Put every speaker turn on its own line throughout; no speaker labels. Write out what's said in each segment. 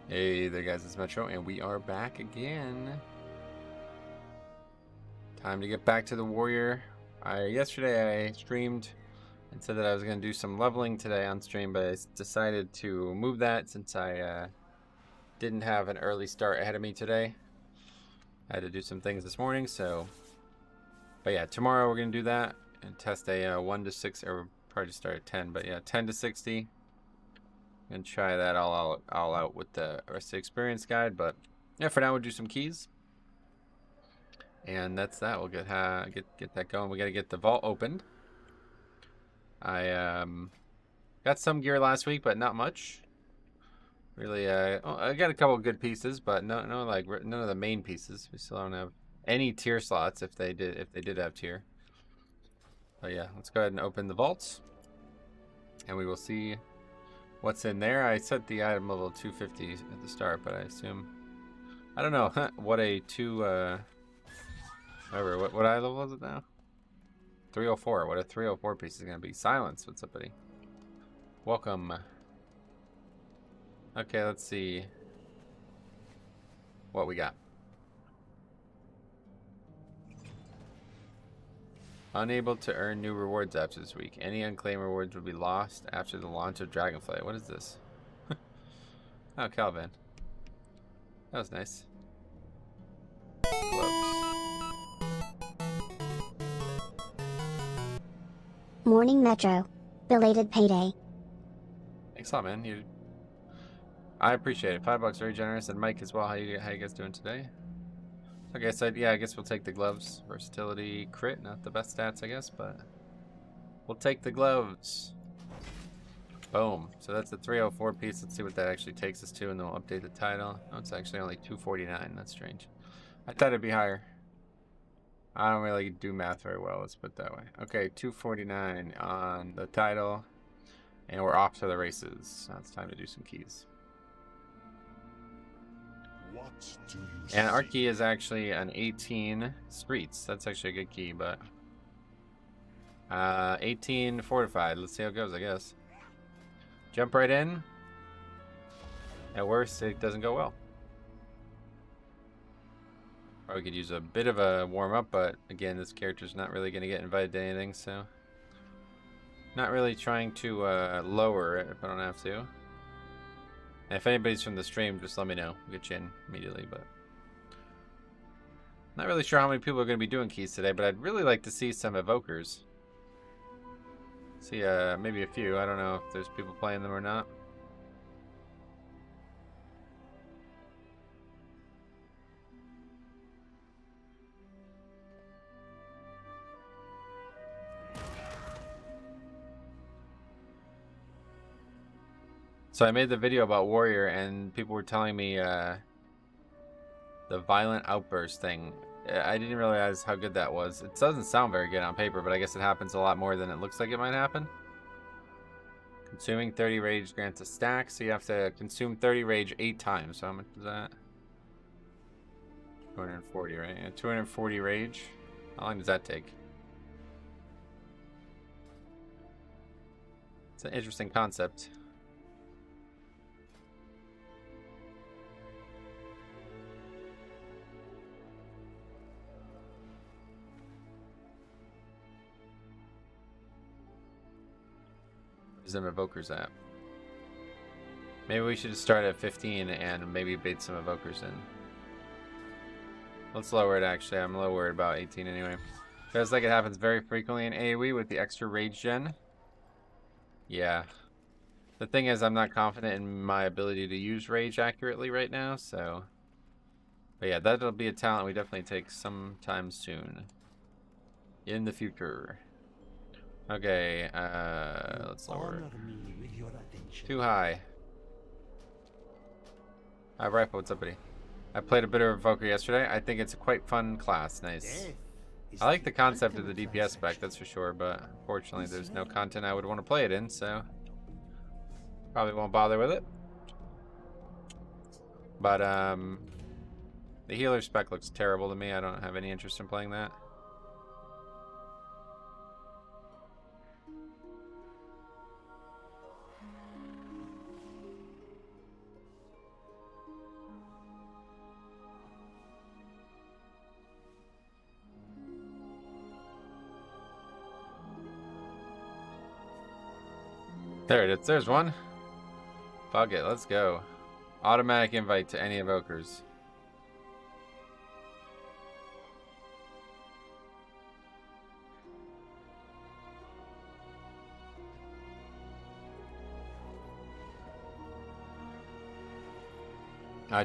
Hey there guys, it's Metro and we are back again. Time to get back to the warrior. Yesterday I streamed and said that I was going to do some leveling today on stream, but I decided to move that since I didn't have an early start ahead of me today. I had to do some things this morning, but yeah, tomorrow we're going to do that and test a 1 to 6, or probably start at 10, but yeah, 10 to 60. And try that all out with the rest of the experience guide, but yeah, for now we'll do some keys, and that's that. We'll get that going. We got to get the vault opened. I got some gear last week, but not much. Really, I got a couple of good pieces, but none of the main pieces. We still don't have any tier slots if they did have tier. But yeah, let's go ahead and open the vaults, and we will see what's in there. I set the item level 250 at the start, but I assume, I don't know what a what eye level is it now? 304. What a 304 piece is gonna be. Silence. What's up, buddy? Welcome. Okay, let's see what we got. Unable to earn new rewards after this week. Any unclaimed rewards will be lost after the launch of Dragonflight. What is this? Oh, Calvin. That was nice. Gloves.
Morning Metro. Belated payday.
Thanks a lot, man. I appreciate it. $5, very generous. And Mike as well. How you guys doing today? Okay, so yeah, I guess we'll take the gloves. Versatility, crit, not the best stats, I guess, but we'll take the gloves. Boom. So that's the 304 piece. Let's see what that actually takes us to, and then we'll update the title. Oh, it's actually only 249. That's strange. I thought it'd be higher. I don't really do math very well, let's put it that way. Okay, 249 on the title, and we're off to the races. Now it's time to do some keys.
What do you
and our key is actually an 18 streets. That's actually a good key, but 18 fortified. Let's see how it goes, I guess. Jump right in. At worst, it doesn't go well. Probably could use a bit of a warm-up, but again, this character's not really going to get invited to anything, so not really trying to lower it if I don't have to. And if anybody's from the stream, just let me know. We'll get you in immediately, but not really sure how many people are going to be doing keys today, but I'd really like to see some evokers. See, maybe a few. I don't know if there's people playing them or not. So I made the video about Warrior, and people were telling me the violent outburst thing. I didn't realize how good that was. It doesn't sound very good on paper, but I guess it happens a lot more than it looks like it might happen. Consuming 30 rage grants a stack, so you have to consume 30 rage 8 times. So how much is that? 240, right? Yeah, 240 rage. How long does that take? It's an interesting concept. Where's them evokers at? Maybe we should start at 15 and maybe bait some evokers in. Let's lower it, actually. I'm a little worried about 18 anyway. Feels like it happens very frequently in AoE with the extra rage gen. Yeah. The thing is, I'm not confident in my ability to use rage accurately right now, so... But yeah, that'll be a talent we definitely take sometime soon. In the future. Okay, let's lower it. Too high. Hi, Rifle, what's up, buddy? I played a bit of Evoker yesterday. I think it's a quite fun class. Nice. I like the concept of the DPS spec, that's for sure, but unfortunately there's no content I would want to play it in, so probably won't bother with it. But the healer spec looks terrible to me. I don't have any interest in playing that. There it is. There's one. Fuck it. Let's go. Automatic invite to any evokers.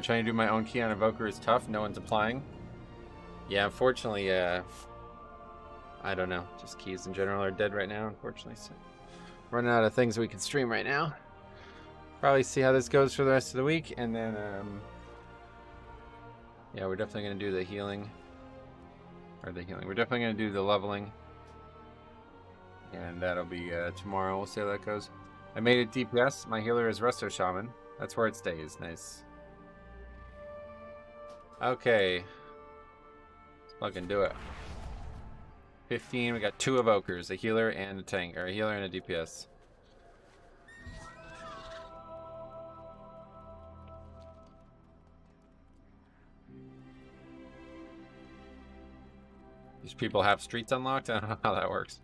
Trying to do my own key on evoker is tough. No one's applying. Yeah, unfortunately, I don't know. Just keys in general are dead right now, unfortunately. So running out of things we can stream right now. Probably see how this goes for the rest of the week, and then yeah, we're definitely gonna do the healing. We're definitely gonna do the leveling, and that'll be tomorrow. We'll see how that goes. I made it DPS. My healer is Resto Shaman. That's where it stays. Nice. Okay. Let's fucking do it. 15. We got 2 evokers, a healer and a tank, or a healer and a DPS. These people have streets unlocked? I don't know how that works.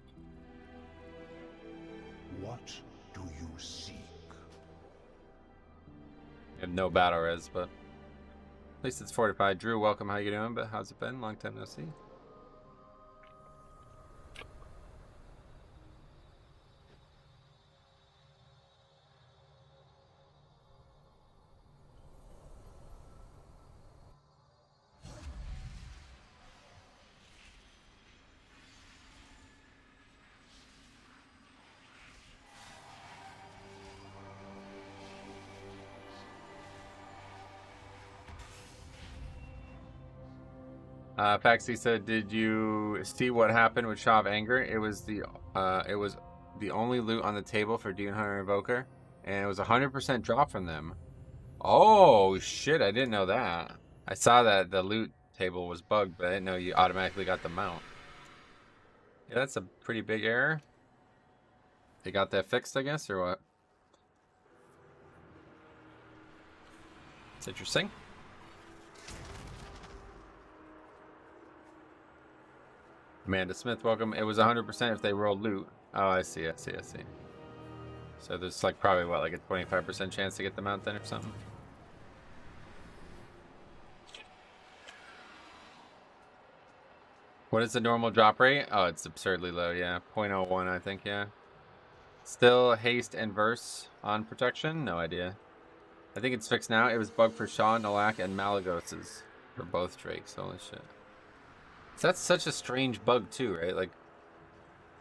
What do you seek?
I have no battle res, but at least it's fortified. Drew, welcome. How you doing? But how's it been? Long time no see. Paxi said, "Did you see what happened with Shaw of Anger? It was the only loot on the table for Demon Hunter Invoker, and it was 100% drop from them." Oh shit! I didn't know that. I saw that the loot table was bugged, but I didn't know you automatically got the mount. Yeah, that's a pretty big error. They got that fixed, I guess, or what? It's interesting. Amanda Smith, welcome. It was 100% if they rolled loot. Oh, I see. So there's like probably what, like a 25% chance to get the mount then or something? What is the normal drop rate? Oh, it's absurdly low, yeah. 0.01, I think, yeah. Still haste and verse on protection? No idea. I think it's fixed now. It was bugged for Shaw, Nalak, and Malagoses for both Drakes. Holy shit. So that's such a strange bug too, right? Like,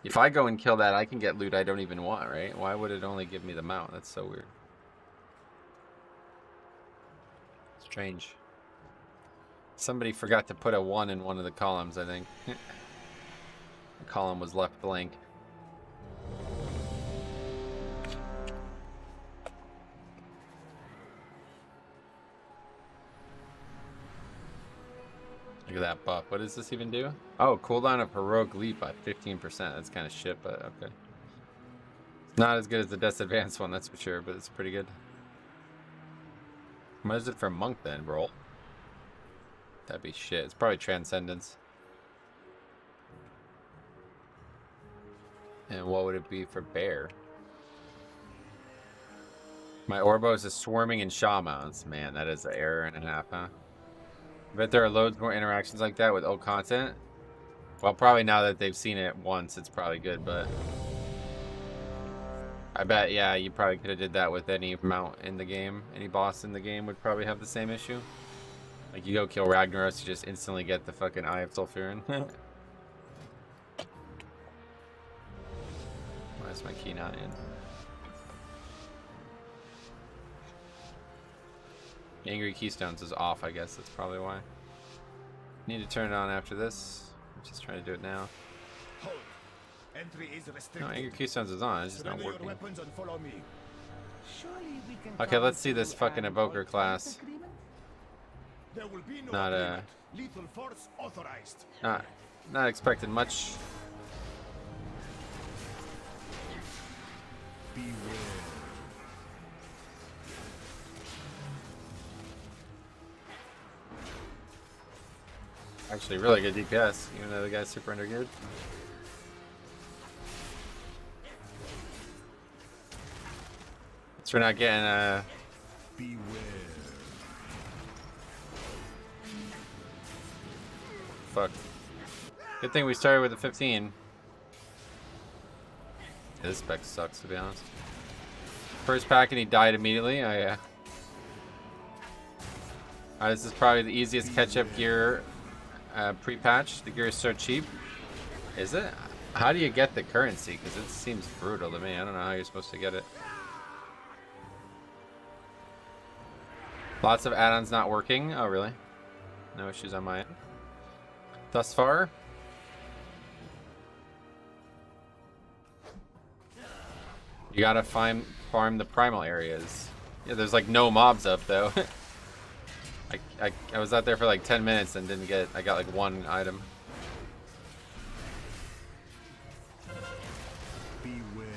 if I go and kill that, I can get loot I don't even want, right? Why would it only give me the mount? That's so weird. Strange. Somebody forgot to put a 1 in one of the columns, I think. The column was left blank. Look at that buff. What does this even do? Oh, cooldown of Heroic Leap by 15%. That's kind of shit, but okay. It's not as good as the Death's Advanced one, that's for sure, but it's pretty good. What is it for Monk then, bro? That'd be shit. It's probably Transcendence. And what would it be for Bear? My Orbos is swarming in Shaw mounts. Man, that is an error and a half, huh? I bet there are loads more interactions like that with old content. Well, probably now that they've seen it once, it's probably good, but I bet, yeah, you probably could have did that with any mount in the game. Any boss in the game would probably have the same issue. Like, you go kill Ragnaros, you just instantly get the fucking Eye of Sulfurin. Why is my key not in? Angry Keystones is off, I guess. That's probably why. Need to turn it on after this. I'm just trying to do it now. No, Angry Keystones is on. It's just not working. Okay, let's see this fucking Evoker class. Not not expecting much. Actually, really good DPS, even though the guy's super under good. So we're not getting
Beware.
fuck. Good thing we started with a 15. Yeah, this spec sucks, to be honest. First pack and he died immediately. Oh yeah. This is probably the easiest catch-up gear pre-patch. The gear is so cheap. Is it? How do you get the currency? Because it seems brutal to me. I don't know how you're supposed to get it. Lots of add-ons not working. Oh, really? No issues on my end. Thus far. You gotta farm the primal areas. Yeah, there's like no mobs up though. I was out there for like 10 minutes and didn't get. I got like one item.
Beware.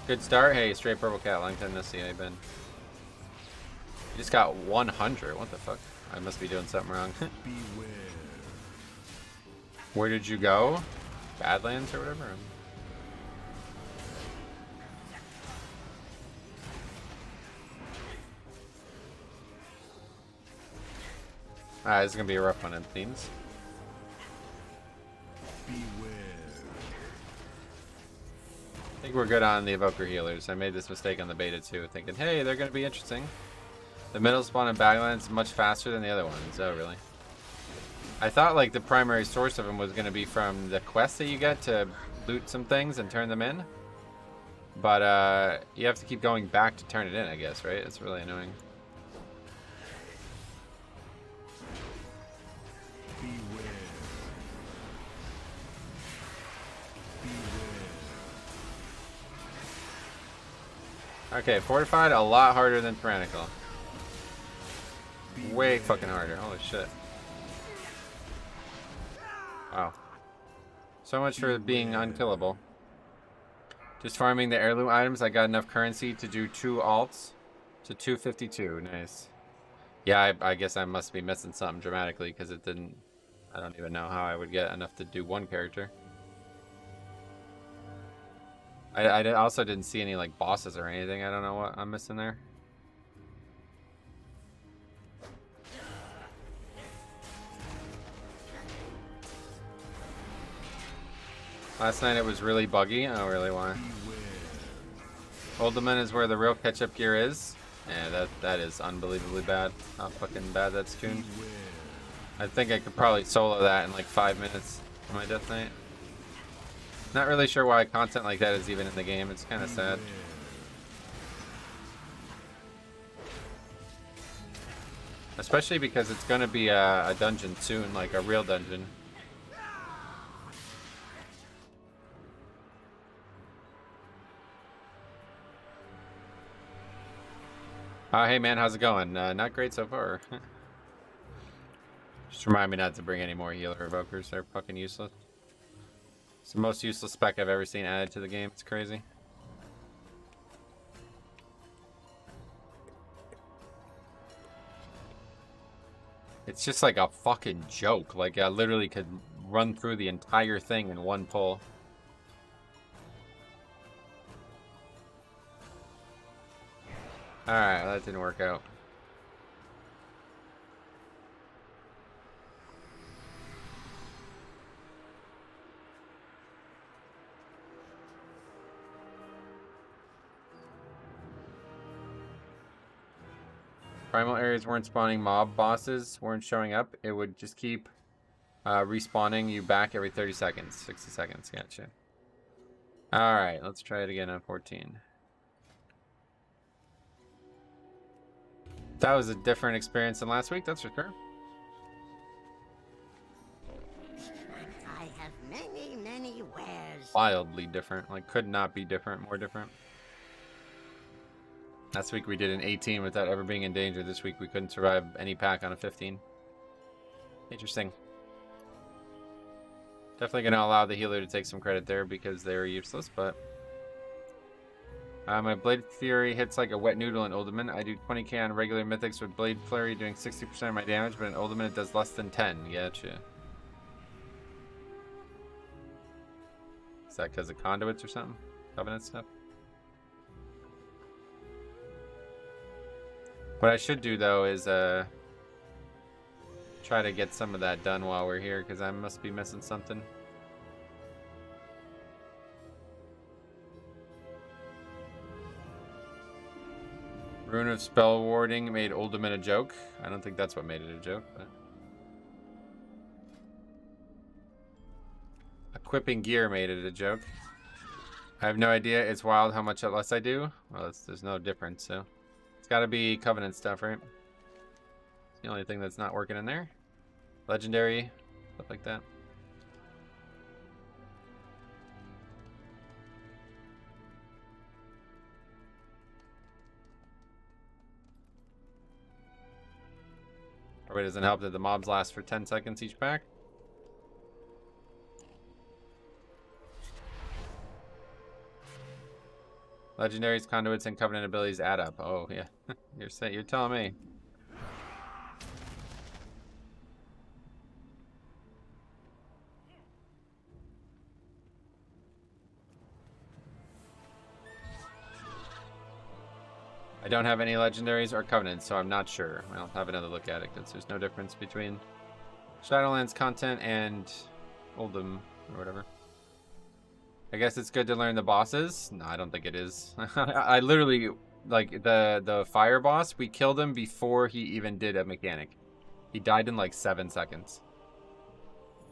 Good start. Hey, straight purple cat. Long time no see. I've been. You just got 100. What the fuck? I must be doing something wrong.
Beware.
Where did you go? Badlands or whatever? This is gonna be a rough one in themes.
Beware.
I think we're good on the evoker healers. I made this mistake on the beta too, thinking, hey, they're gonna be interesting. The middle spawn in Badlands much faster than the other ones. Oh, really? I thought like the primary source of them was gonna be from the quests that you get to loot some things and turn them in. But you have to keep going back to turn it in, I guess, right? It's really annoying. Okay, fortified a lot harder than tyrannical. Way fucking harder. Holy shit. Wow. So much for being unkillable. Just farming the heirloom items. I got enough currency to do 2 alts to 252. Nice. Yeah, I guess I must be missing something dramatically because it didn't. I don't even know how I would get enough to do 1 character. I also didn't see any like bosses or anything. I don't know what I'm missing there. Last night it was really buggy. Oh, really? Why? Ultimate is where the real catch-up gear is. Yeah, that is unbelievably bad. How fucking bad that's tuned. I think I could probably solo that in like 5 minutes on my death night. Not really sure why content like that is even in the game. It's kind of sad. Especially because it's going to be a dungeon soon, like a real dungeon. Hey man, how's it going? Not great so far. Just remind me not to bring any more healer evokers. They're fucking useless. It's the most useless spec I've ever seen added to the game. It's crazy. It's just like a fucking joke. Like I literally could run through the entire thing in 1 pull. Alright, that didn't work out. Primal areas weren't spawning mob bosses, weren't showing up. It would just keep respawning you back every 30 seconds. 60 seconds, gotcha. Alright, let's try it again on 14. That was a different experience than last week, that's for sure.
I have many wares.
Wildly different. Like, could not be different, more different. Last week we did an 18 without ever being in danger. This week we couldn't survive any pack on a 15. Interesting. Definitely going to allow the healer to take some credit there because they were useless, but... my Blade Fury hits like a wet noodle in Ultimate. I do 20k on regular mythics with Blade Flurry doing 60% of my damage, but in Ultimate it does less than 10. Gotcha. Is that because of conduits or something? Covenant stuff? What I should do though is try to get some of that done while we're here, because I must be missing something. Rune of Spell Warding made Ultimate a joke. I don't think that's what made it a joke, but... Equipping gear made it a joke. I have no idea. It's wild how much less I do. Well, there's no difference, so... It's gotta be Covenant stuff, right? It's the only thing that's not working in there. Legendary, stuff like that. Probably doesn't help that the mobs last for 10 seconds each pack. Legendaries, conduits, and covenant abilities add up. Oh yeah, you're telling me. I don't have any legendaries or covenants, so I'm not sure. I'll have another look at it because there's no difference between Shadowlands content and Oldham or whatever. I guess it's good to learn the bosses. No, I don't think it is. I literally, like, the fire boss, we killed him before he even did a mechanic. He died in like 7 seconds.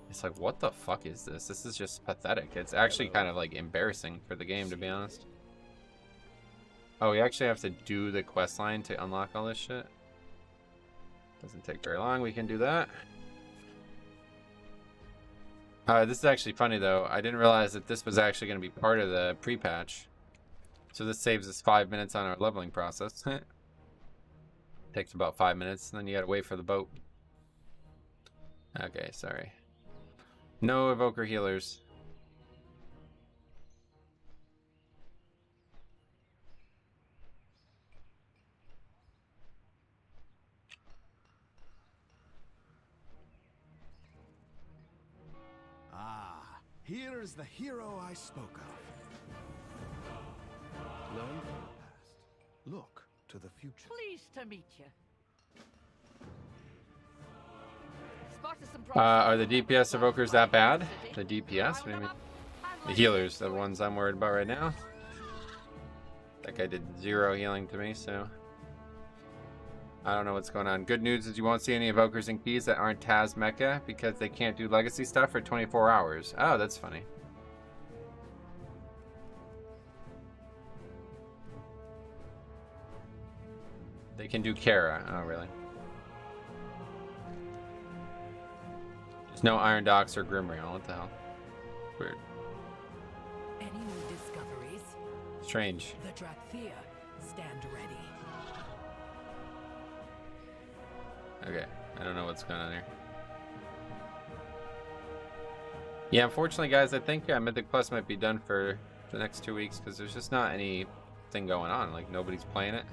It's like, what the fuck is this? This is just pathetic. It's actually kind of like embarrassing for the game, to be honest. Oh, we actually have to do the quest line to unlock all this shit. Doesn't take very long. We can do that. This is actually funny, though. I didn't realize that this was actually going to be part of the pre-patch. So this saves us 5 minutes on our leveling process. Takes about 5 minutes, and then you got to wait for the boat. Okay, sorry. No evoker healers.
Here is the hero I spoke of. Learn from the past. Look to the future.
Pleased to meet you.
Are the DPS evokers that bad? The DPS? Maybe. The healers, the ones I'm worried about right now. That guy did 0 healing to me, so... I don't know what's going on. Good news is you won't see any evokers and keys that aren't Taz Mecha because they can't do legacy stuff for 24 hours. Oh, that's funny. They can do Kara. Oh, really? There's no Iron Docks or Grimrail. What the hell? Weird.
Any new discoveries?
Strange.
The Drakthea stand ready.
Okay, I don't know what's going on here. Yeah, unfortunately, guys, I think Mythic Plus might be done for the next 2 weeks because there's just not anything going on. Like, nobody's playing it.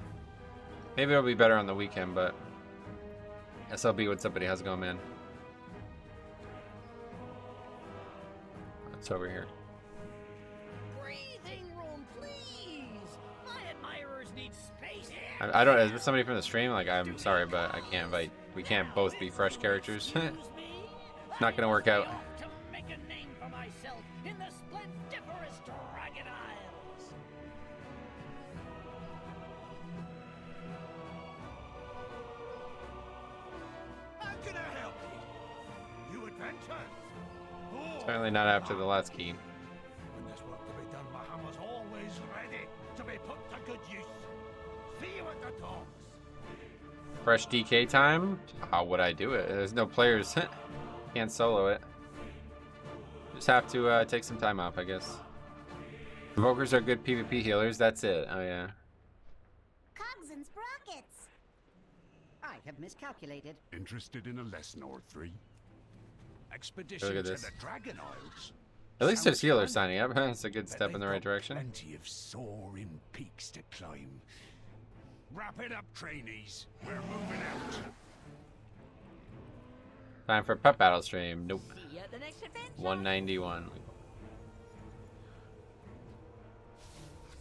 Maybe it'll be better on the weekend, but SLB, what's up, buddy? How's it going, man? What's over here?
Breathing room, please. My admirers need space.
I don't. Is there somebody from the stream? Like, I'm sorry, but I can't invite. We can't both be fresh characters. Not gonna work out.
To make a name for myself in the splendiferous Dragon Isles.
How can I help you? You adventurers? Oh,
Certainly not after the last key.
when there's work to be done, my hammer's always ready to be put to good use. See you at the docks.
Fresh DK time? How would I do it? There's no players. Can't solo it. Just have to take some time off, I guess. Invokers are good PvP healers. That's it. Oh, yeah.
Cogs and sprockets.
I have miscalculated.
Interested in a lesson or 3? Expedition
Look
to
at this.
the Dragon Isles.
At least there's
Sounds
healers
fun.
signing up. That's a good
Bet
step in
they've
the right
got
direction.
Plenty of soaring peaks to climb. Wrap it up, trainees. We're moving out.
Time for a pep battle stream. Nope.
See you at the next adventure.
191.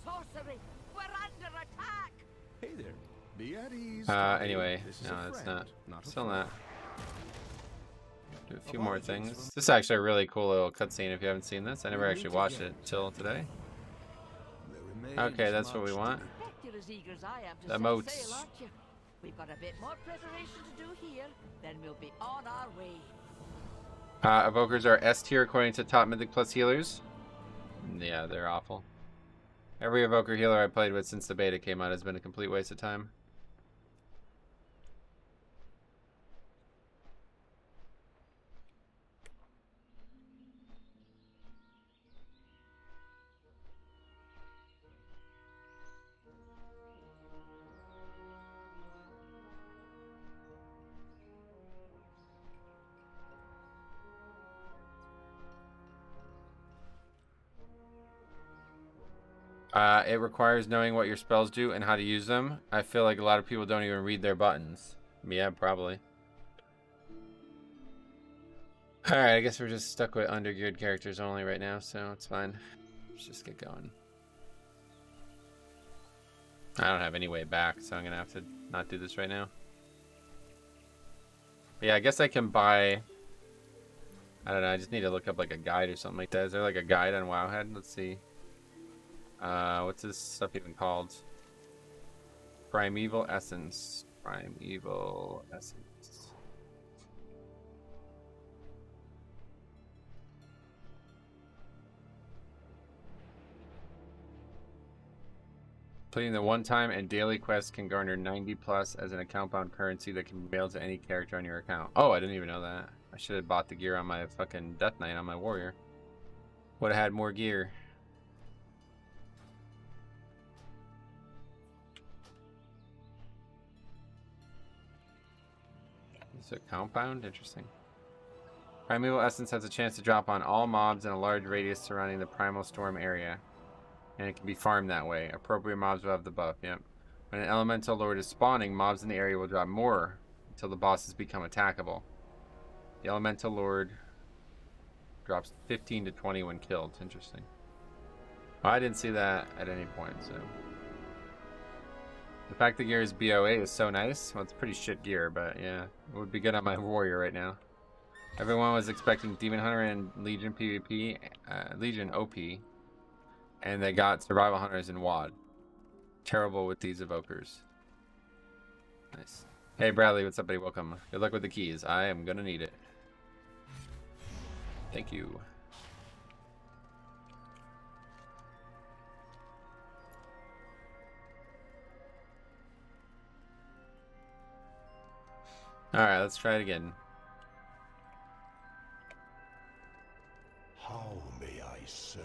Sorcery! We're under attack!
Hey there.
Be at ease.
Anyway,
This is
no,
a
it's
friend,
not.
a
Still
foe.
not. Do a few more things. This is actually a really cool little cutscene if you haven't seen this. I never actually watched it till today.
There remains
Okay, that's what we
much to
want.
do.
Bet you're as eager as I am to
The
set
moats.
sail, aren't you? We've got a bit more preparation to do here, then we'll be on our way.
Evokers are S tier according to top Mythic Plus healers. Yeah, they're awful. Every Evoker healer I played with since the beta came out has been a complete waste of time. It requires knowing what your spells do and how to use them. I feel like a lot of people don't even read their buttons. Yeah, probably. Alright, I guess we're just stuck with undergeared characters only right now, so it's fine. Let's just get going. I don't have any way back, so I'm gonna have to not do this right now. But yeah, I guess I can buy... I don't know, I just need to look up like a guide or something like that. Is there like a guide on Wowhead? Let's see. What's this stuff even called? Primeval Essence. Primeval Essence. Completing the one-time and daily quest can garner 90 plus as an account-bound currency that can be mailed to any character on your account. Oh, I didn't even know that. I should have bought the gear on my fucking Death Knight on my warrior. Would have had more gear. Is it compound? Interesting. Primeval Essence has a chance to drop on all mobs in a large radius surrounding the Primal Storm area. And it can be farmed that way. Appropriate mobs will have the buff, yep. When an Elemental Lord is spawning, mobs in the area will drop more until the bosses become attackable. The Elemental Lord drops 15 to 20 when killed. Interesting. Well, I didn't see that at any point, so... The fact the gear is BOA is so nice. Well, it's pretty shit gear, but yeah. It would be good on my warrior right now. Everyone was expecting Demon Hunter and Legion PvP, Legion OP, and they got Survival Hunters and WoD. Terrible with these Evokers. Nice. Hey Bradley, what's up buddy? Welcome. Good luck with the keys. I am gonna need it. Thank you. Alright, let's try it again.
How may I serve?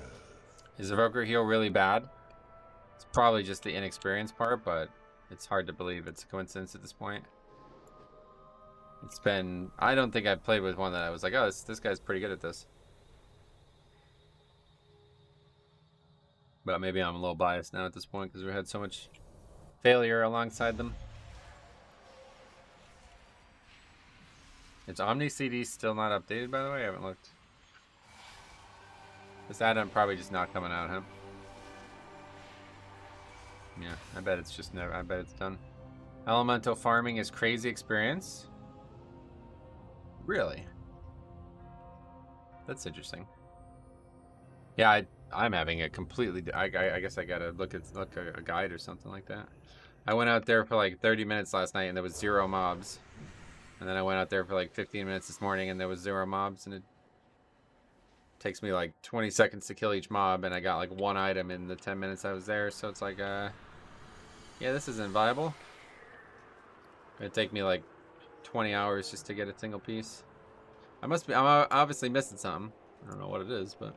Is Evoker heal really bad? It's probably just the inexperience part, but it's hard to believe it's a coincidence at this point. It's been... I don't think I've played with one that I was like, oh, this guy's pretty good at this. But maybe I'm a little biased now at this point because we had so much failure alongside them. Is Omni CD still not updated, by the way? I haven't looked. This add-on probably just not coming out, huh? Yeah, I bet it's just never. I bet it's done. Elemental farming is crazy experience. Really? That's interesting. Yeah, I'm having a completely. I guess I gotta look at a guide or something like that. I went out there for like 30 minutes last night and there was 0 mobs. And then I went out there for like 15 minutes this morning and there was 0 mobs, and it takes me like 20 seconds to kill each mob, and I got like 1 item in the 10 minutes I was there, so it's like yeah, this isn't viable. It'd take me like 20 hours just to get a single piece. I'm obviously missing something. I don't know what it is, but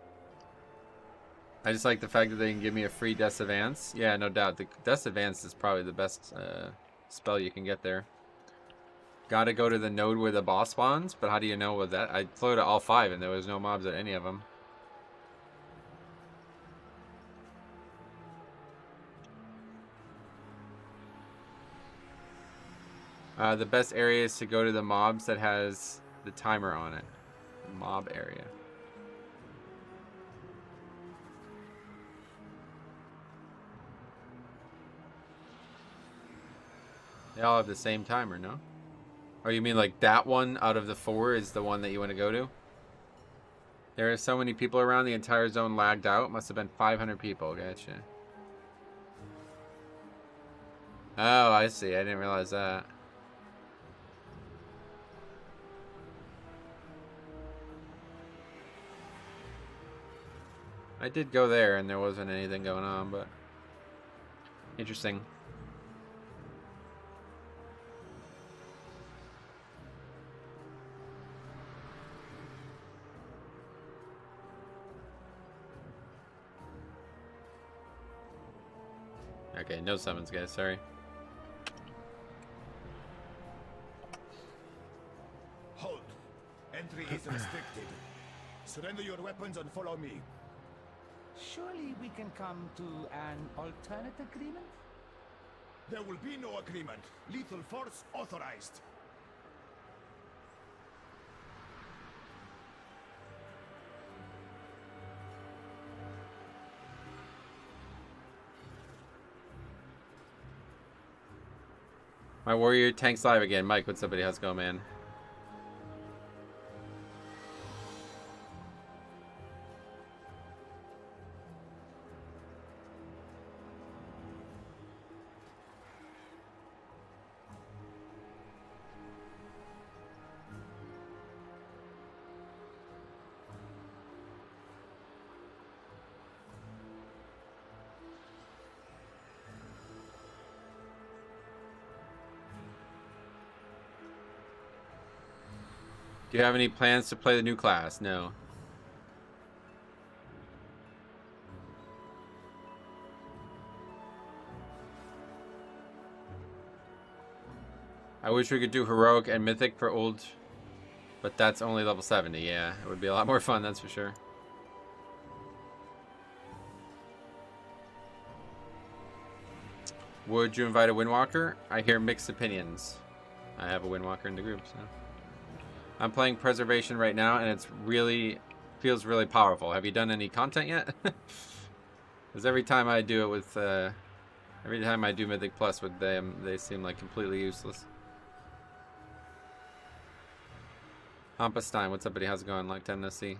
I just like the fact that they can give me a free Death's Advance. Yeah, no doubt. The Death's Advance is probably the best spell you can get there. Gotta go to the node where the boss spawns, but how do you know with that? I flew to all 5 and there was no mobs at any of them. The best area is to go to the mobs that has the timer on it. The mob area. They all have the same timer, no? Oh, you mean like that one out of the 4 is the one that you want to go to? There are so many people around, the entire zone lagged out. Must have been 500 people. Gotcha. Oh, I see. I didn't realize that. I did go there and there wasn't anything going on, but interesting. Okay, no summons, guys. Sorry.
Hold. Entry is restricted. Surrender your weapons and follow me.
Surely we can come to an alternate agreement?
There will be no agreement. Lethal force authorized.
My warrior tanks live again. Mike, what's up, buddy? How's it going, man? Do you have any plans to play the new class? No. I wish we could do heroic and mythic for old, but that's only level 70. Yeah, it would be a lot more fun, that's for sure. Would you invite a Windwalker? I hear mixed opinions. I have a Windwalker in the group, so. I'm playing Preservation right now, and it's really feels really powerful. Have you done any content yet? Because every time I do it with, every time I do Mythic Plus with them, they seem like completely useless. Hampestein, what's up, buddy? How's it going? Like 10 to see.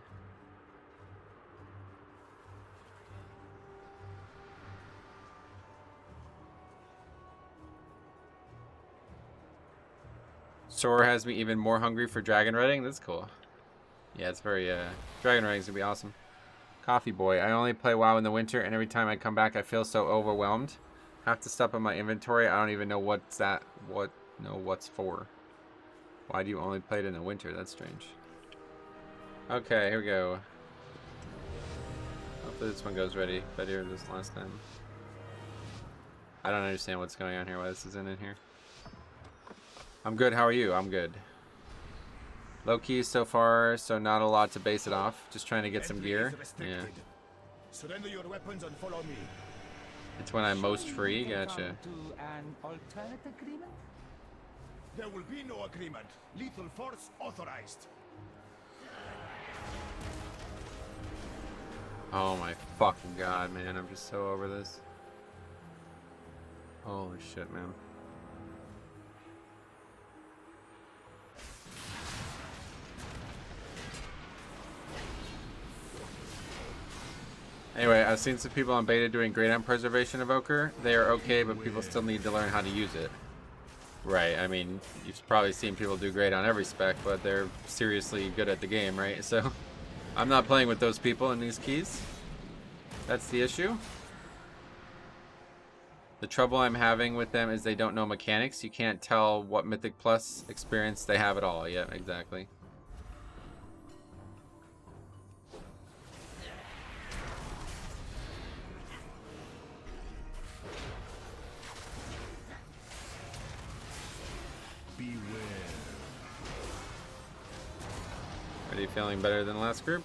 Sora has me even more hungry for dragon riding. That's cool. Yeah, it's very, dragon riding's gonna be awesome. Coffee boy, I only play WoW in the winter, and every time I come back, I feel so overwhelmed. Have to step on my inventory. I don't even know what's for. Why do you only play it in the winter? That's strange. Okay, here we go. Hopefully this one goes better than this last time. I don't understand what's going on here. Why this isn't in here. I'm good. How are you? I'm good. Low key so far, so not a lot to base it off. Just trying to get some gear. Yeah.
Surrender your weapons and follow me.
It's when I'm most free. Gotcha.
To an alternate agreement?
There will be no agreement. Lethal force authorized.
Oh my fucking god, man. I'm just so over this. Holy shit, man. Anyway, I've seen some people on beta doing great on Preservation Evoker. They are okay, but people still need to learn how to use it. Right, I mean, you've probably seen people do great on every spec, but they're seriously good at the game, right? So, I'm not playing with those people in these keys. That's the issue. The trouble I'm having with them is they don't know mechanics. You can't tell what Mythic Plus experience they have at all. Yeah, exactly. Are you feeling better than the last group?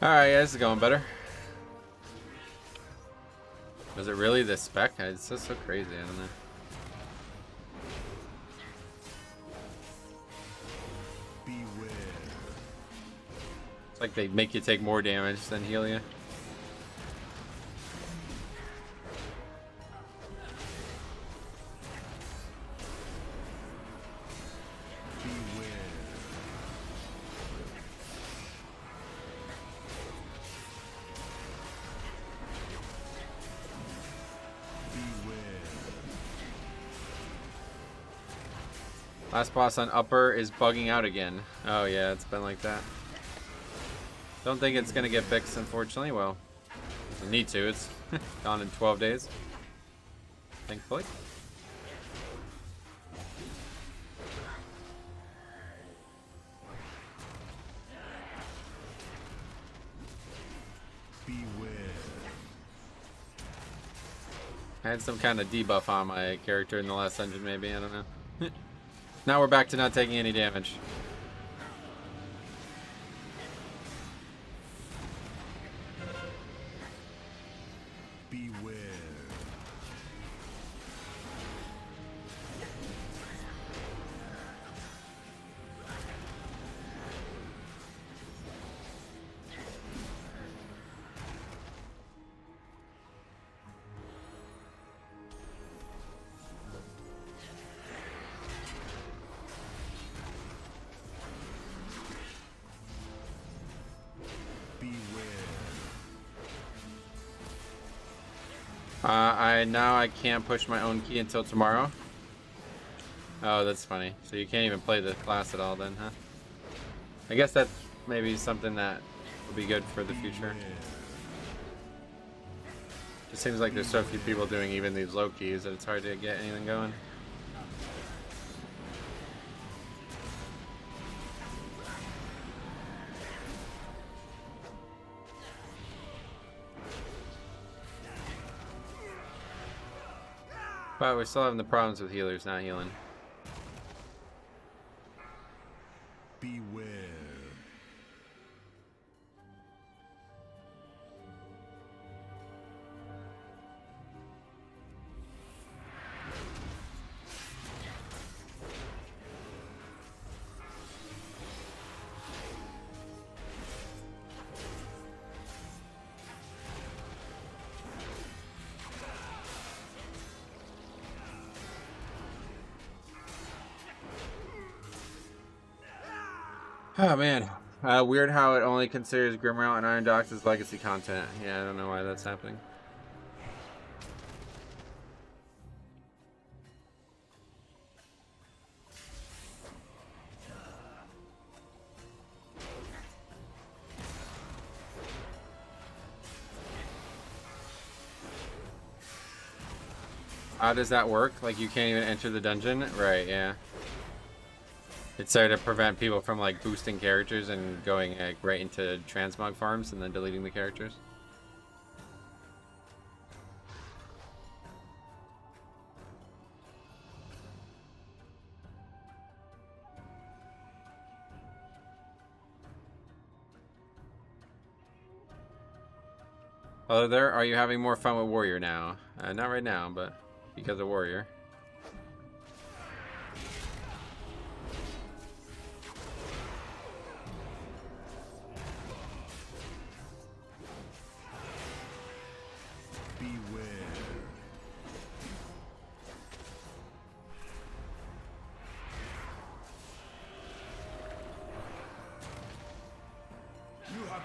Alright, yeah, this is going better. Was it really the spec? It's just so crazy, I don't know.
Beware.
It's like they make you take more damage than heal you. Last boss on upper is bugging out again. Oh yeah, it's been like that. Don't think it's gonna get fixed, unfortunately. Well, doesn't need to. It's gone in 12 days. Thankfully.
Beware.
I had some kind of debuff on my character in the last dungeon, maybe. I don't know. Now we're back to not taking any damage.
Beware.
Now I can't push my own key until tomorrow. Oh, that's funny. So you can't even play the class at all then, huh? I guess that's maybe something that will be good for the future. Just seems like there's so few people doing even these low keys that it's hard to get anything going. But we're still having the problems with healers not healing.
Beware.
Oh man, weird how it only considers Grimrout and Iron Docks as legacy content. Yeah, I don't know why that's happening. How does that work? Like you can't even enter the dungeon? Right, yeah. It's there to prevent people from like boosting characters and going right into transmog farms and then deleting the characters. Hello there, are you having more fun with Warrior now? Not right now, but because of Warrior.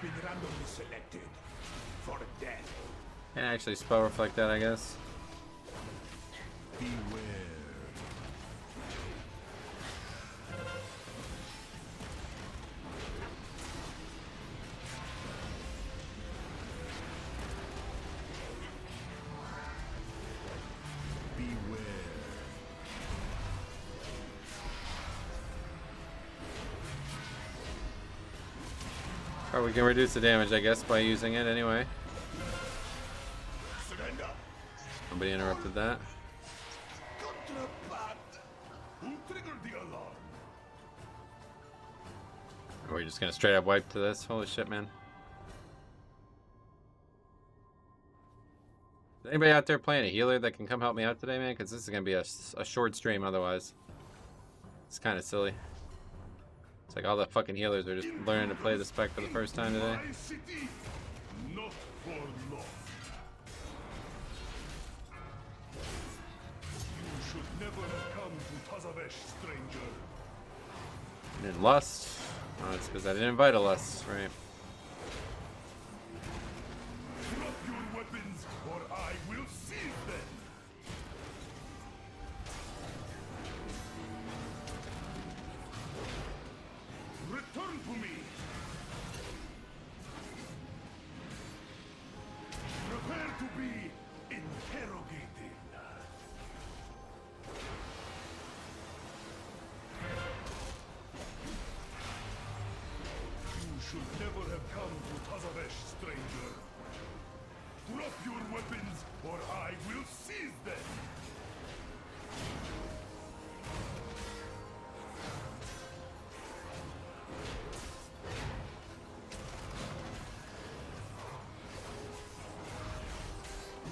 Been randomly selected for death.
Can't actually spell reflect that, I guess.
Beware.
Or we can reduce the damage, I guess, by using it anyway.
Surrender.
Nobody interrupted that.
Contraband. Who triggered the alarm?
Are we just gonna straight up wipe to this? Holy shit, man. Anybody out there playing a healer that can come help me out today, man? Because this is going to be a short stream otherwise. It's kind of silly. It's like all the fucking healers are just learning to play the spec for the first time today.
My city, not for long. You should never have come to Tazavesh, stranger.
And then Lust. Oh, it's because I didn't invite a Lust, right?
Drop your weapons, or I will seize them. Return to me. Prepare to be interrogated. You should never have come to Tazavesh, stranger. Drop your weapons, or I will seize them.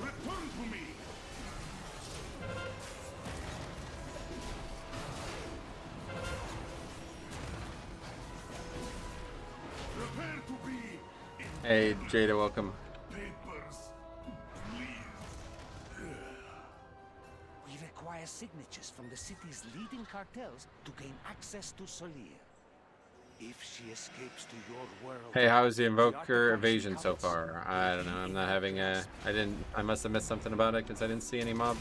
Return to me. Prepare to be in
Hey, Jada, welcome.
papers. Please.
We require signatures from the city's leading cartels to gain access to Solir. If she escapes to your world...
Hey, how is the
the
Invoker
artifacts
evasion
she
so
covers
far? I don't know. I'm not having a... I must have missed something about it because I didn't see any mobs.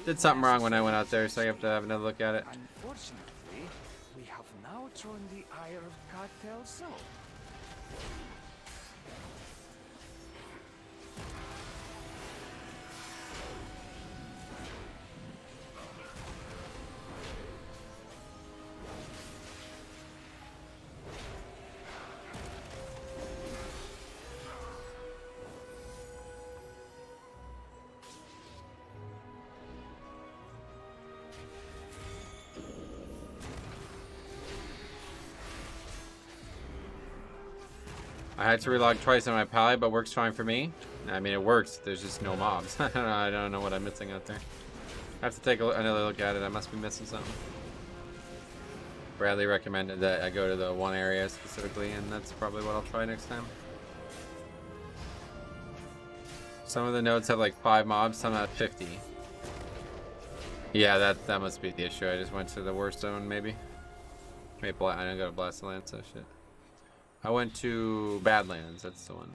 Did something wrong when I went out there, so I have to have another look at it.
Unfortunately, we have now thrown the ire of cartel so.
I had to relog twice on my Pally, but works fine for me. I mean, it works. There's just no mobs. I don't know what I'm missing out there. I have to take another look at it. I must be missing something. Bradley recommended that I go to the one area specifically, and that's probably what I'll try next time. Some of the nodes have like 5 mobs, some have 50. Yeah, that must be the issue. I just went to the worst zone, maybe. Maybe I didn't go to Blast Lance, so shit. I went to Badlands, that's the one.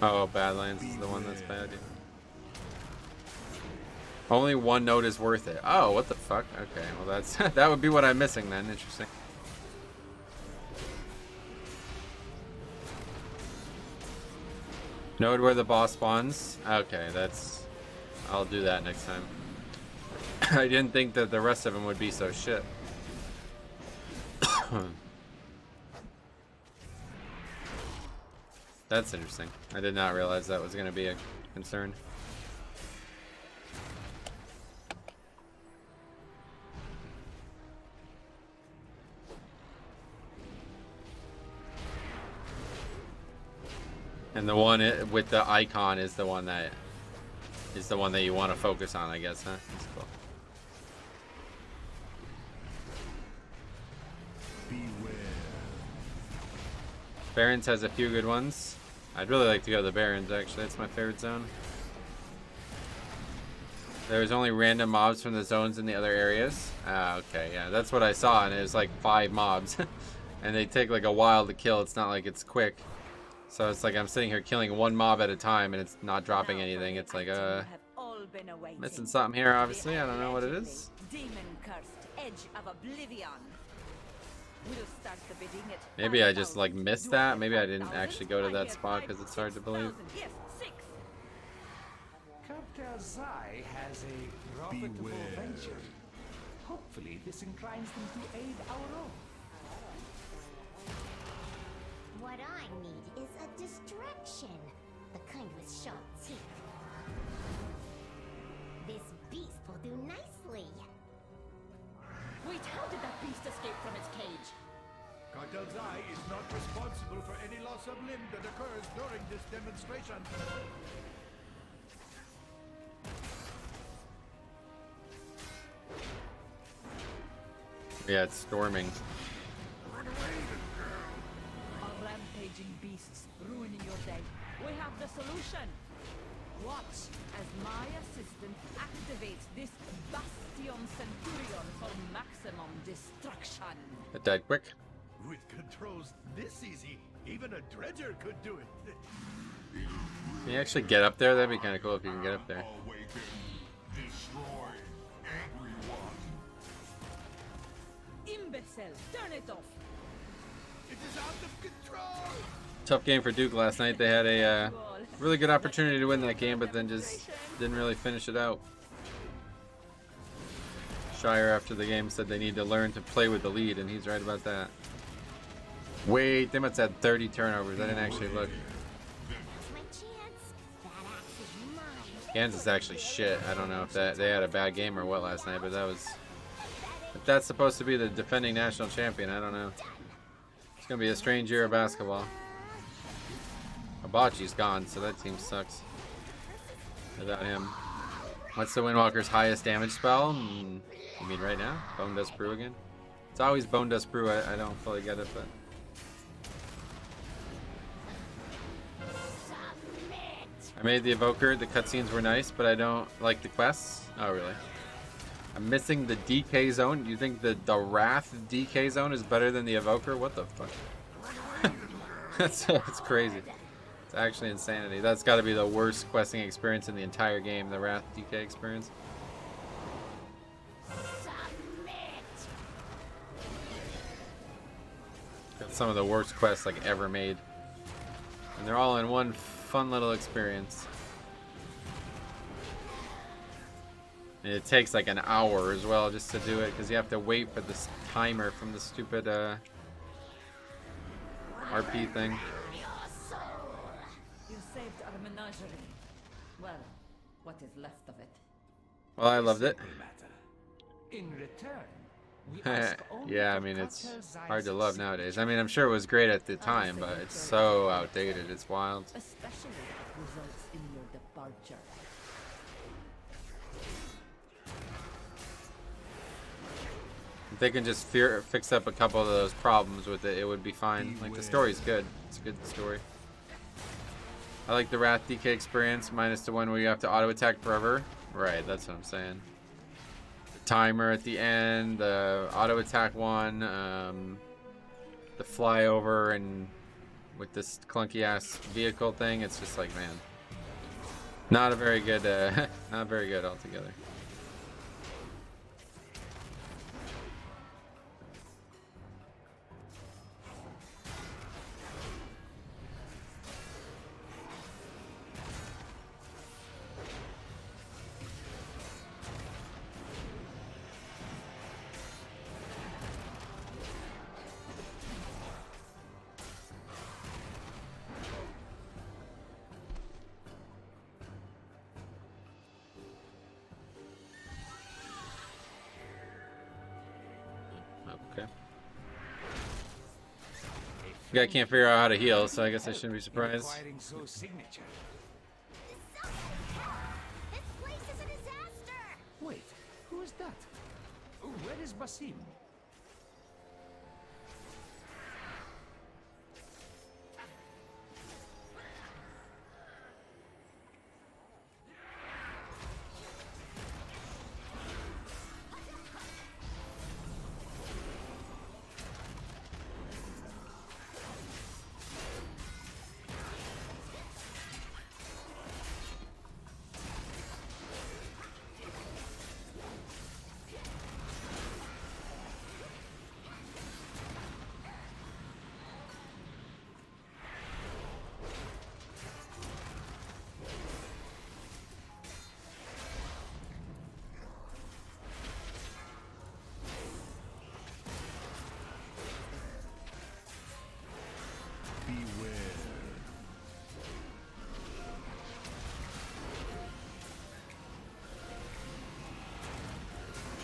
Oh, Badlands is the one that's bad. Yeah. Only one node is worth it. Oh, what the fuck? Okay, well that's that would be what I'm missing then. Interesting. Node where the boss spawns. Okay, that's. I'll do that next time. I didn't think that the rest of them would be so shit. That's interesting. I did not realize that was going to be a concern. And the one with the icon is the one that you want to focus on, I guess, huh? That's cool.
Beware.
Barrens has a few good ones. I'd really like to go to the Barrens, actually. That's my favorite zone. There's only random mobs from the zones in the other areas. Ah, okay, yeah, that's what I saw, and it was like 5 mobs. And they take like a while to kill. It's not like it's quick. So it's like I'm sitting here killing 1 mob at a time, and it's not dropping anything. It's like, missing something here, obviously. I don't know what it is.
Demon-cursed edge of oblivion. We'll start the bidding at
Maybe I just
5,000.
like missed that. Maybe I didn't actually go to that spot because it's hard to believe.
Yes, 6.
Cartel Zai has a profitable
Beware.
venture. Hopefully this inclines them to aid our own.
What I need is a distraction. The kind with sharp teeth. will do nicely.
Wait, how did that beast escape from its cage?
Cartel's Eye is not responsible for any loss of limb that occurs during this demonstration.
Yeah, it's storming.
Run away, little girl.
Are rampaging beasts ruining your day? We have the solution. Watch as my assistant activates this Bastion Centurion for maximum destruction.
It died quick.
With controls this easy, even a dredger could do it.
Can you actually get up there? That'd be kind of cool if you can get up there.
Awaken, destroy, angry one.
Imbecile, turn it off.
It is out of control.
Tough game for Duke last night. They had a really good opportunity to win that game, but then just didn't really finish it out. Shire after the game said they need to learn to play with the lead, and he's right about that. Wait, they must have had 30 turnovers. I didn't actually look.
That's my chance. That axe is mine.
Kansas actually shit. I don't know if they had a bad game or what last night, but that was. If that's supposed to be the defending national champion, I don't know. It's gonna be a strange year of basketball. Hibachi's gone, so that team sucks. Without him. What's the Windwalker's highest damage spell? You mean right now? Bone Dust Brew again? It's always Bone Dust Brew. I don't fully get it, but. I made the Evoker. The cutscenes were nice, but I don't like the quests. Oh, really? I'm missing the DK zone. You think the Wrath DK zone is better than the Evoker? What the fuck? That's crazy. It's actually insanity. That's got to be the worst questing experience in the entire game, the Wrath DK experience. Got some of the worst quests like ever made. And they're all in one fun little experience. And it takes like an hour as well just to do it because you have to wait for this timer from the stupid RP thing.
You saved our menagerie. Well, what is left of it?
Well, I loved it.
In return, we ask only
Yeah, I
for
mean, it's
Cartel's
hard to
Eye's
love nowadays. I mean, I'm sure it was great at the time, but it's so outdated. It's wild.
Especially results in your departure.
If they can just fix up a couple of those problems with it, it would be fine. Like, the story's good. It's a good story. I like the Wrath DK experience, minus the one where you have to auto-attack forever. Right, that's what I'm saying. The timer at the end, the auto-attack one, the flyover, and with this clunky-ass vehicle thing, it's just like, man. Not a very good, not very good altogether. Okay. The guy can't figure out how to heal, so I guess I shouldn't be surprised.
Acquiring Zoe's signature.
This place is a disaster.
Wait, who is that? Where is Basim?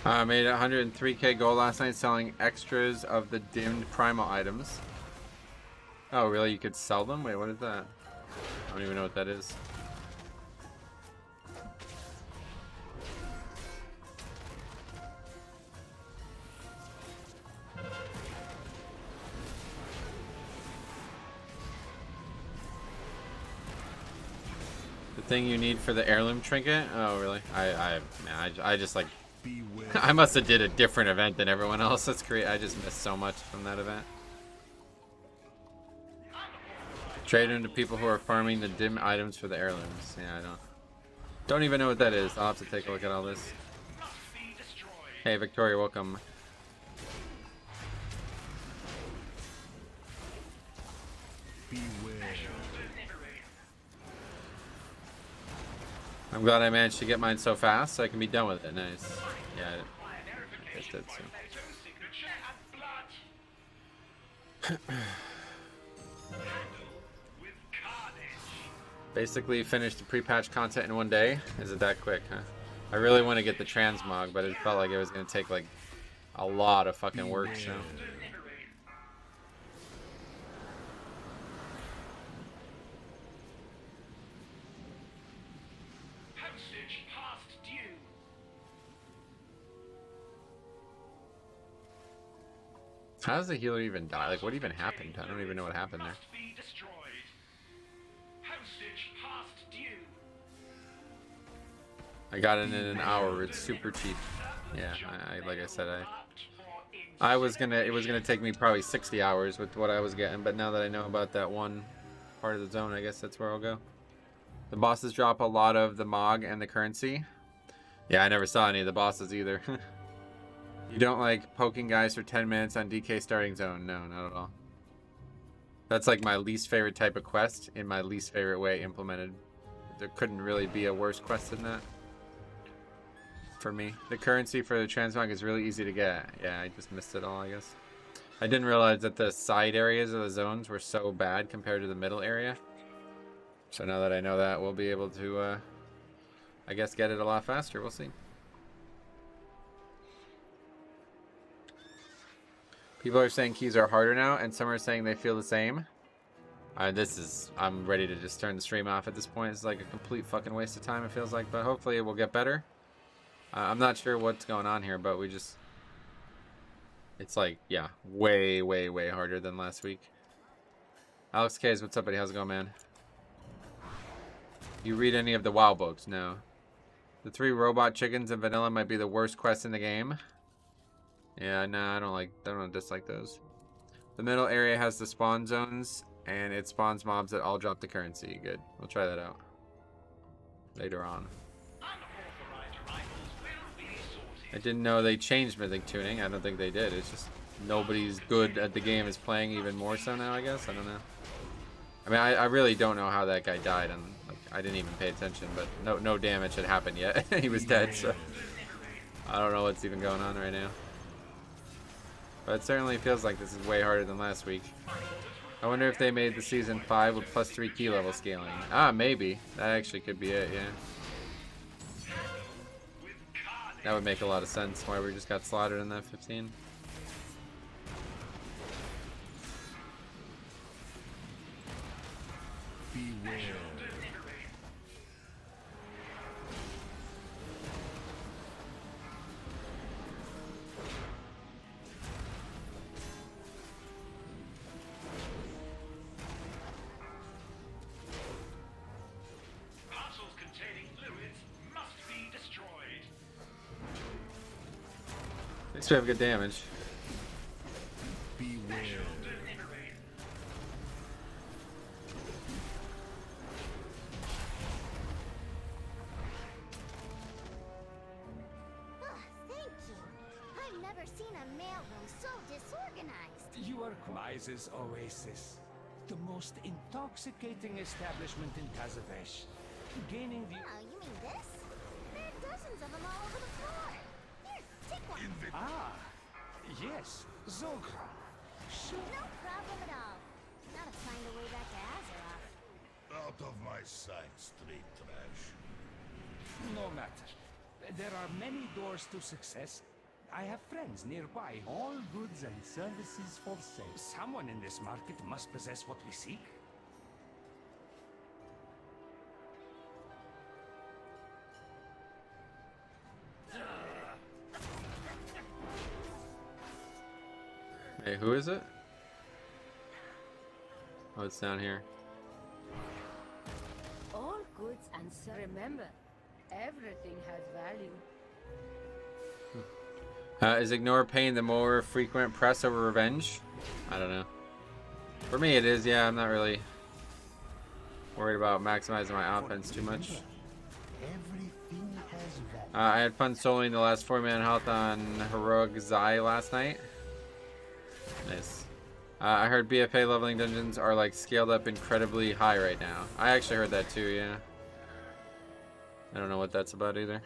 I made 103k gold last night selling extras of the dimmed primal items. Oh, really? You could sell them? Wait, what is that? I don't even know what that is. The thing you need for the heirloom trinket? Oh, really? I just like...
Beware.
I must have did a different event than everyone else. That's great. I just missed so much from that event. Trade them to people who are farming the dim items for the heirlooms. Yeah, I don't even know what that is. I'll have to take a look at all this. Hey, Victoria, welcome.
Beware.
I'm glad I managed to get mine so fast so I can be done with it. Nice. Yeah, I guess did so. Basically finished the pre-patch content in one day. Is it that quick, huh? I really want to get the transmog, but it felt like it was going to take like a lot of fucking work, so. How does the healer even die? Like, what even happened? I don't even know what happened there. I got it in an hour. It's super cheap. Yeah, like I said, it was gonna take me probably 60 hours with what I was getting, but now that I know about that one part of the zone, I guess that's where I'll go. The bosses drop a lot of the Mog and the currency. Yeah, I never saw any of the bosses either. You don't like poking guys for 10 minutes on DK starting zone? No, not at all. That's like my least favorite type of quest in my least favorite way implemented. There couldn't really be a worse quest than that. For me. The currency for the transmog is really easy to get. Yeah, I just missed it all, I guess. I didn't realize that the side areas of the zones were so bad compared to the middle area. So now that I know that, we'll be able to, I guess, get it a lot faster. We'll see. People are saying keys are harder now, and some are saying they feel the same. I'm ready to just turn the stream off at this point. It's like a complete fucking waste of time, it feels like, but hopefully it will get better. I'm not sure what's going on here, but it's like, yeah, way, way, way harder than last week. Alex K's, what's up, buddy? How's it going, man? You read any of the WoW books? No. The 3 robot chickens in vanilla might be the worst quest in the game. Yeah, no, I don't dislike those. The middle area has the spawn zones, and it spawns mobs that all drop the currency. Good. We'll try that out later on. I didn't know they changed Mythic tuning. I don't think they did. It's just nobody's good at the game is playing even more so now, I guess. I don't know. I mean, I really don't know how that guy died, and like, I didn't even pay attention, but no damage had happened yet. He was dead, so I don't know what's even going on right now. But it certainly feels like this is way harder than last week. I wonder if they made the season 5 with +3 key level scaling. Ah, maybe. That actually could be it, yeah. That would make a lot of sense why we just got slaughtered in that 15.
Beware.
At least we have good damage.
Beware.
Thank you. I've never seen a mailroom so disorganized.
You are Mises Oasis, the most intoxicating establishment in Tazavesh. Gaining the...
Oh, you mean this? There are dozens of them all over the floor. Here, take one.
Ah, yes, Zogra. Sure.
No problem at all. Now to find a way back to Azeroth.
Out of my sight, street trash.
No matter. There are many doors to success, I have friends nearby. All goods and services for sale. Someone in this market must possess what we seek.
Hey, who is it? Oh, it's down here.
All goods and remember, everything has value.
Is ignore pain the more frequent press over revenge? I don't know. For me it is, yeah. I'm not really worried about maximizing my offense too much.
Everything has value.
I had fun soloing the last 4-man health on Heroic Zai last night. Nice. I heard BFA leveling dungeons are like scaled up incredibly high right now. I actually heard that too, yeah. I don't know what that's about either.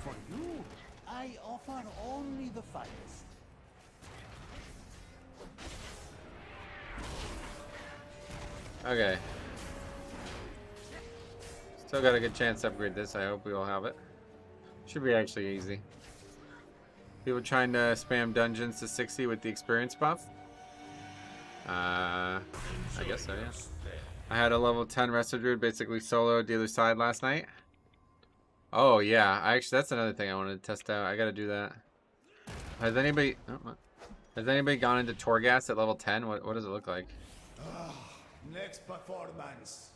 For you, I offer only the finest.
Okay. Still got a good chance to upgrade this. I hope we all have it. Should be actually easy. People trying to spam dungeons to 60 with the experience buff? I guess so, yeah. I had a level 10 Resto Druid basically solo dealer side last night. Oh, yeah. That's another thing I wanted to test out. I gotta do that. Has anybody gone into Torghast at level 10? What does it look like?
Next performance.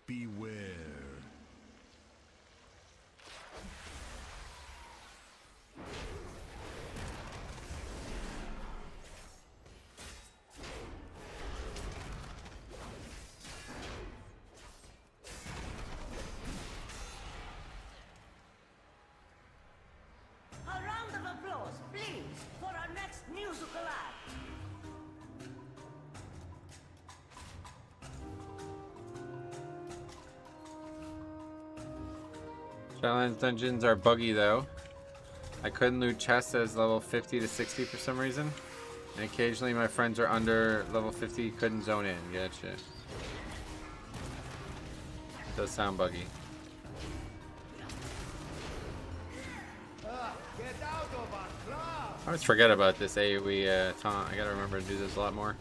Beware.
A round of applause, please, for our next musical act.
Challenge dungeons are buggy though. I couldn't loot chests as level 50 to 60 for some reason. And occasionally my friends are under level 50, couldn't zone in. Gotcha. Does sound buggy. I always forget about this AoE taunt. I gotta remember to do this a lot more.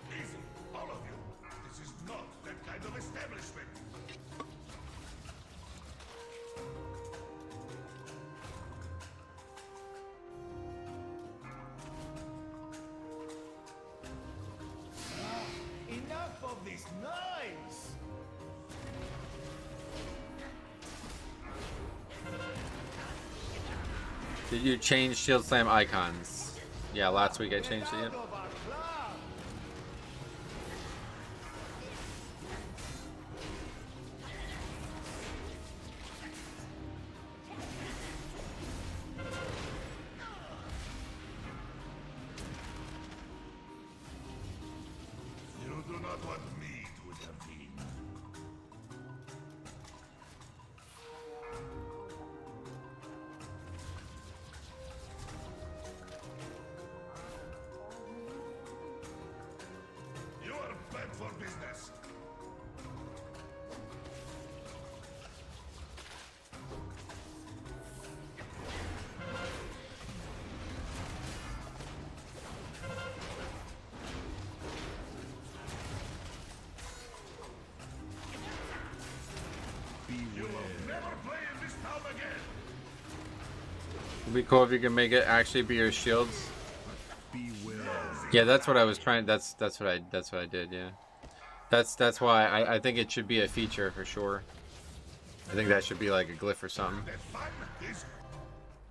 Easy, all of you. This is not that kind of establishment. Enough of this noise!
Did you change Shield Slam icons? Yeah, last week I changed it. Yep.
You do not want me to intervene. You are bad for business. You will never play in this town again.
It'd be cool if you can make it actually be your shields. Yeah, that's what I was trying. That's what I did. Yeah, that's why I think it should be a feature for sure. I think that should be like a glyph or something.
The fun is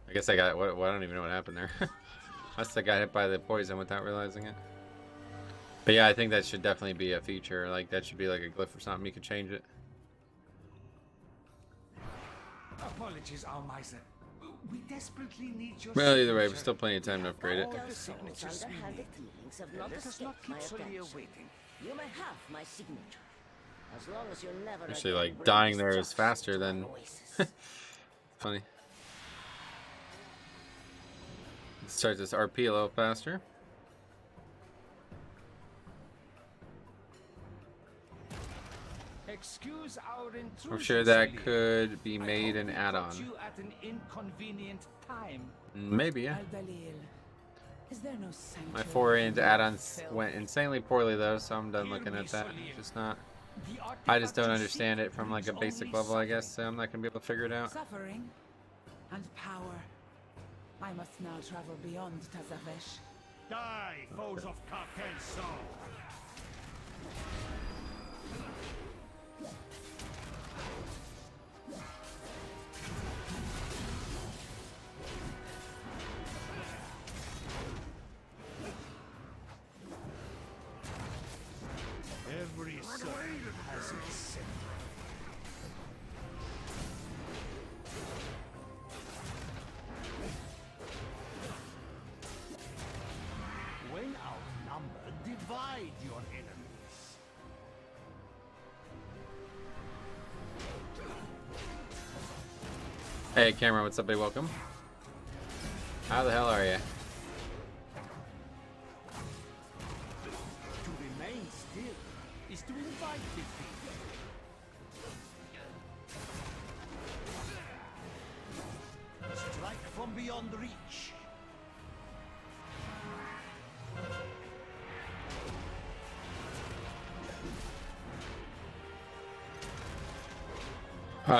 I guess I got what I don't even know what happened there. Must have got hit by the poison without realizing it. But yeah, I think that should definitely be a feature. Like that should be like a glyph or something. You could change it.
Apologies, Almiser. We desperately need your
Well, either way,
signature.
there's still plenty of time to upgrade it.
All the
Those souls
signatures we
underhanded
need.
feelings have not
Let us
escaped
not
my
keep Solia
attention.
waiting.
You may have my signature. As long as you never
Actually,
again
like,
bring
dying there is
destruction
faster
to
than-
our oasis.
Funny. Let's start this RP a little faster.
Excuse our intrusion,
I'm sure that
Solia.
could be
I
made
hope
an
we
add-on.
caught you at an inconvenient time.
Maybe, yeah.
Al-Dalil, is there no sanctuary?
My foray into
in your
add-ons
filth?
went insanely poorly though, so I'm done
Hear
looking
me,
at that.
Solia.
Just not.
The
I just
artifact
don't
you
understand
seek
it from like a
brings
basic
only
level, I guess.
suffering.
So I'm not gonna be able to figure it out.
Suffering and power. I must now travel beyond Tazavesh.
Die, foes of Cartel's soul! Every soul has its sin. When outnumbered, divide your enemies.
Hey Cameron, what's up, buddy? Welcome. How the hell are you?
To remain still is to invite defeat. Strike from beyond reach.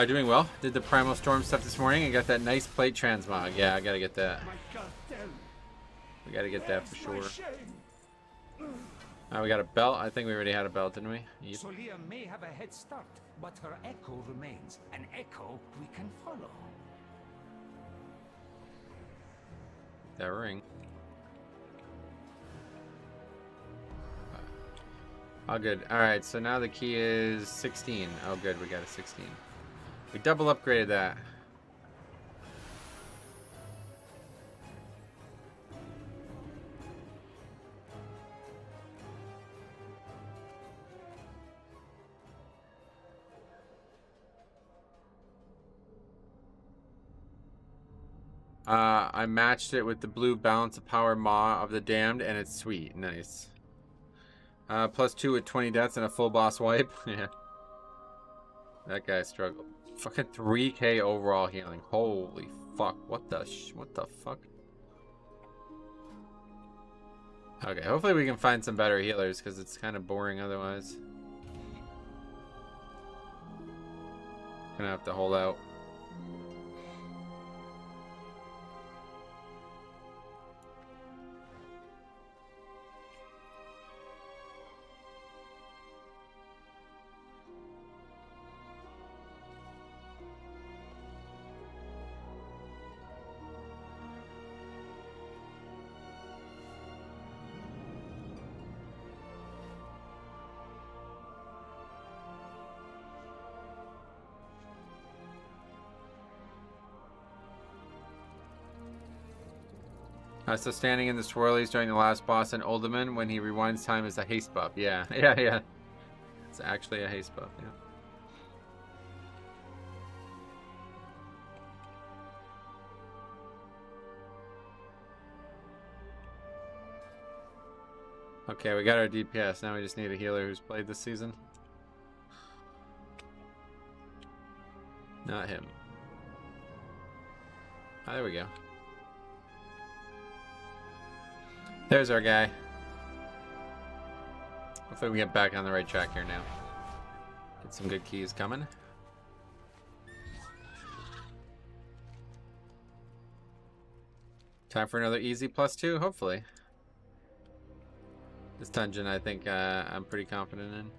Doing well. Did the Primal Storm stuff this morning. I got that nice plate transmog. Yeah, I gotta get that.
My cartel.
We gotta get that for
Where's my
sure.
shame?
We got a belt. I think we already had a belt, didn't we? Yep.
Solia may have a head start, but her echo remains. An echo we can follow.
That ring. All good. Alright, so now the key is 16. Oh good, we got a 16. We double upgraded that. I matched it with the blue balance of power maw of the damned, and it's sweet. Nice. +2 with 20 deaths and a full boss wipe. Yeah. That guy struggled. Fucking 3k overall healing. Holy fuck. What the fuck? Okay, hopefully we can find some better healers, because it's kind of boring otherwise. Gonna have to hold out. So standing in the swirlies during the last boss in Uldaman when he rewinds time is a haste buff. Yeah, yeah. It's actually a haste buff, yeah. Okay, we got our DPS. Now we just need a healer who's played this season. Not him. Oh, there we go. There's our guy. Hopefully we get back on the right track here now. Get some good keys coming. Time for another easy +2, hopefully. This dungeon, I think I'm pretty confident in.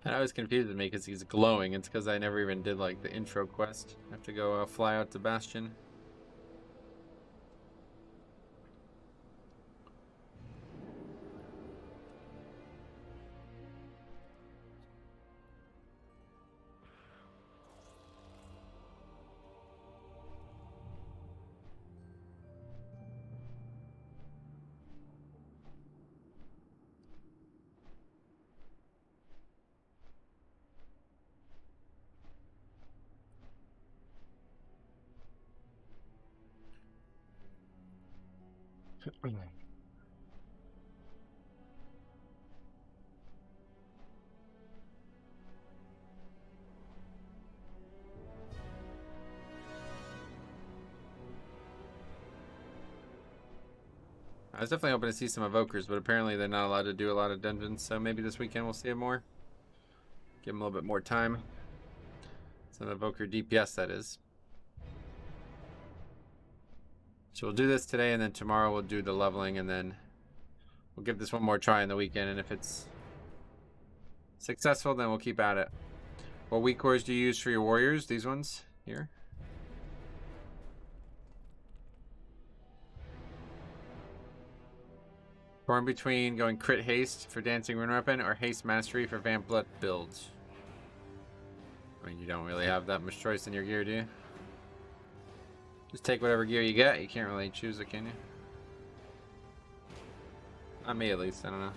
And I was confused with me because he's glowing. It's because I never even did like the intro quest. I have to go fly out to Bastion. I was definitely hoping to see some evokers, but apparently they're not allowed to do a lot of dungeons, so maybe this weekend we'll see it more. Give them a little bit more time. Some evoker DPS, that is. So we'll do this today, and then tomorrow we'll do the leveling, and then we'll give this one more try in the weekend, and if it's successful, then we'll keep at it. What weak cores do you use for your warriors? These ones here. Torn between going crit haste for dancing rune weapon or haste mastery for vamp blood builds. I mean, you don't really have that much choice in your gear, do you? Just take whatever gear you get. You can't really choose it, can you? Not me, at least. I don't know.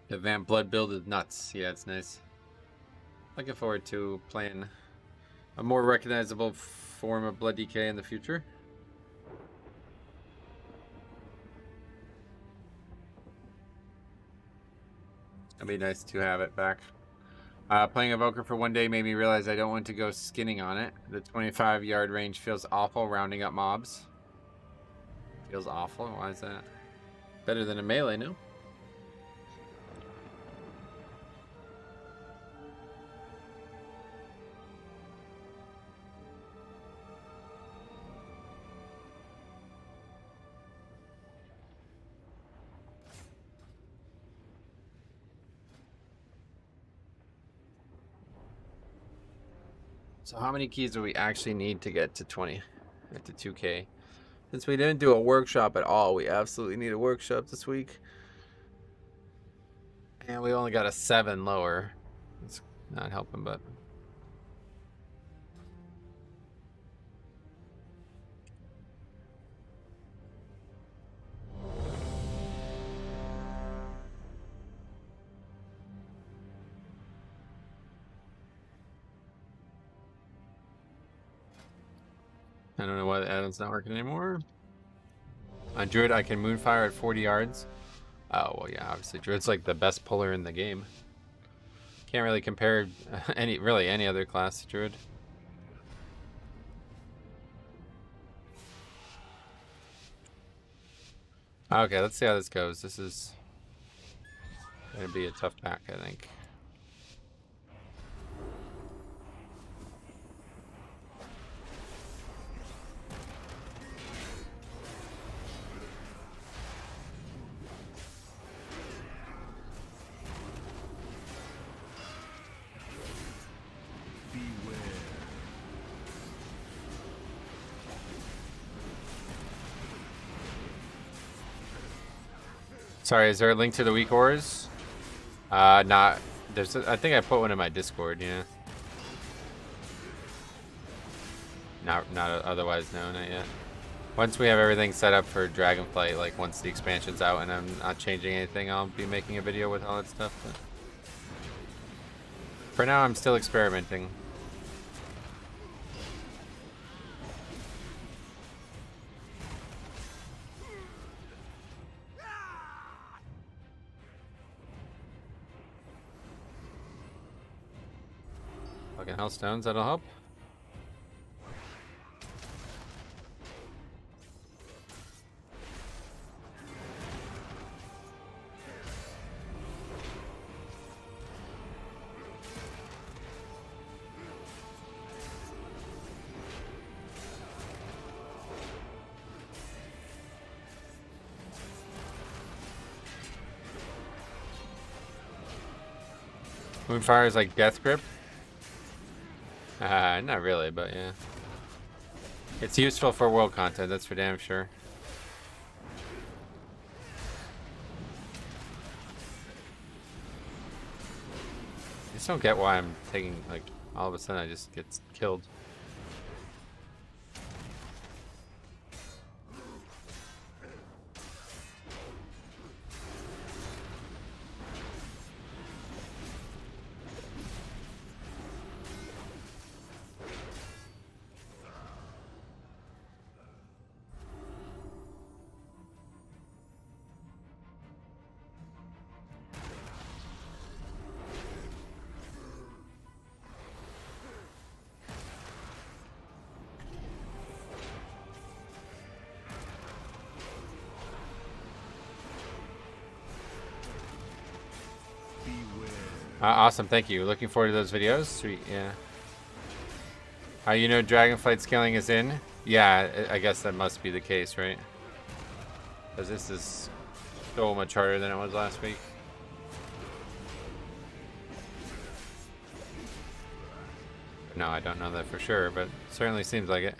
The vamp blood build is nuts. Yeah, it's nice. Looking forward to playing a more recognizable form of blood DK in the future. It'd be nice to have it back. Playing Evoker for one day made me realize I don't want to go skinning on it. The 25-yard range feels awful rounding up mobs. Feels awful? Why is that? Better than a melee, no? So how many keys do we actually need to get to 20? Get to 2K? Since we didn't do a workshop at all, we absolutely need a workshop this week. And we only got a 7 lower. It's not helping, but... I don't know why the add-on's not working anymore. On Druid, I can Moonfire at 40 yards. Oh, well, yeah, obviously. Druid's like the best puller in the game. Can't really compare any other class to Druid. Okay, let's see how this goes. This is going to be a tough pack, I think. Sorry, is there a link to the weak ores? Not. There's. I think I put one in my Discord. Yeah. Not otherwise, no, not yet. Once we have everything set up for Dragonflight, like once the expansion's out and I'm not changing anything, I'll be making a video with all that stuff. But for now, I'm still experimenting. Fucking Hellstones, that'll help. Moonfire is like Death Grip? Not really, but yeah. It's useful for world content, that's for damn sure. I just don't get why I'm taking, like, all of a sudden I just get killed. Awesome, thank you. Looking forward to those videos. Sweet, yeah. You know Dragonflight scaling is in? Yeah, I guess that must be the case, right? Because this is so much harder than it was last week. No, I don't know that for sure, but it certainly seems like it.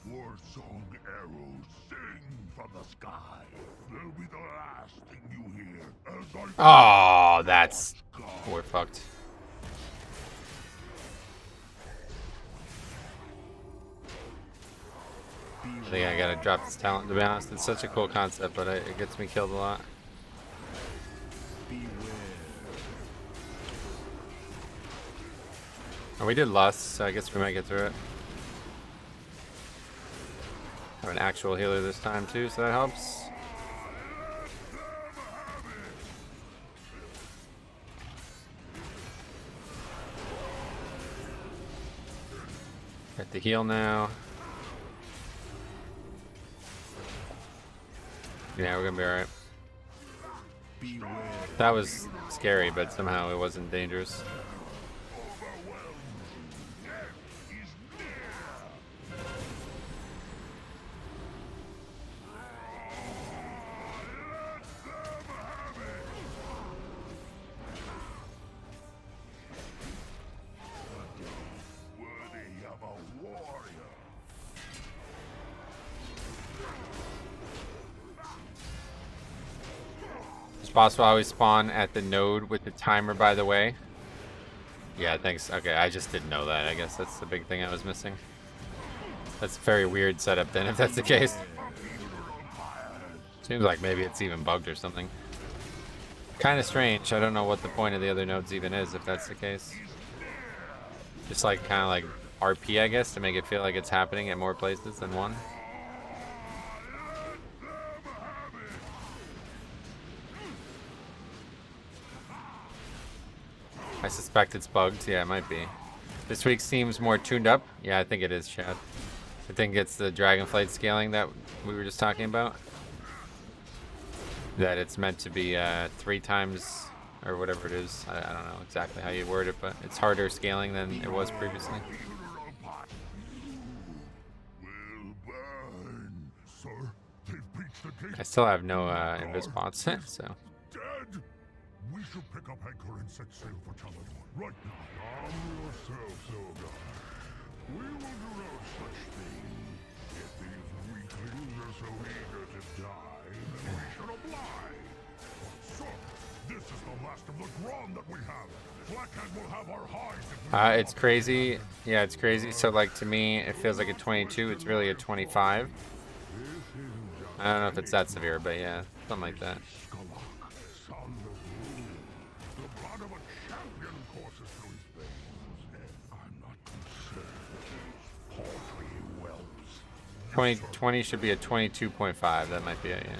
War-song arrows sing from the sky. They'll be the last thing you hear as I...
Oh, that's... We're fucked. I think I gotta drop this talent, to be honest. It's such a cool concept, but it gets me killed a lot. And we did Lust, so I guess we might get through it. Have an actual healer this time too, so that helps. Got the heal now. Yeah, we're gonna be alright. That was scary, but somehow it wasn't dangerous. Boss will always spawn at the node with the timer, by the way. Yeah, thanks. Okay, I just didn't know that. I guess that's the big thing I was missing. That's a very weird setup then, if that's the case. Seems like maybe it's even bugged or something. Kind of strange. I don't know what the point of the other nodes even is, if that's the case. Just like kind of like RP, I guess, to make it feel like it's happening at more places than one. I suspect it's bugged. Yeah, it might be. This week seems more tuned up. Yeah, I think it is, Chad. I think it's the Dragonflight scaling that we were just talking about. That it's meant to be 3 times, or whatever it is. I don't know exactly how you word it, but it's harder scaling than it was previously. I still have no invis bots, so.
We should pick up anchor and set sail for Talador right now. Calm yourself, Zoga. We will do no such thing. If these weaklings are so eager to die, then we should oblige. So, this is the last of the Grom that we have. Blackhand will have our hides.
It's crazy. Yeah, it's crazy. So, like, to me, it feels like a 22. It's really a 25. I don't know if it's that severe, but yeah, something like that.
Whelps.
20 should be a 22.5. That might be it, yeah.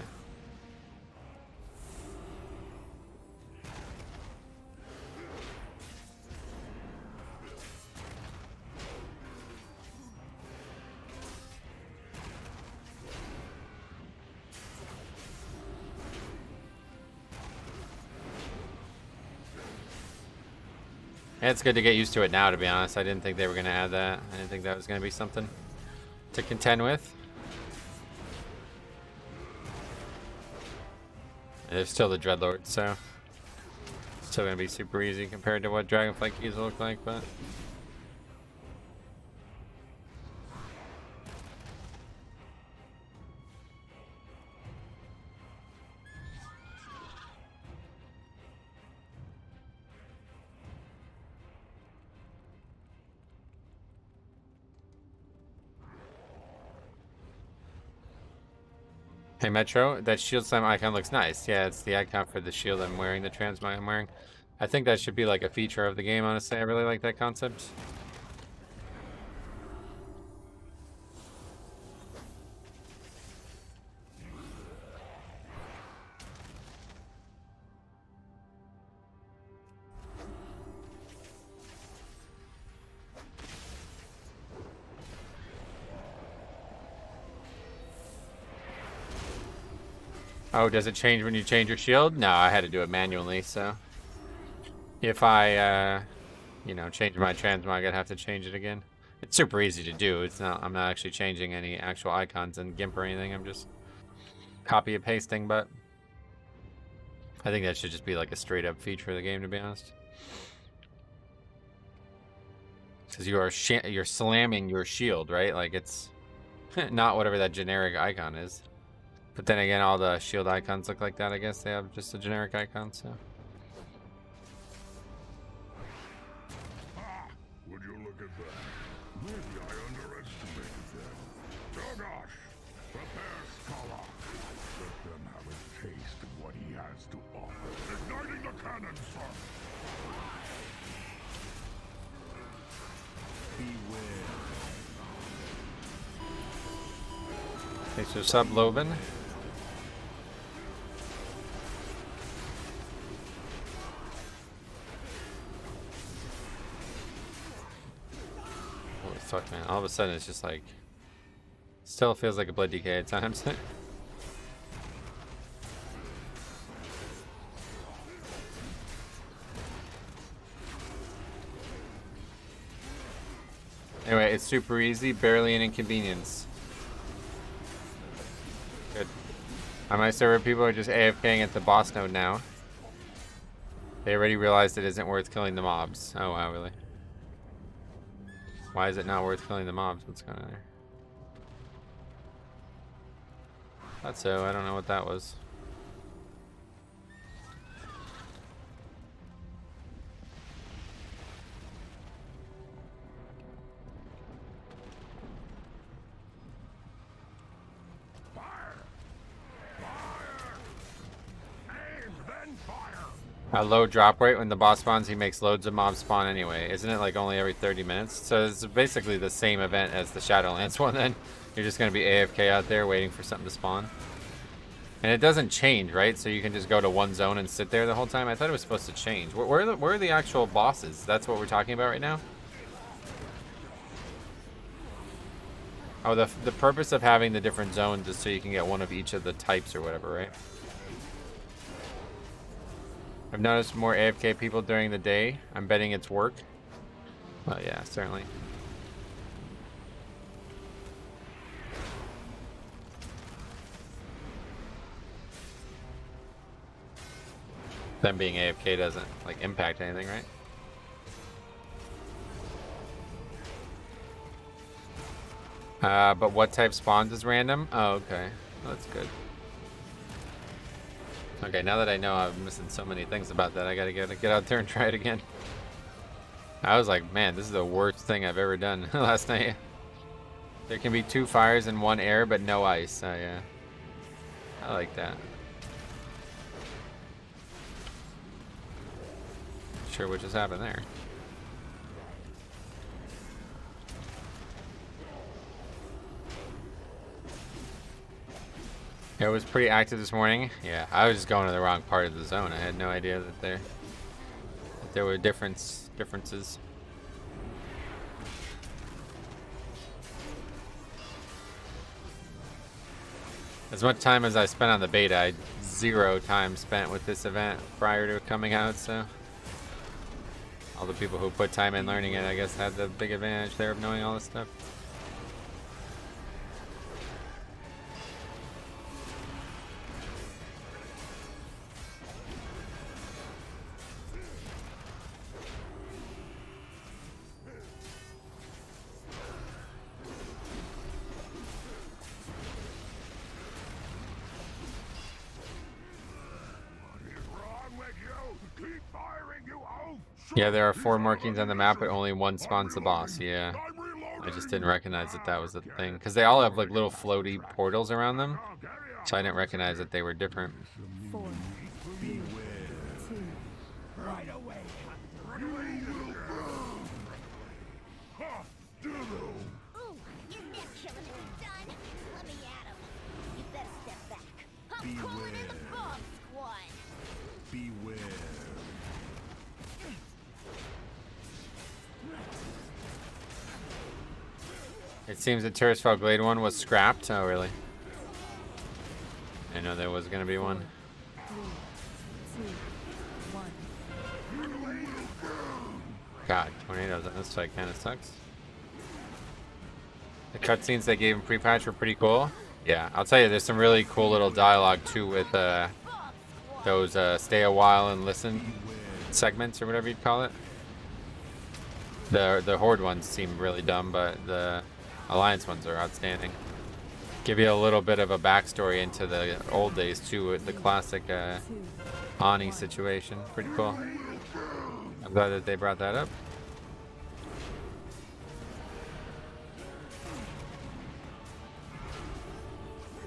Yeah, it's good to get used to it now, to be honest. I didn't think they were going to add that. I didn't think that was going to be something to contend with. And there's still the Dreadlord, so it's still gonna be super easy compared to what Dragonflight keys look like, but. Hey Metro, that shield slam icon looks nice. Yeah, it's the icon for the shield I'm wearing, the transmog I'm wearing. I think that should be like a feature of the game, honestly. I really like that concept. Oh, does it change when you change your shield? No, I had to do it manually, so if I, you know, change my transmog, I'd have to change it again. It's super easy to do. It's not. I'm not actually changing any actual icons in GIMP or anything. I'm just copy and pasting. But I think that should just be like a straight up feature of the game, to be honest. Because you're slamming your shield, right? Like it's not whatever that generic icon is. But then again, all the shield icons look like that. I guess they have just a generic icon, so.
Ah, would you look at that? Maybe I underestimated them. Oh gosh, prepare Scholar. Let them have a taste of what he has to offer. Igniting the cannon, sir. Beware.
Thanks for sub, Loven. Holy fuck, man. All of a sudden, it's just like... Still feels like a Blood DK at times. Anyway, it's super easy, barely an inconvenience. Good. On my server, people are just AFKing at the boss node now. They already realized it isn't worth killing the mobs. Oh wow, really? Why is it not worth killing the mobs? What's going on there? Thought so, I don't know what that was. A low drop rate when the boss spawns, he makes loads of mobs spawn anyway. Isn't it like only every 30 minutes? So it's basically the same event as the Shadowlands one then. You're just going to be AFK out there waiting for something to spawn. And it doesn't change, right? So you can just go to one zone and sit there the whole time? I thought it was supposed to change. Where are the actual bosses? That's what we're talking about right now? Oh, the purpose of having the different zones is so you can get one of each of the types or whatever, right? I've noticed more AFK people during the day. I'm betting it's work. Well, yeah, certainly. Them being AFK doesn't like impact anything, right? But what type spawns is random? Oh, okay. Well, that's good. Okay, now that I know I'm missing so many things about that, I gotta get out there and try it again. I was like, man, this is the worst thing I've ever done last night. There can be 2 fires and 1 air, but no ice. Oh, yeah. I like that. Not sure what just happened there. It was pretty active this morning. Yeah, I was just going to the wrong part of the zone. I had no idea that there were differences. As much time as I spent on the beta, I had 0 time spent with this event prior to it coming out, so all the people who put time in learning it, I guess, had the big advantage there of knowing all this stuff. Yeah, there are 4 markings on the map, but only one spawns the boss. Yeah,
I'm reloading.
I just didn't recognize that that was the thing. Because they all have like little floaty portals around them.
Now, carry on.
So I didn't recognize that they were different.
4, 3, 2, 1.
Ha! Ditto.
Ooh, your neck killing is done. Let me at him. You better step back. I'm calling in the bomb squad.
Beware.
It seems the Terrasfell Glade one was scrapped. Oh, really? I know there was going to be one.
3, 2, 1.
God, tornadoes on this side kind of sucks. The cutscenes they gave in pre-patch were pretty cool. Yeah, I'll tell you, there's some really cool little dialogue too with those stay a while and listen segments or whatever you'd call it. The Horde ones seem really dumb, but the Alliance ones are outstanding. Give you a little bit of a backstory into the old days too with the classic Ani situation. Pretty cool. I'm glad that they brought that up.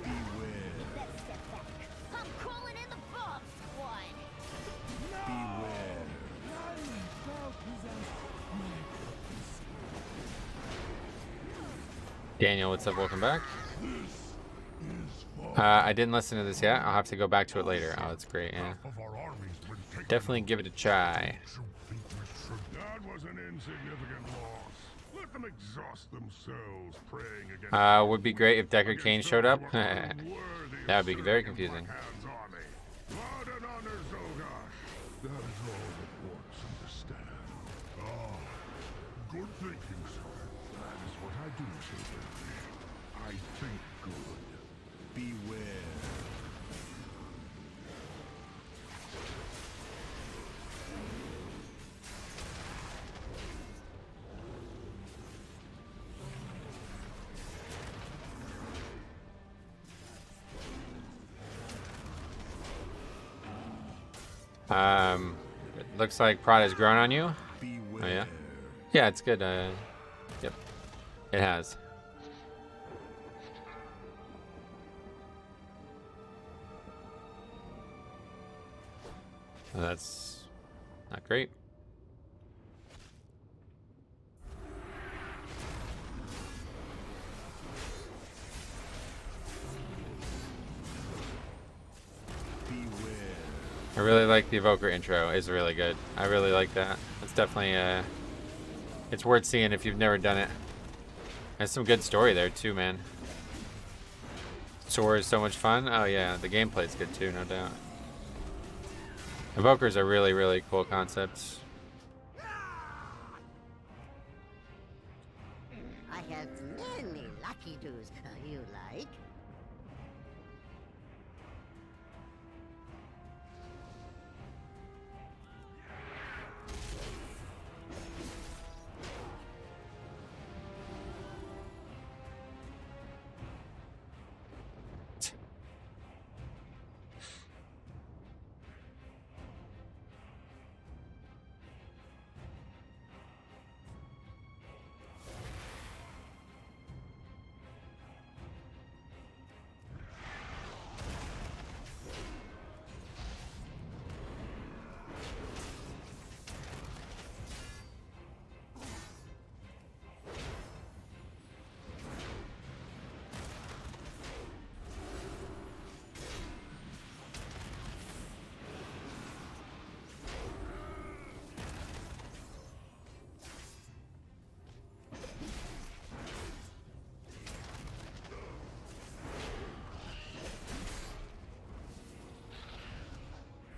Better step back. I'm calling in the bomb squad.
Beware.
Daniel, what's up? Welcome back. I didn't listen to this yet. I'll have to go back to it later. Oh, that's great. Yeah,
Of our army's been taken.
definitely give it a try.
You think we should? That was an insignificant loss. Let them exhaust themselves praying against.
Would be great if Decker Kane showed up. That
That
would be very confusing.
Blood and honor, Zogosh. That is all that orcs understand. Ah, good thinking, sir. That is what I do, sir. I think good.
Beware.
It looks like Prod has grown on you.
Beware.
Oh yeah, yeah, it's good. Yep, it has. Well, that's not great.
Beware.
I really like the Evoker intro. It's really good. I really like that. It's definitely it's worth seeing if you've never done it. There's some good story there too, man. Soar is so much fun. Oh yeah, the gameplay's good too, no doubt. Evokers are really, really cool concepts.
I have many lucky doos. You like?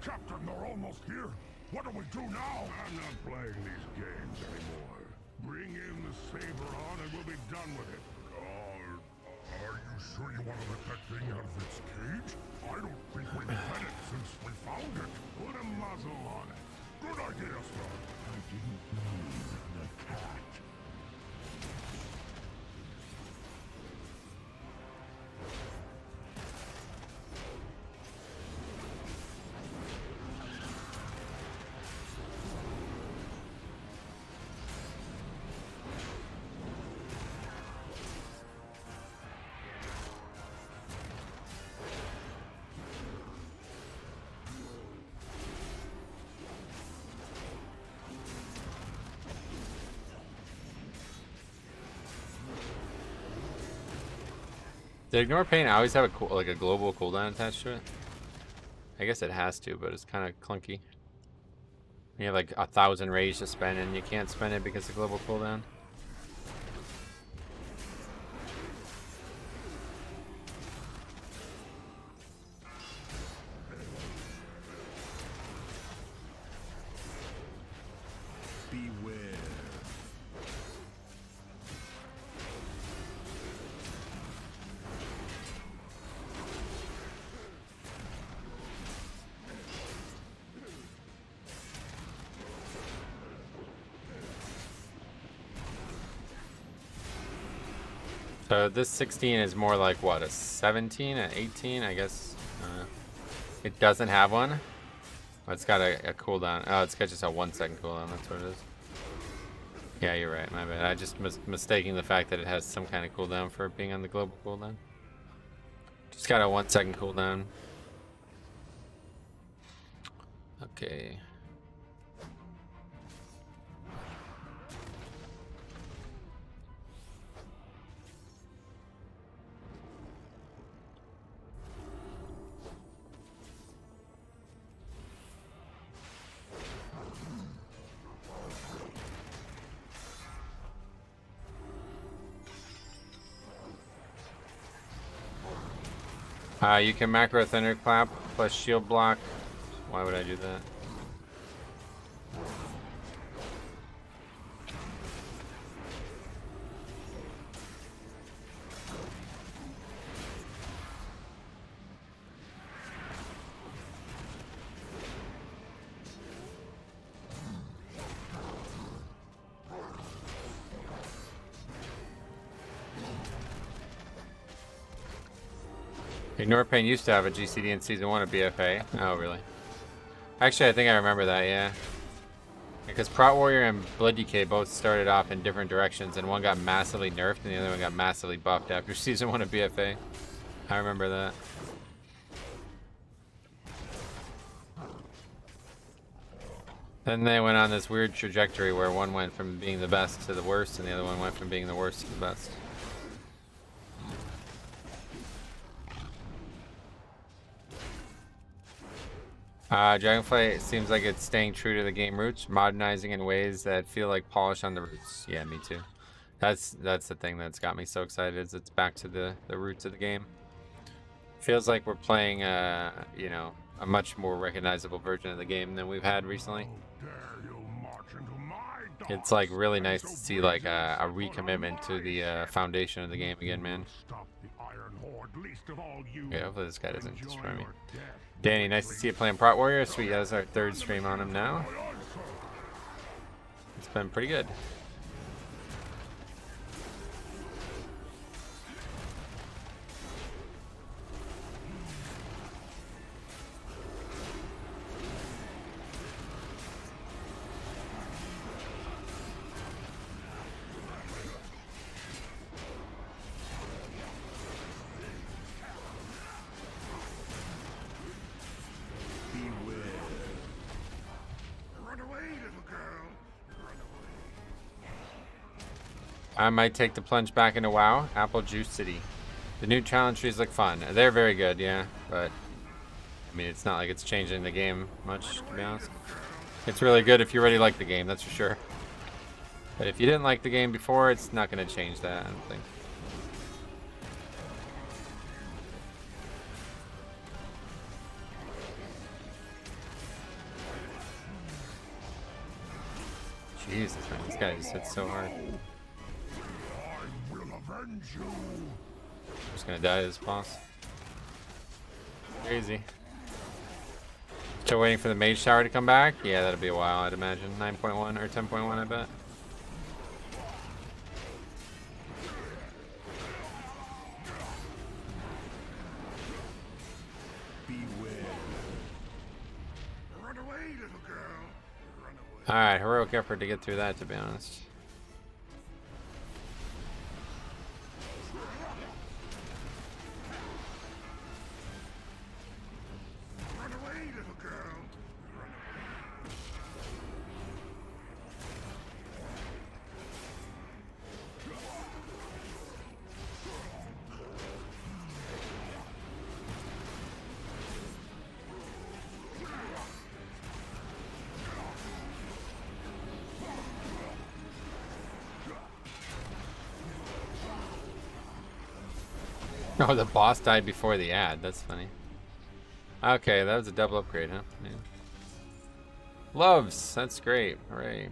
Captain, they're almost here. What do we do now? I'm not playing these games anymore. Bring in the saber on and we'll be done with it. Are you sure you want to let that thing out of its cage? I don't think we've had it since we found it. Put a muzzle on it. Good idea, sir. I didn't mean the cat.
Did Ignore Pain always have a like a global cooldown attached to it? I guess it has to, but it's kind of clunky. You have like 1,000 rage to spend, and you can't spend it because of global cooldown.
Beware.
So this 16 is more like what, a 17, an 18, I guess. It doesn't have one. Oh, it's got a cooldown. Oh, it's got just a 1 second cooldown. That's what it is. Yeah, you're right. My bad. I just mistaking the fact that it has some kind of cooldown for it being on the global cooldown. Just got a 1 second cooldown. Okay. You can macro Thunderclap plus shield block. Why would I do that? Ignore Pain used to have a GCD in Season 1 of BFA. Oh, really? Actually, I think I remember that, yeah. Because Prot Warrior and Blood DK both started off in different directions, and one got massively nerfed, and the other one got massively buffed after Season 1 of BFA. I remember that. Then they went on this weird trajectory where one went from being the best to the worst, and the other one went from being the worst to the best. Dragonflight seems like it's staying true to the game roots, modernizing in ways that feel like polish on the roots. Yeah, me too. That's the thing that's got me so excited, is it's back to the roots of the game. Feels like we're playing, you know, a much more recognizable version of the game than we've had recently. It's like really nice to see like a recommitment to the foundation of the game again, man. Yeah, hopefully this guy doesn't destroy me. Danny, nice to see you playing Prot Warrior. Sweet, that's our 3rd stream on him now. It's been pretty good. I might take the plunge back into WoW. Apple Juice City. The new challenge trees look fun. They're very good, yeah, but I mean, it's not like it's changing the game much, to be honest. It's really good if you already like the game, that's for sure. But if you didn't like the game before, it's not going to change that, I don't think. Jesus, man, this guy just hits so hard. I'm just gonna die to this boss. Crazy. Still waiting for the mage tower to come back? Yeah, that'll be a while, I'd imagine. 9.1 or 10.1, I bet. Alright, heroic effort to get through that, to be honest. Oh, the boss died before the ad. That's funny. Okay, that was a double upgrade, huh? Yeah. Loves. That's great. Hooray.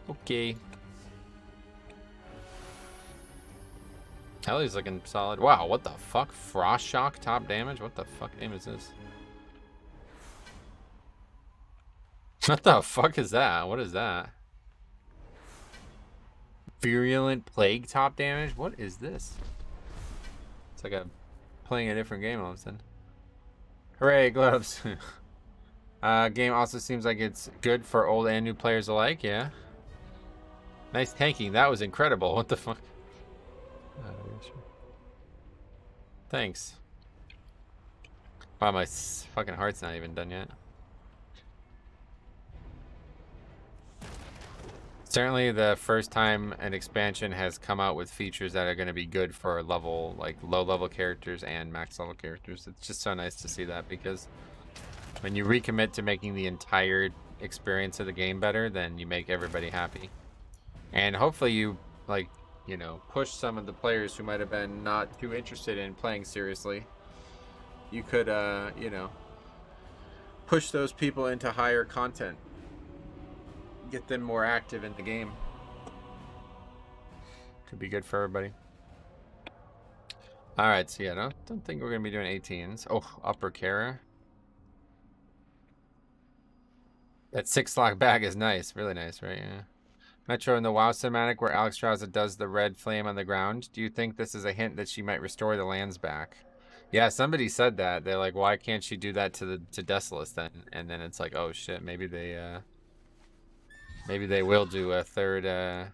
Okay. Ellie's looking solid. Wow, what the fuck? Frost Shock top damage? What the fuck name is this? What the fuck is that? What is that? Virulent Plague top damage? What is this? It's like a playing a different game all of a sudden. Hooray, gloves. Game also seems like it's good for old and new players alike, yeah. Nice tanking. That was incredible. What the fuck? Thanks. Wow, my fucking heart's not even done yet. Certainly the first time an expansion has come out with features that are going to be good for level, like low level characters and max level characters. It's just so nice to see that, because when you recommit to making the entire experience of the game better, then you make everybody happy. And hopefully you, like, you know, push some of the players who might have been not too interested in playing seriously. You could, you know, push those people into higher content. Get them more active in the game. Could be good for everybody. Alright, so yeah, I don't think we're going to be doing 18s. Oh, Upper Kara. That 6-slot bag is nice. Really nice, right? Yeah. Metro in the WoW cinematic where Alexstrasza does the red flame on the ground. Do you think this is a hint that she might restore the lands back? Yeah, somebody said that. They're like, why can't she do that to Desolace then? And then it's like, oh shit, maybe they will do a third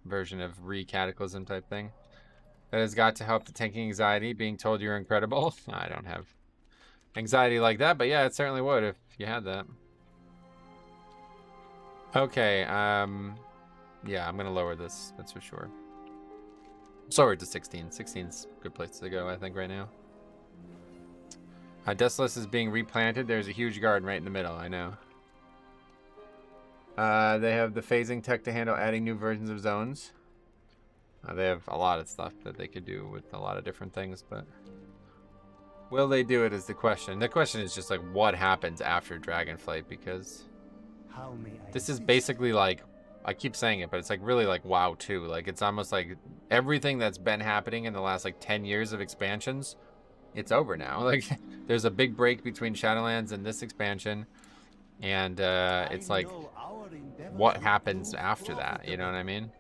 version of Re-Cataclysm type thing. That has got to help the tanking anxiety, being told you're incredible. I don't have anxiety like that, but yeah, it certainly would if you had that. Okay, yeah, I'm gonna lower this, that's for sure. Lower it to 16. 16's a good place to go, I think, right now. Desolace is being replanted. There's a huge garden right in the middle, I know. They have the phasing tech to handle adding new versions of zones. They have a lot of stuff that they could do with a lot of different things, but will they do it is the question. The question is just like, what happens after Dragonflight, because this is basically like, I keep saying it, but it's like really like WoW 2. Like, it's almost like everything that's been happening in the last like 10 years of expansions, it's over now. Like, there's a big break between Shadowlands and this expansion, and it's like, what happens after that? You know what I mean?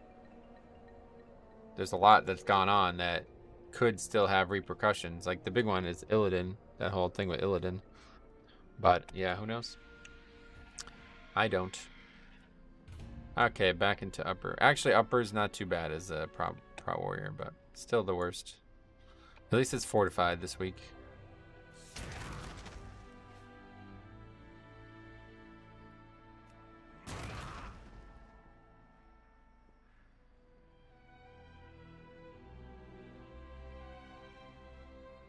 There's a lot that's gone on that could still have repercussions. Like, the big one is Illidan, that whole thing with Illidan. But yeah, who knows? I don't. Okay, back into upper. Actually, upper's not too bad as a Pro Warrior, but still the worst. At least it's fortified this week.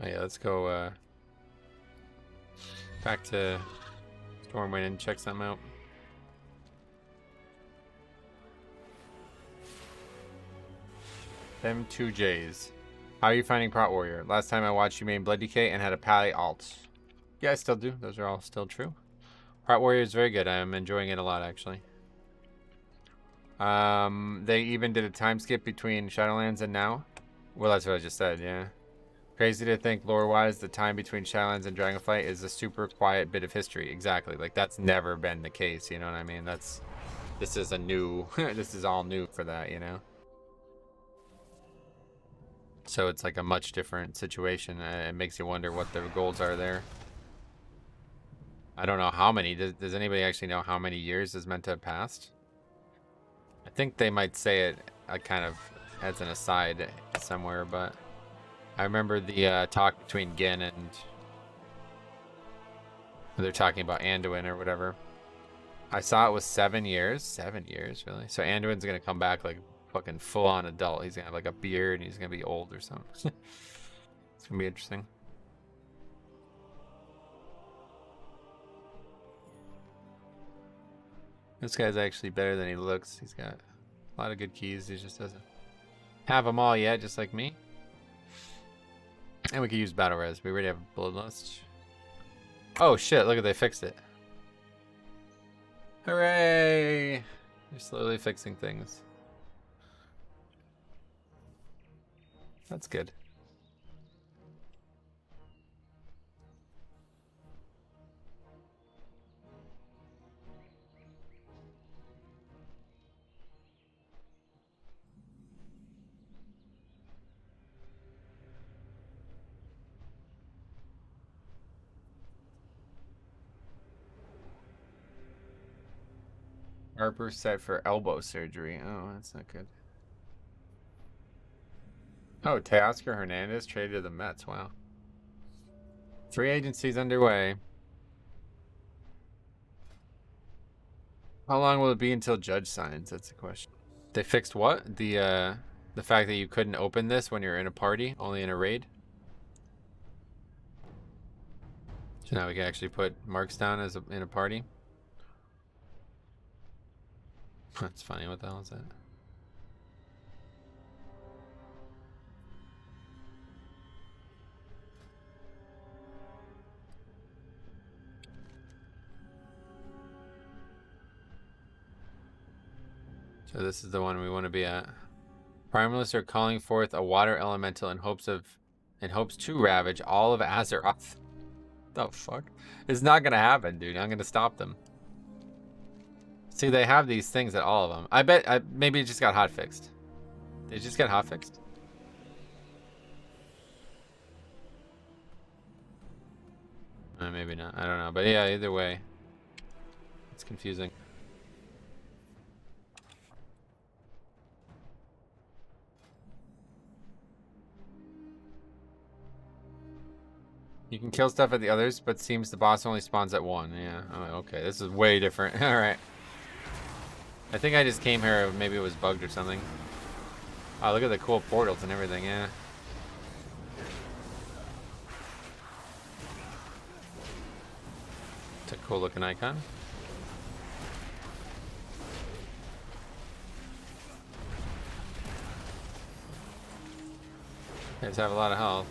Oh yeah, let's go back to Stormwind and check something out. M2Js. How are you finding Prot Warrior? Last time I watched you main Blood Decay and had a Pally alt. Yeah, I still do. Those are all still true. Prot Warrior is very good. I'm enjoying it a lot, actually. They even did a time skip between Shadowlands and now. Well, that's what I just said, yeah. Crazy to think, lore-wise, the time between Shadowlands and Dragonflight is a super quiet bit of history. Exactly. Like, that's never been the case, you know what I mean? This is a new, this is all new for that, you know? So it's like a much different situation. It makes you wonder what the goals are there. I don't know how many. Does anybody actually know how many years is meant to have passed? I think they might say it kind of as an aside somewhere, but I remember the talk between Gin and they're talking about Anduin or whatever. I saw it was 7 years. 7 years, really? So Anduin's gonna come back like fucking full-on adult. He's gonna have like a beard and he's gonna be old or something. It's gonna be interesting. This guy's actually better than he looks. He's got a lot of good keys. He just doesn't have them all yet, just like me. And we could use battle res. We already have bloodlust. Oh shit, look at they fixed it. Hooray! They're slowly fixing things. That's good. Harper set for elbow surgery. Oh, that's not good. Oh, Teoscar Hernandez traded to the Mets. Wow. Free agency's underway. How long will it be until Judge signs? That's the question. They fixed what? The fact that you couldn't open this when you're in a party, only in a raid. So now we can actually put marks down as in a party. That's funny. What the hell is that? So this is the one we want to be at. Primalists are calling forth a water elemental in hopes to ravage all of Azeroth. The fuck? It's not gonna happen, dude. I'm gonna stop them. See, they have these things at all of them. I bet maybe it just got hotfixed. They just got hotfixed. Maybe not. I don't know. But yeah, either way, it's confusing. You can kill stuff at the others, but seems the boss only spawns at one. Yeah. Oh, okay. This is way different. All right. I think I just came here. Maybe it was bugged or something. Oh, look at the cool portals and everything. Yeah. It's a cool looking icon. You guys have a lot of health.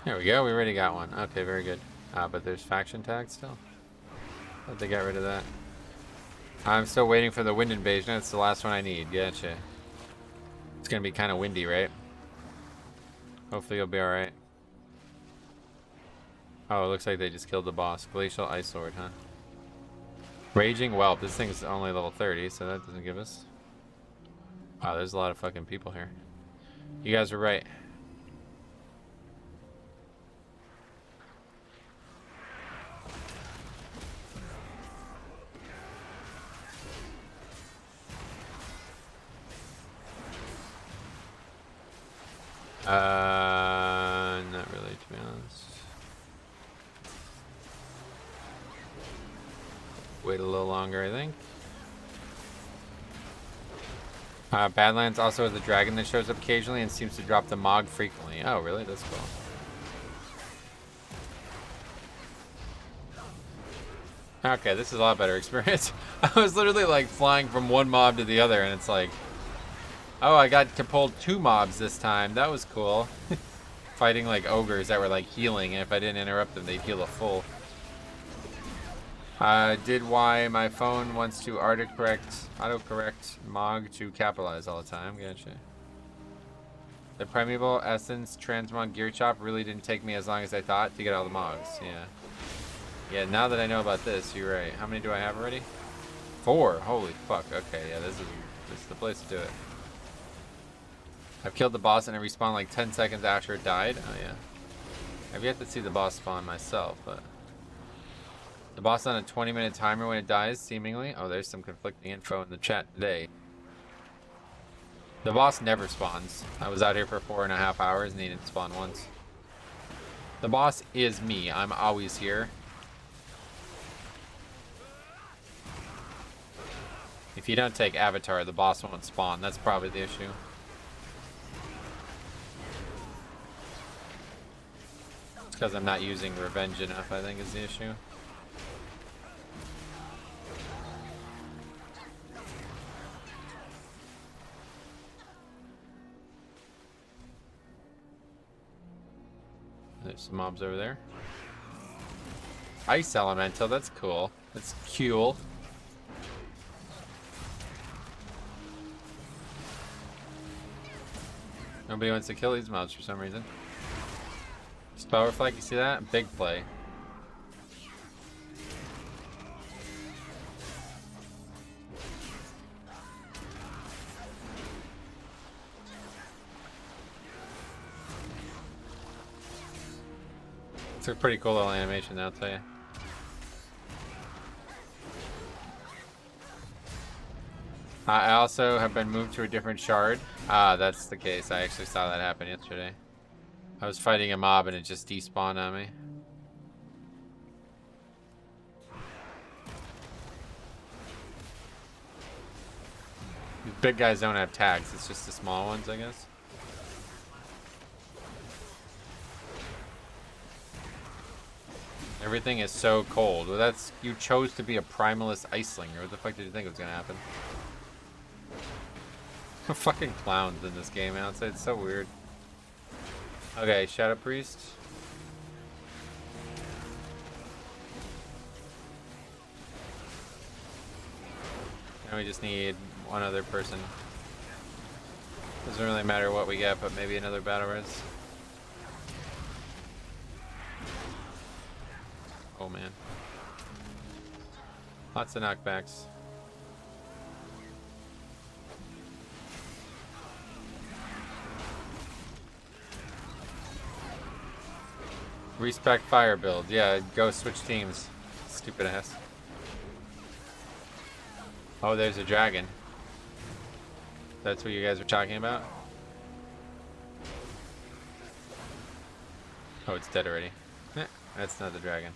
There we go, we already got one. Okay, very good. But there's faction tags still. Thought they got rid of that. I'm still waiting for the wind invasion. It's the last one I need. Gotcha. It's gonna be kind of windy, right? Hopefully you'll be alright. Oh, it looks like they just killed the boss. Glacial Ice Sword, huh? Raging Whelp. This thing's only level 30, so that doesn't give us... Wow, there's a lot of fucking people here. You guys were right. Not really, to be honest. Wait a little longer, I think. Badlands also has a dragon that shows up occasionally and seems to drop the Mog frequently. Oh, really? That's cool. Okay, this is a lot better experience. I was literally like flying from one mob to the other, and it's like, oh, I got to pull 2 mobs this time. That was cool. Fighting like ogres that were like healing, and if I didn't interrupt them, they'd heal a full. Did why my phone wants to autocorrect Mog to capitalize all the time. Gotcha. The Primeval Essence Transmog Gear Chop really didn't take me as long as I thought to get all the Mogs. Yeah. Yeah, now that I know about this, you're right. How many do I have already? 4. Holy fuck. Okay, yeah, this is the place to do it. I've killed the boss and it respawned like 10 seconds after it died. Oh yeah. I've yet to see the boss spawn myself, but the boss on a 20-minute timer when it dies, seemingly. Oh, there's some conflicting info in the chat today. The boss never spawns. I was out here for 4.5 hours and he didn't spawn once. The boss is me. I'm always here. If you don't take Avatar, the boss won't spawn. That's probably the issue. It's because I'm not using Revenge enough, I think, is the issue. There's some mobs over there. Ice elemental, that's cool. That's cool. Nobody wants to kill these mobs for some reason. Spell Reflect, you see that? Big play. It's a pretty cool little animation, I'll tell you. I also have been moved to a different shard. Ah, that's the case. I actually saw that happen yesterday. I was fighting a mob and it just despawned on me. These big guys don't have tags. It's just the small ones, I guess. Everything is so cold. Well, that's... You chose to be a primalist icelinger. What the fuck did you think was gonna happen? Fucking clowns in this game, outside. It's so weird. Okay, Shadow Priest. Now we just need one other person. Doesn't really matter what we get, but maybe another battle res. Oh man. Lots of knockbacks. Respec fire build. Yeah, go switch teams. Stupid ass. Oh, there's a dragon. That's what you guys were talking about? Oh, it's dead already. That's not the dragon.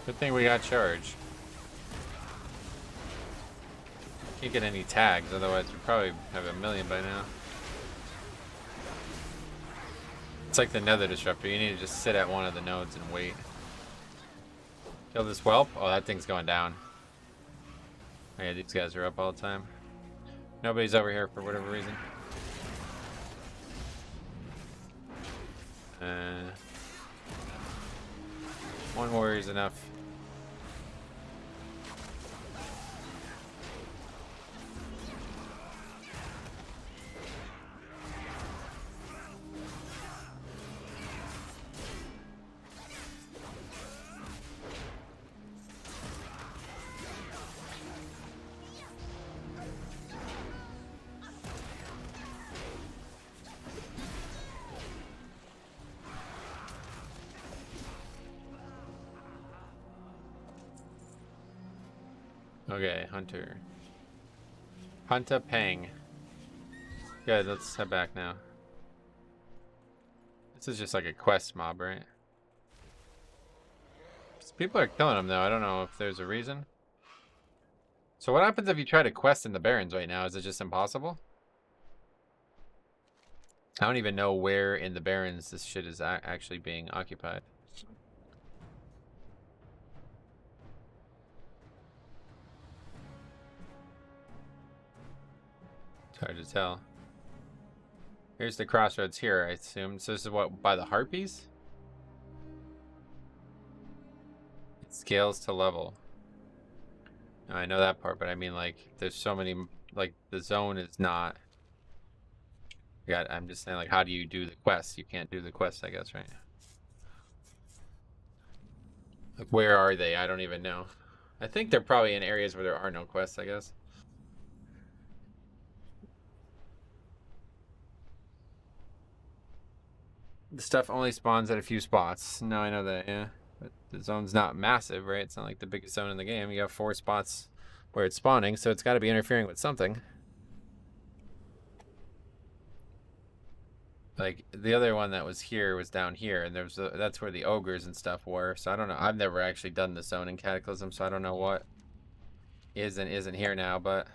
Good thing we got charge. Can't get any tags, otherwise we'd probably have a million by now. It's like the Nether Disruptor. You need to just sit at one of the nodes and wait. Kill this whelp? Oh, that thing's going down. Oh, yeah, these guys are up all the time. Nobody's over here for whatever reason. One warrior's enough. Okay, Hunter. Hunter Pang. Good, let's head back now. This is just like a quest mob, right? People are killing him though. I don't know if there's a reason. So what happens if you try to quest in the Barrens right now? Is it just impossible? I don't even know where in the Barrens this shit is actually being occupied. Hard to tell. Here's the crossroads here, I assume. So this is what, by the harpies? It scales to level. No, I know that part, but I mean, like, there's so many, like, the zone is not... I'm just saying, like, how do you do the quest? You can't do the quest, I guess, right? Like, where are they? I don't even know. I think they're probably in areas where there are no quests, I guess. The stuff only spawns at a few spots. No, I know that, yeah. But the zone's not massive, right? It's not like the biggest zone in the game. You have 4 spots where it's spawning, so it's got to be interfering with something. Like the other one that was here was down here, and that's where the ogres and stuff were. So I don't know. I've never actually done the zone in Cataclysm, so I don't know what is and isn't here now. But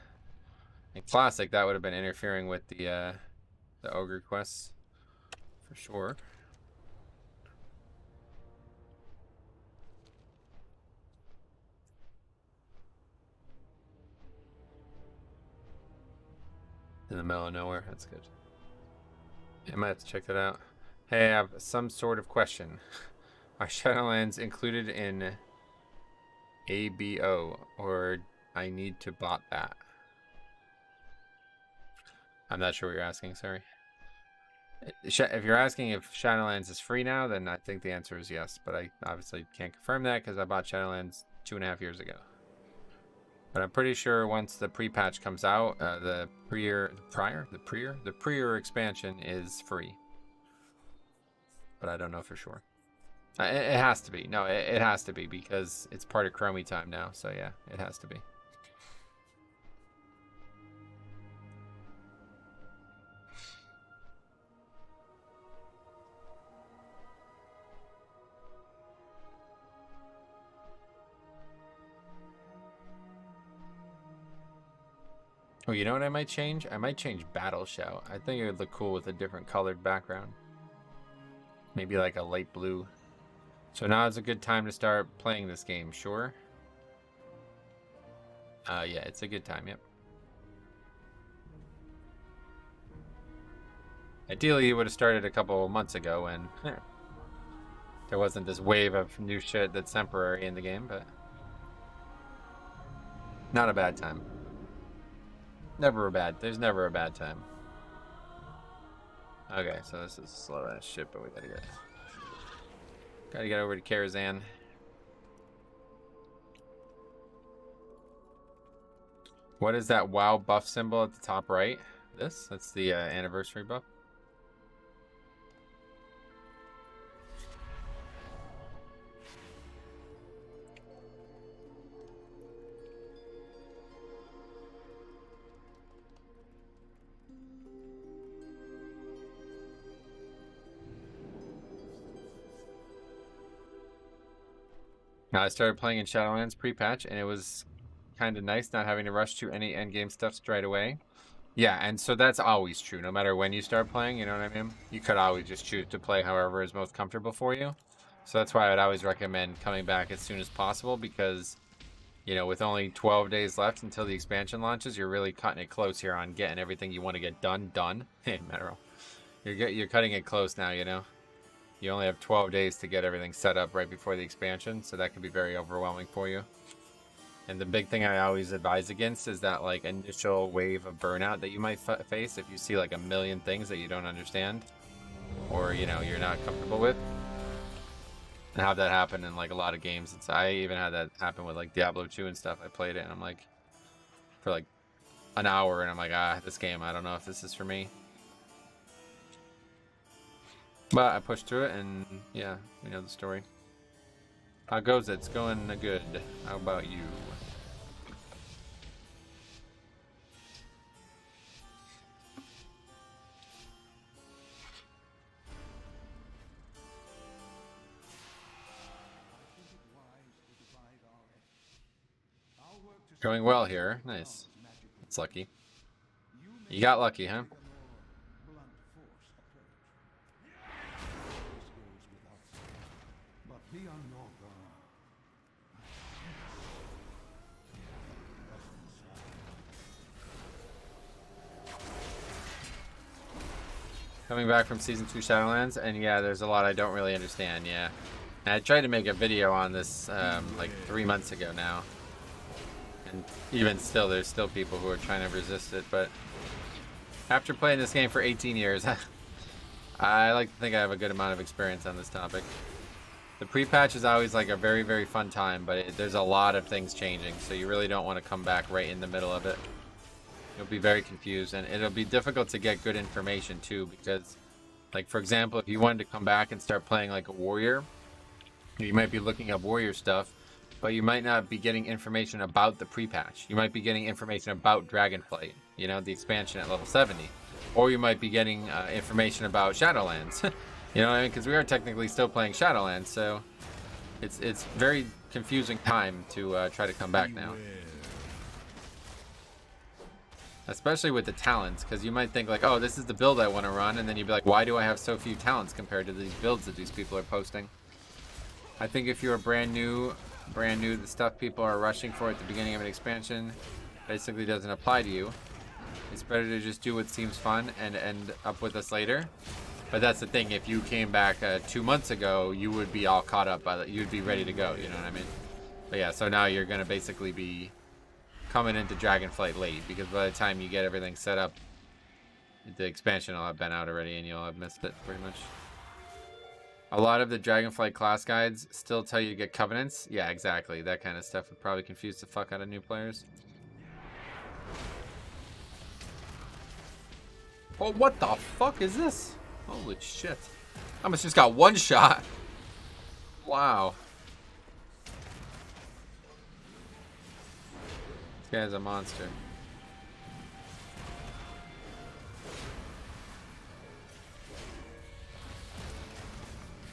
in Classic, that would have been interfering with the ogre quests for sure. In the middle of nowhere. That's good. I might have to check that out. Hey, I have some sort of question. Are Shadowlands included in ABO, or I need to bot that? I'm not sure what you're asking, sorry. If you're asking if Shadowlands is free now, then I think the answer is yes, but I obviously can't confirm that because I bought Shadowlands 2.5 years ago. But I'm pretty sure once the pre-patch comes out, the pre-er expansion is free. But I don't know for sure. It has to be. No, it has to be because it's part of Chromie time now. So yeah, it has to be. Oh, you know what I might change? I might change Battle Shout. I think it would look cool with a different colored background. Maybe like a light blue. So now is a good time to start playing this game, sure? Yeah, it's a good time, yep. Ideally, you would have started a couple months ago when there wasn't this wave of new shit that's temporary in the game, but not a bad time. Never a bad. There's never a bad time. Okay, so this is slow ass shit, but we gotta get over to Karazhan. What is that WoW buff symbol at the top right? That's the anniversary buff. I started playing in Shadowlands pre-patch, and it was kind of nice not having to rush to any endgame stuff straight away. Yeah, and so that's always true. No matter when you start playing, you know what I mean? You could always just choose to play however is most comfortable for you. So that's why I'd always recommend coming back as soon as possible because, you know, with only 12 days left until the expansion launches, you're really cutting it close here on getting everything you want to get done. Hey, Metro. You're cutting it close now, you know? You only have 12 days to get everything set up right before the expansion, so that could be very overwhelming for you. And the big thing I always advise against is that like initial wave of burnout that you might face if you see like a million things that you don't understand or, you know, you're not comfortable with. And have that happen in like a lot of games. I even had that happen with like Diablo 2 and stuff. I played it and I'm like, for like an hour and I'm like, this game, I don't know if this is for me. But I pushed through it, and yeah, we know the story. How goes it? It's going good. How about you? Going well here. Nice. That's lucky. You got lucky, huh? Coming back from Season 2 Shadowlands, and yeah, there's a lot I don't really understand, yeah. And I tried to make a video on this like 3 months ago now. And even still, there's still people who are trying to resist it, but after playing this game for 18 years, I like to think I have a good amount of experience on this topic. The pre-patch is always like a very, very fun time, but there's a lot of things changing, so you really don't want to come back right in the middle of it. You'll be very confused, and it'll be difficult to get good information too, because, like, for example, if you wanted to come back and start playing like a warrior, you might be looking up warrior stuff, but you might not be getting information about the pre-patch. You might be getting information about Dragonflight, you know, the expansion at level 70. Or you might be getting information about Shadowlands. You know what I mean? Because we are technically still playing Shadowlands, so it's very confusing time to try to come back now. Especially with the talents, because you might think like, oh, this is the build I want to run, and then you'd be like, why do I have so few talents compared to these builds that these people are posting? I think if you're brand new, the stuff people are rushing for at the beginning of an expansion basically doesn't apply to you. It's better to just do what seems fun and end up with us later. But that's the thing, if you came back 2 months ago, you would be all caught up by you'd be ready to go, you know what I mean? But yeah, so now you're going to basically be coming into Dragonflight late, because by the time you get everything set up, the expansion will have been out already and you'll have missed it pretty much. A lot of the Dragonflight class guides still tell you to get covenants. Yeah, exactly. That kind of stuff would probably confuse the fuck out of new players. Oh, what the fuck is this? Holy shit. I almost just got one shot. Wow. This guy's a monster.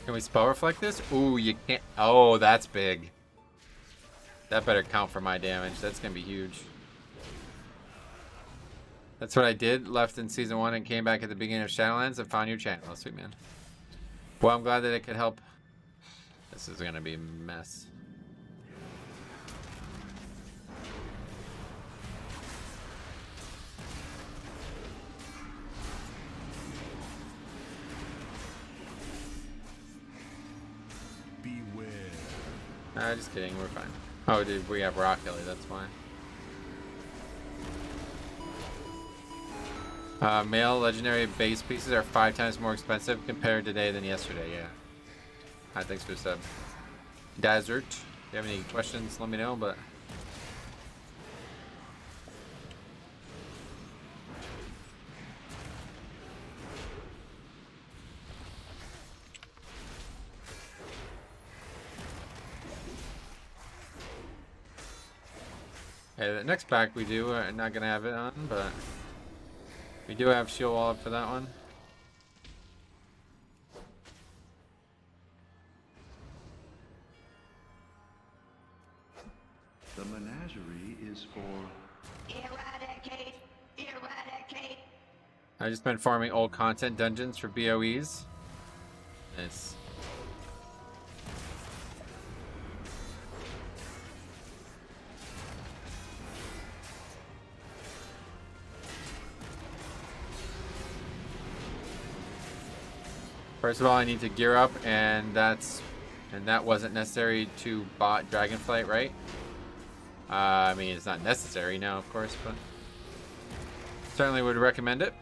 Can we spell reflect this? Ooh, you can't. Oh, that's big. That better count for my damage. That's gonna be huge. That's what I did. Left in season 1 and came back at the beginning of Shadowlands and found your channel. Oh, sweet man. Well, I'm glad that it could help. This is gonna be a mess. Just kidding, we're fine. Oh, dude, we have Rock Hilly, that's why. Male legendary base pieces are 5 times more expensive compared today than yesterday, yeah. Hi, thanks for the sub. Desert, if you have any questions, let me know, but... Okay, the next pack we do, we're not gonna have it on, but we do have shield wall up for that one.
The menagerie is for
Eradicate! Eradicate!
I just been farming old content dungeons for BOEs. Nice. First of all, I need to gear up, and that wasn't necessary to bot Dragonflight, right? I mean, it's not necessary now, of course, but certainly would recommend it.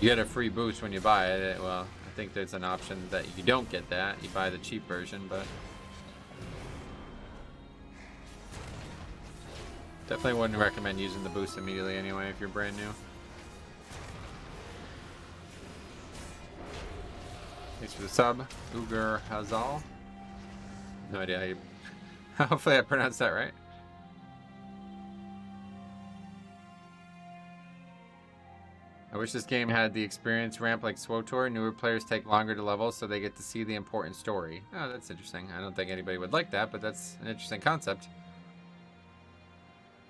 You get a free boost when you buy it. Well, I think there's an option that you don't get that. You buy the cheap version, but definitely wouldn't recommend using the boost immediately anyway if you're brand new. Thanks for the sub, Ugur Hazal. No idea how you... Hopefully I pronounced that right. I wish this game had the experience ramp like SWTOR. Newer players take longer to level so they get to see the important story. Oh, that's interesting. I don't think anybody would like that, but that's an interesting concept.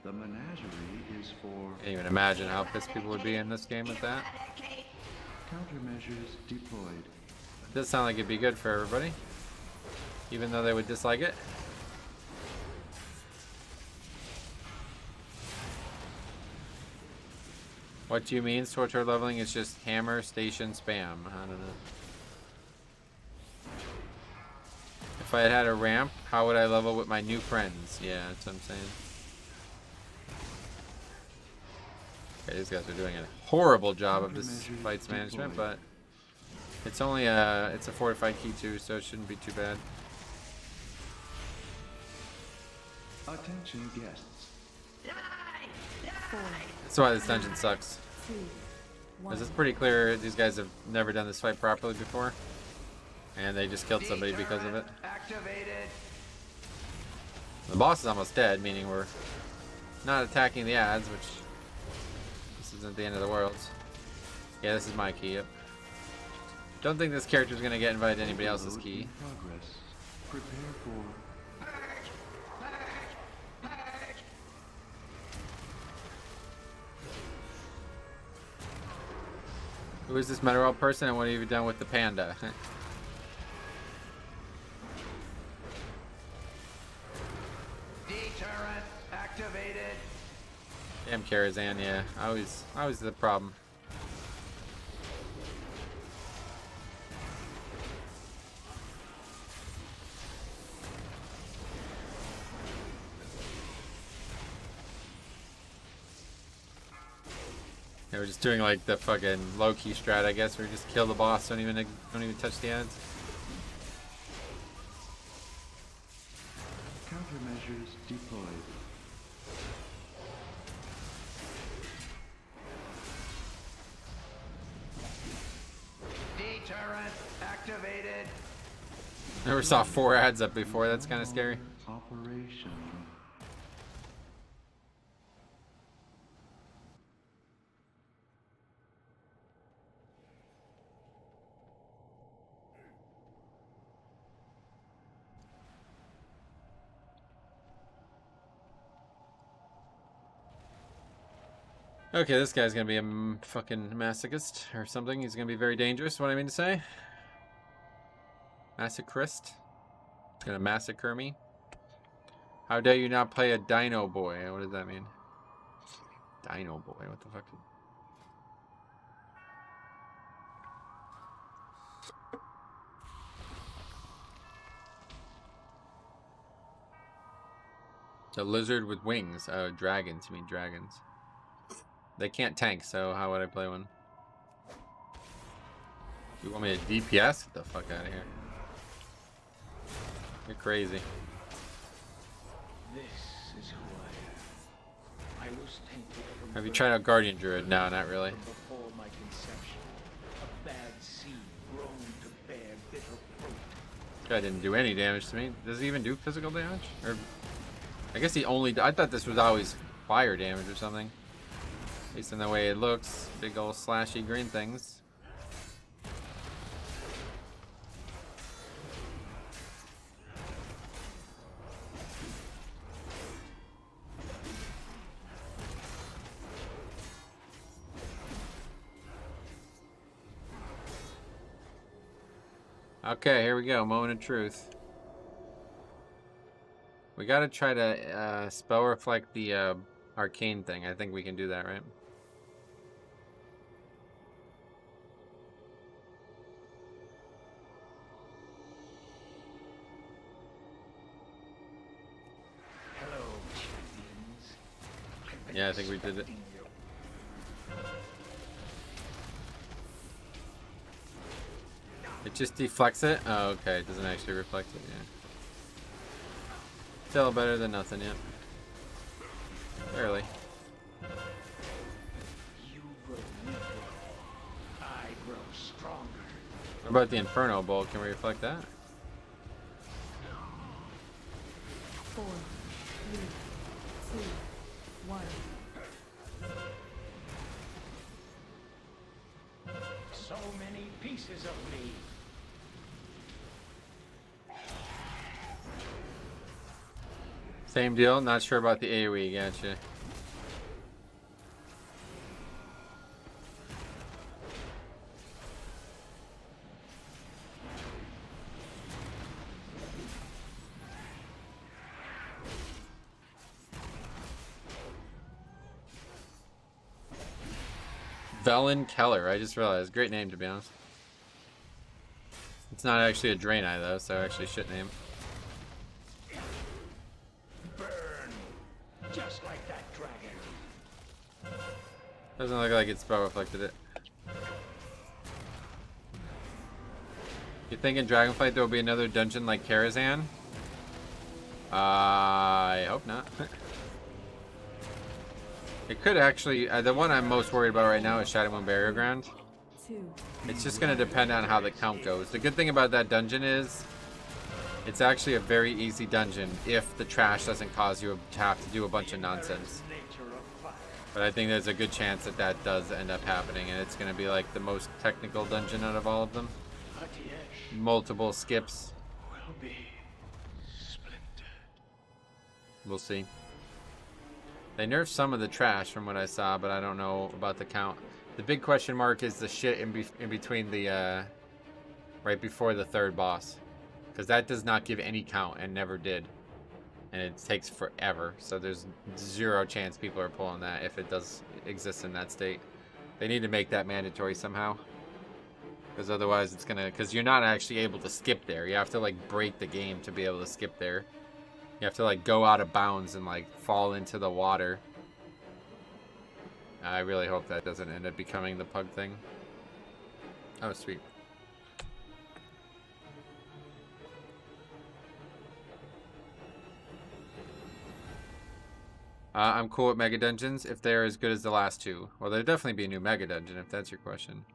the menagerie is for
Can't even imagine how pissed people would be in this game with that.
countermeasures deployed.
It does sound like it'd be good for everybody, even though they would dislike it. What do you mean SWTOR leveling is just hammer station spam? I don't know. If I had had a ramp, how would I level with my new friends? Yeah, that's what I'm saying. Okay, these guys are doing a horrible job of this fights management, but it's only it's a fortified key too, so it shouldn't be too bad.
Attention guests.
That's why this dungeon sucks. Because it's pretty clear these guys have never done this fight properly before, and they just killed somebody because of it.
Activated.
The boss is almost dead, meaning we're not attacking the ads, which isn't the end of the world. Yeah, this is my key, yep. Don't think this character's gonna get invited to anybody else's key.
In progress. Prepare for
Who is this Metal person and what have you done with the panda?
Deterrent activated.
Damn Karazhan, yeah. Always the problem. Yeah, we're just doing like the fucking low-key strat, I guess. We just kill the boss, don't even touch the ads.
countermeasures deployed.
Deterrent activated.
Never saw 4 ads up before. That's kind of scary.
Operation.
Okay, this guy's gonna be a fucking masochist or something. He's gonna be very dangerous. What I mean to say? Massacrist. He's gonna massacre me. How dare you not play a Dino Boy? What does that mean? Dino Boy. What the fuck? The lizard with wings. Oh, dragons. You mean dragons? They can't tank, so how would I play one? You want me to DPS? Get the fuck out of here. You're crazy.
This is who I am. I was tainted from
Have you tried out Guardian Druid? No, not really.
from before my conception. A bad seed grown to bear bitter fruit.
Guy didn't do any damage to me. Does he even do physical damage? Or I guess he only. I thought this was always fire damage or something. At least in the way it looks. Big old slashy green things. Okay, here we go. Moment of truth. We gotta try to spell reflect the arcane thing. I think we can do that, right?
Hello, champions.
Yeah, I think we did it. It just deflects it? Oh, okay. It doesn't actually reflect it, yeah. Still better than nothing, yeah. Barely.
You grow weaker. I grow stronger.
What about the Inferno Bolt? Can we reflect that?
4, 3, 2, 1.
So many pieces of me.
Same deal? Not sure about the AoE, gotcha. Velen Keller, I just realized. Great name, to be honest. It's not actually a Draenei, though, so actually shit name.
Burn. Just like that dragon.
Doesn't look like it spell reflected it. You think in Dragonflight there will be another dungeon like Karazhan? I hope not. It could actually. The one I'm most worried about right now is Shadow Moon Barrier Ground.
2.
It's just going to depend on how the count goes. The good thing about that dungeon is it's actually a very easy dungeon if the trash doesn't cause you to have to do a bunch of nonsense.
Nature of fire.
But I think there's a good chance that that does end up happening, and it's going to be like the most technical dungeon out of all of them. Multiple skips.
Will be splintered.
We'll see. They nerfed some of the trash from what I saw, but I don't know about the count. The big question mark is the shit in between the, right before the third boss. Because that does not give any count and never did. And it takes forever. So there's zero chance people are pulling that if it does exist in that state. They need to make that mandatory somehow. Because otherwise it's gonna, because you're not actually able to skip there. You have to like break the game to be able to skip there. You have to like go out of bounds and like fall into the water. I really hope that doesn't end up becoming the pug thing. Oh, sweet. I'm cool with mega dungeons if they're as good as the last two. Well, there'll definitely be a new mega dungeon if that's your question.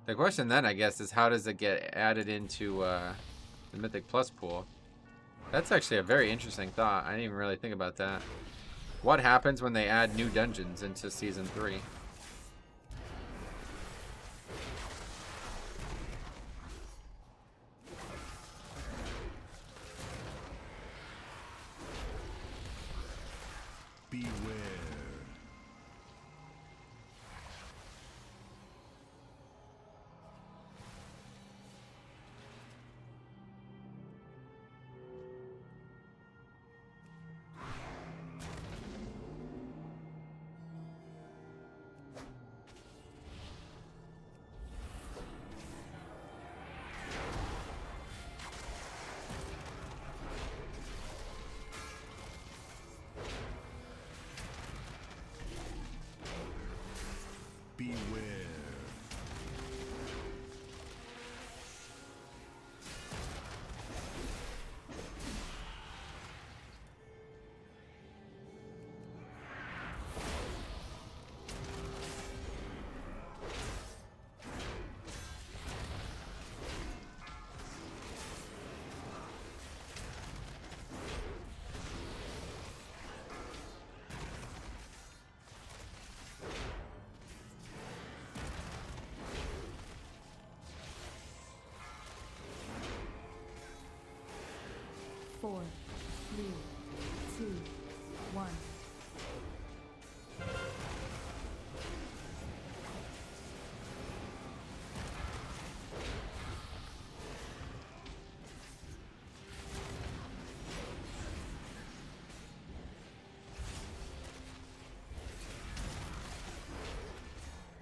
The question then, I guess, is how does it get added into the Mythic Plus pool? That's actually a very interesting thought. I didn't even really think about that. What happens when they add new dungeons into Season 3?
Beware. Beware.
Four, 3, 2, 1.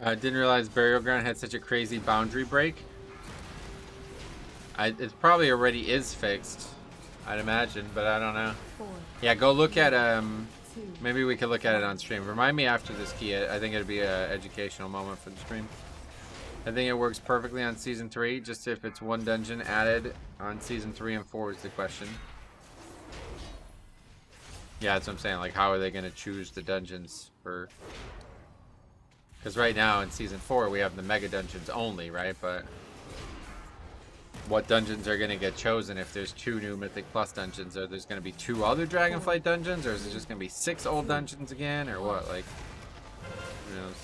I didn't realize Burial Ground had such a crazy boundary break. It probably already is fixed, I'd imagine, but I don't know.
4,
Yeah, go look at
2.
maybe we could look at it on stream. Remind me after this key. I think it'd be an educational moment for the stream. I think it works perfectly on Season 3. Just if it's one dungeon added on Season 3 and 4 is the question. Yeah, that's what I'm saying. Like, how are they going to choose the dungeons for... Because right now in Season 4 we have the mega dungeons only, right? But what dungeons are going to get chosen if there's 2 new Mythic Plus dungeons? Are there's going to be 2 other Dragonflight dungeons? Or is it just going to be 6 old dungeons again? Or what? Like, who knows?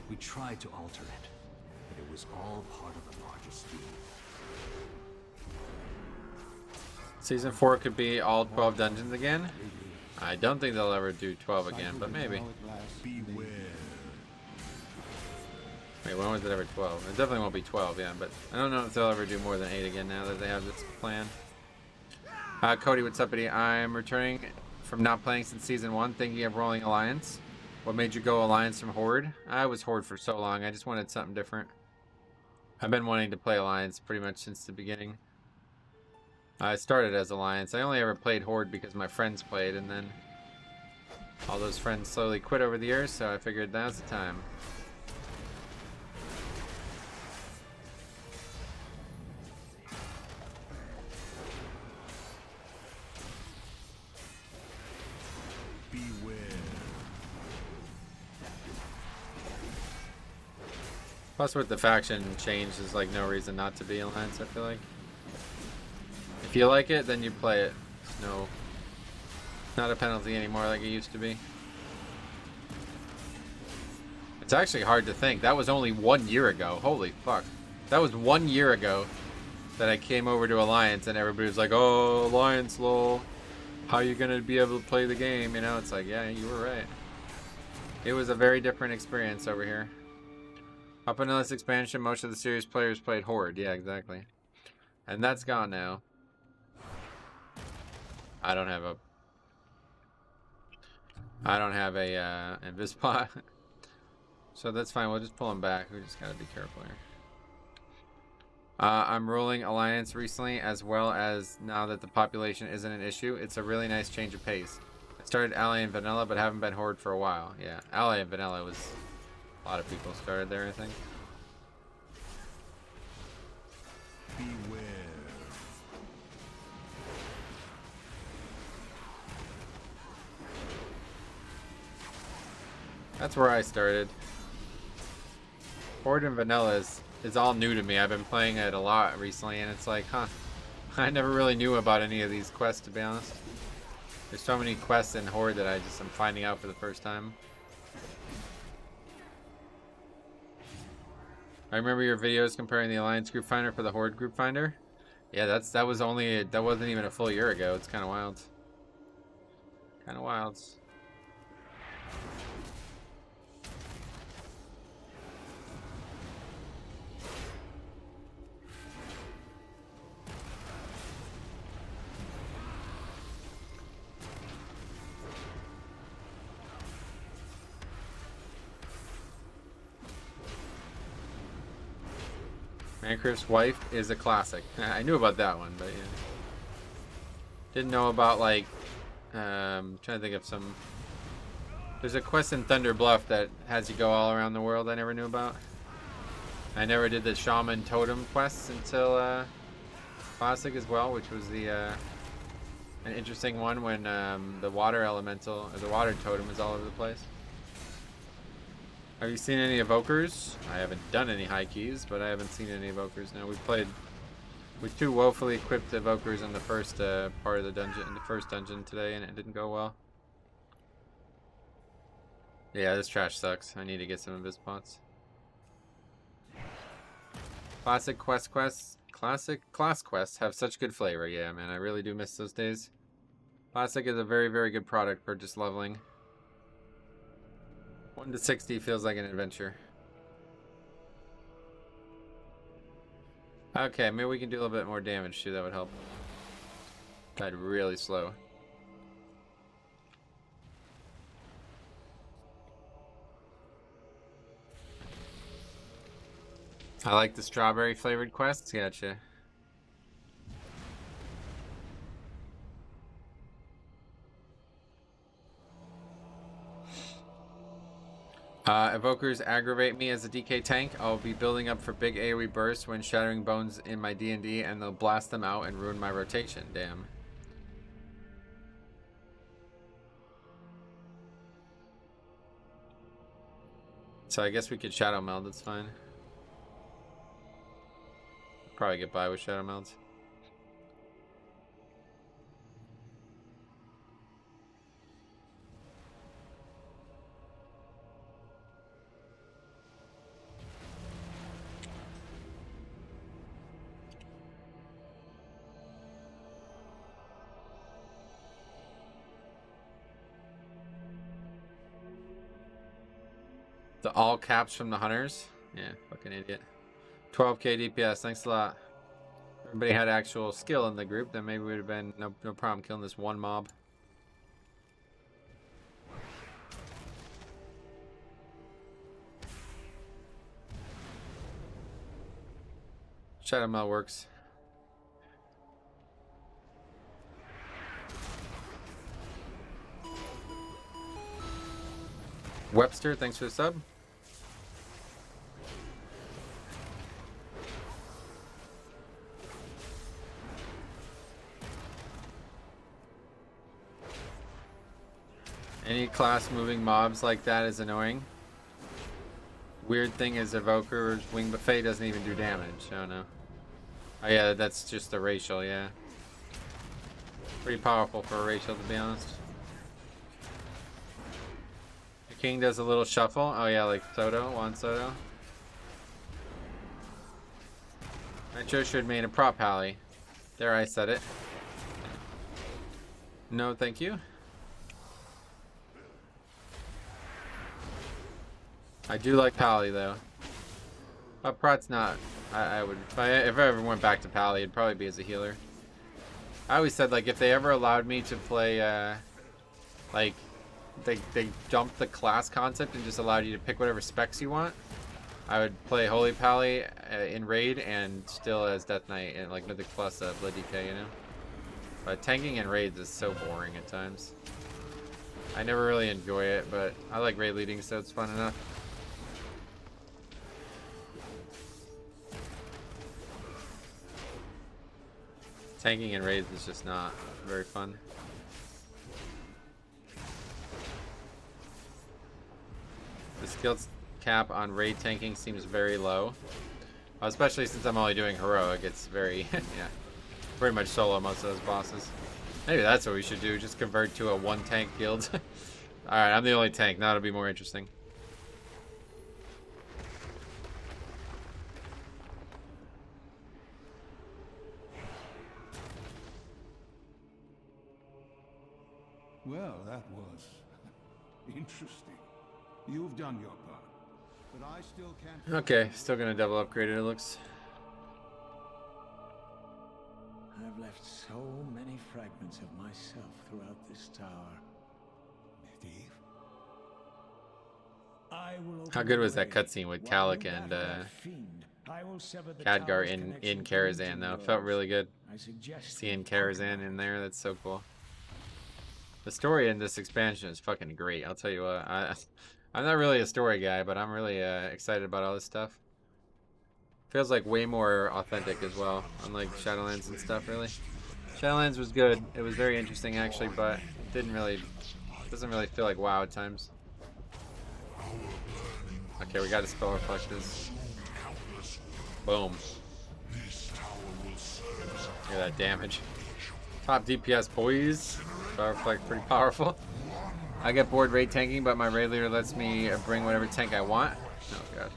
We tried to alter it, but it was all part of a larger scheme.
Season 4 could be all 12 dungeons again. I don't think they'll ever do 12 again, but maybe.
Beware.
Wait, when was it ever 12? It definitely won't be 12, yeah, but I don't know if they'll ever do more than 8 again now that they have this plan. Cody, what's up, buddy? I'm returning from not playing since Season 1, thinking of rolling Alliance. What made you go Alliance from Horde? I was Horde for so long, I just wanted something different. I've been wanting to play Alliance pretty much since the beginning. I started as Alliance. I only ever played Horde because my friends played, and then All those friends slowly quit over the years, so I figured now's the time.
Beware.
Plus with the faction change, there's like no reason not to be Alliance, I feel like. If you like it, then you play it. No, not a penalty anymore like it used to be. It's actually hard to think. That was only 1 year ago. Holy fuck. That was 1 year ago that I came over to Alliance and everybody was like, oh, Alliance, lol. How are you going to be able to play the game? You know, it's like, yeah, you were right. It was a very different experience over here. Up until this expansion, most of the series players played Horde. Yeah, exactly. And that's gone now. I don't have a Invispot. So that's fine. We'll just pull him back. We just gotta be careful here. I'm rolling Alliance recently, as well as now that the population isn't an issue. It's a really nice change of pace. I started Ally and Vanilla, but haven't been Horde for a while. Yeah, Ally and Vanilla was... A lot of people started there, I think.
Beware.
That's where I started. Horde and Vanilla is all new to me. I've been playing it a lot recently, and it's like, huh. I never really knew about any of these quests, to be honest. There's so many quests in Horde that I'm finding out for the first time. I remember your videos comparing the Alliance group finder for the Horde group finder. Yeah, that wasn't even a full year ago. It's kind of wild. Kind of wild. Minecraft's wife is a classic. I knew about that one, but yeah. Didn't know about, like, trying to think of some... There's a quest in Thunder Bluff that has you go all around the world I never knew about. I never did the Shaman Totem quests until Classic as well, which was the an interesting one when the water elemental, or the water totem is all over the place. Have you seen any evokers? I haven't done any high keys, but I haven't seen any evokers. No, we played with 2 woefully equipped evokers in the first part of the dungeon, in the first dungeon today, and it didn't go well. Yeah, this trash sucks. I need to get some Invispots. Classic classic class quests have such good flavor. Yeah, man, I really do miss those days. Classic is a very, very good product for just leveling. 1 to 60 feels like an adventure. Okay, maybe we can do a little bit more damage too. That would help. Died really slow. I like the strawberry flavored quests. Gotcha. Evokers aggravate me as a DK tank. I'll be building up for big AoE bursts when Shattering Bones in my D&D, and they'll blast them out and ruin my rotation. Damn. So I guess we could Shadow Meld, that's fine. Probably get by with Shadow Melds. The all caps from the hunters? Yeah, fucking idiot. 12k DPS, thanks a lot. If everybody had actual skill in the group, then maybe we would have been no problem killing this one mob. Shadow Meld works. Webster, thanks for the sub. Any class moving mobs like that is annoying. Weird thing is Evoker's Wing Buffet doesn't even do damage. I don't know. Oh yeah, that's just a racial, yeah. Pretty powerful for a racial, to be honest. The king does a little shuffle. Oh yeah, like Soto, Juan Soto. Nitro should have made a prop pally. There, I said it. No, thank you. I do like Pally though. But Prot's not. I would if I ever went back to Pally, it'd probably be as a healer. I always said like if they ever allowed me to play like they dumped the class concept and just allowed you to pick whatever specs you want, I would play Holy Pally in Raid and still as Death Knight and like Mythic Plus Blood DK, you know. But tanking in Raids is so boring at times. I never really enjoy it, but I like raid leading, so it's fun enough. Tanking in raids is just not very fun. The skill cap on raid tanking seems very low. Especially since I'm only doing heroic, it's very, yeah, pretty much solo most of those bosses. Maybe that's what we should do, just convert to a one tank guild. Alright, I'm the only tank, now it'll be more interesting.
Well, that was interesting. You've done your part, but I still can't...
Okay, still gonna double upgrade it, it looks.
I've left so many fragments of myself throughout this tower.
Medivh?
How good was that cutscene with Kalik and Khadgar in Karazhan though? It felt really good. Seeing Karazhan in there, that's so cool. The story in this expansion is fucking great. I'll tell you what. I'm not really a story guy, but I'm really excited about all this stuff. Feels like way more authentic as well, unlike Shadowlands and stuff. Really, Shadowlands was good. It was very interesting actually, but doesn't really feel like WoW at times. Okay, we got to spell reflect this. Boom. Look at that damage. Top DPS, boys. Spell reflect pretty powerful. I get bored raid tanking, but my raid leader lets me bring whatever tank I want. Oh god.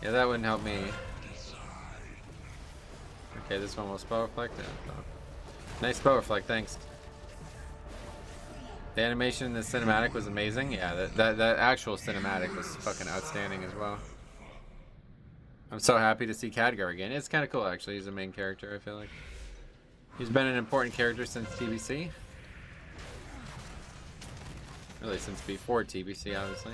Yeah, that wouldn't help me. Okay, this one will spell reflect. Yeah. Nice spell reflect, thanks. The animation in the cinematic was amazing. Yeah, that actual cinematic was fucking outstanding as well. I'm so happy to see Khadgar again. It's kind of cool actually. He's a main character, I feel like. He's been an important character since TBC. Really since before TBC, obviously.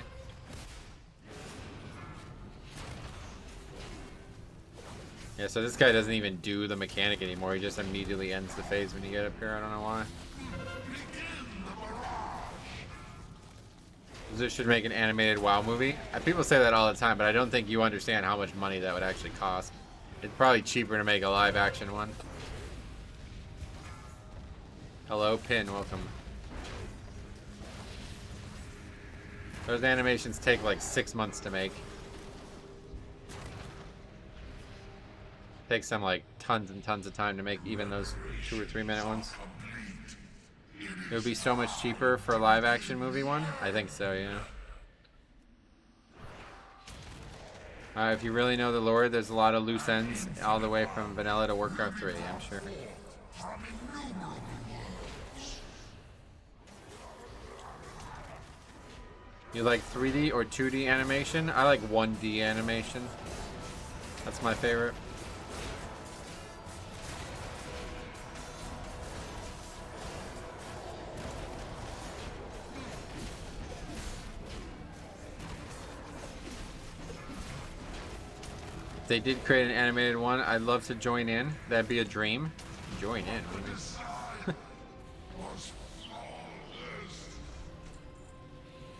Yeah, so this guy doesn't even do the mechanic anymore. He just immediately ends the phase when you get up here. I don't know why. This should make an animated WoW movie. People say that all the time, but I don't think you understand how much money that would actually cost. It's probably cheaper to make a live action one. Hello, Pin, welcome. Those animations take like 6 months to make. Takes them like tons and tons of time to make even those 2 or 3 minute ones. It would be so much cheaper for a live action movie one? I think so, yeah. If you really know the lore, there's a lot of loose ends all the way from vanilla to Warcraft 3, I'm sure. You like 3D or 2D animation? I like 1D animation. That's my favorite. If they did create an animated one, I'd love to join in. That'd be a dream. Join in.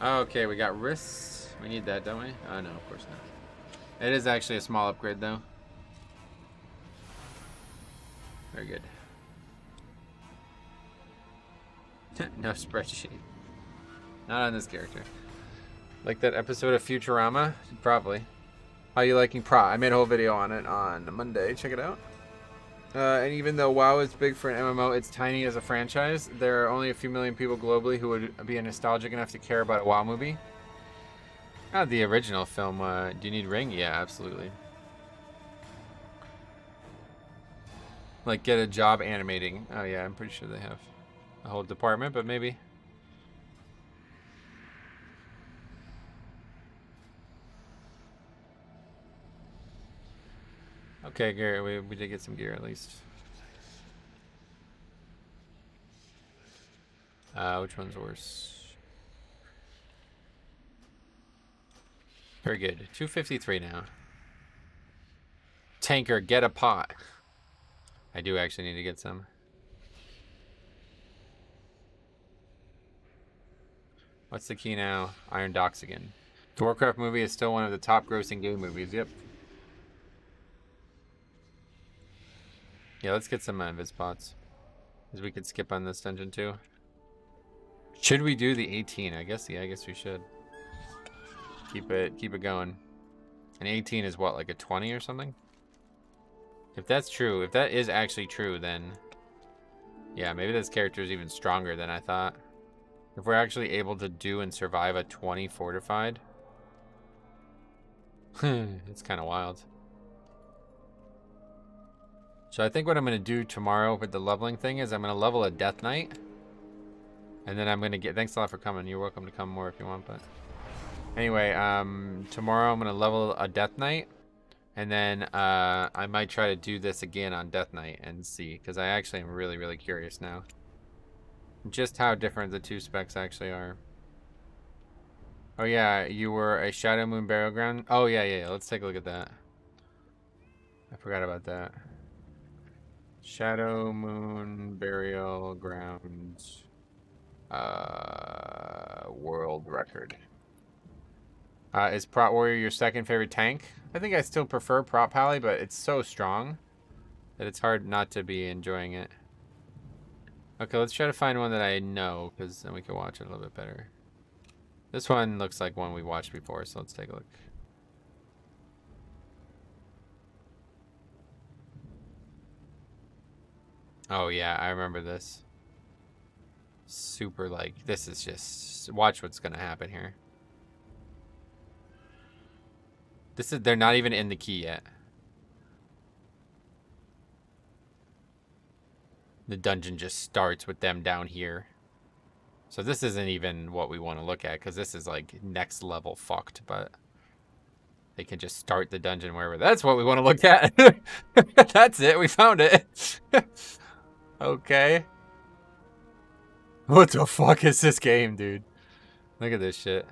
Okay, we got wrists. We need that, don't we? Oh, no, of course not. It is actually a small upgrade, though. Very good. No spreadsheet. Not on this character. Like that episode of Futurama? Probably. How you liking Pra? I made a whole video on it on Monday. Check it out. And even though WoW is big for an MMO, it's tiny as a franchise. There are only a few million people globally who would be nostalgic enough to care about a WoW movie. Ah, the original film. Do you need Ring? Yeah, absolutely. Like, get a job animating. Oh, yeah, I'm pretty sure they have a whole department, but maybe. Okay, gear. We did get some gear at least. Which one's worse? Very good. 253 now. Tanker, get a pot. I do actually need to get some. What's the key now? Iron Docks again. The Warcraft movie is still one of the top grossing game movies. Yep. Yeah, let's get some invis pots. Because we could skip on this dungeon too. Should we do the 18? I guess, yeah, I guess we should. Keep it going. And 18 is what, like a 20 or something? If that's true, if that is actually true, then yeah, maybe this character is even stronger than I thought. If we're actually able to do and survive a 20 fortified, it's kind of wild. So I think what I'm going to do tomorrow with the leveling thing is I'm going to level a Death Knight. And then I'm going to get... Thanks a lot for coming. You're welcome to come more if you want, but... Anyway, tomorrow I'm going to level a Death Knight. And then I might try to do this again on Death Knight and see. Because I actually am really, really curious now. Just how different the two specs actually are. Oh yeah, you were a Shadow Moon Burial Ground. Oh yeah. Let's take a look at that. I forgot about that. Shadow Moon Burial Grounds. World record. Is Prot Warrior your second favorite tank? I think I still prefer Prot Pally, but it's so strong that it's hard not to be enjoying it. Okay, let's try to find one that I know, because then we can watch it a little bit better. This one looks like one we watched before, so let's take a look. Oh yeah, I remember this. Super, like, this is just... Watch what's gonna happen here. This is... They're not even in the key yet. The dungeon just starts with them down here. So this isn't even what we want to look at, because this is like next level fucked, but they can just start the dungeon wherever. That's what we want to look at. That's it. We found it. Okay. What the fuck is this game, dude? Look at this shit.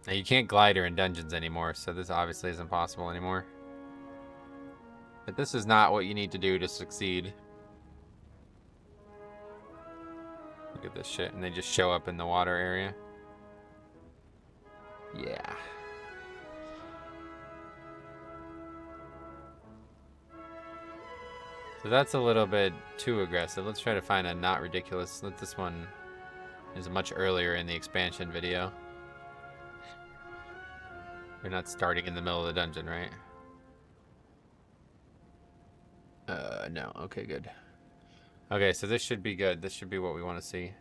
Now you can't glider in dungeons anymore, so this obviously isn't possible anymore. But this is not what you need to do to succeed. Look at this shit, and they just show up in the water area. Yeah. So that's a little bit too aggressive. Let's try to find a not ridiculous. This one is much earlier in the expansion video. You're not starting in the middle of the dungeon, right? No. Okay, good. Okay, so this should be good. This should be what we want to see.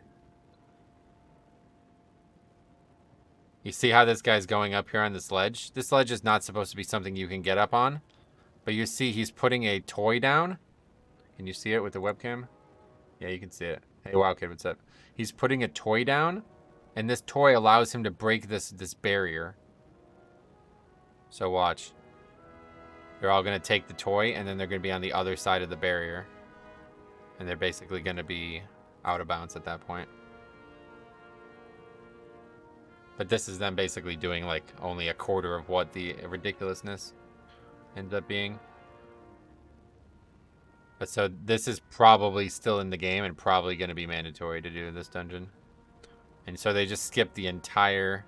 You see how this guy's going up here on this ledge? This ledge is not supposed to be something you can get up on. But you see he's putting a toy down. Can you see it with the webcam? Yeah, you can see it. Hey, wow, kid, what's up? He's putting a toy down, and this toy allows him to break this barrier. So watch. They're all going to take the toy, and then they're going to be on the other side of the barrier. And they're basically going to be out of bounds at that point. But this is them basically doing, like, only a quarter of what the ridiculousness ends up being. But so this is probably still in the game and probably going to be mandatory to do this dungeon. And so they just skipped the entire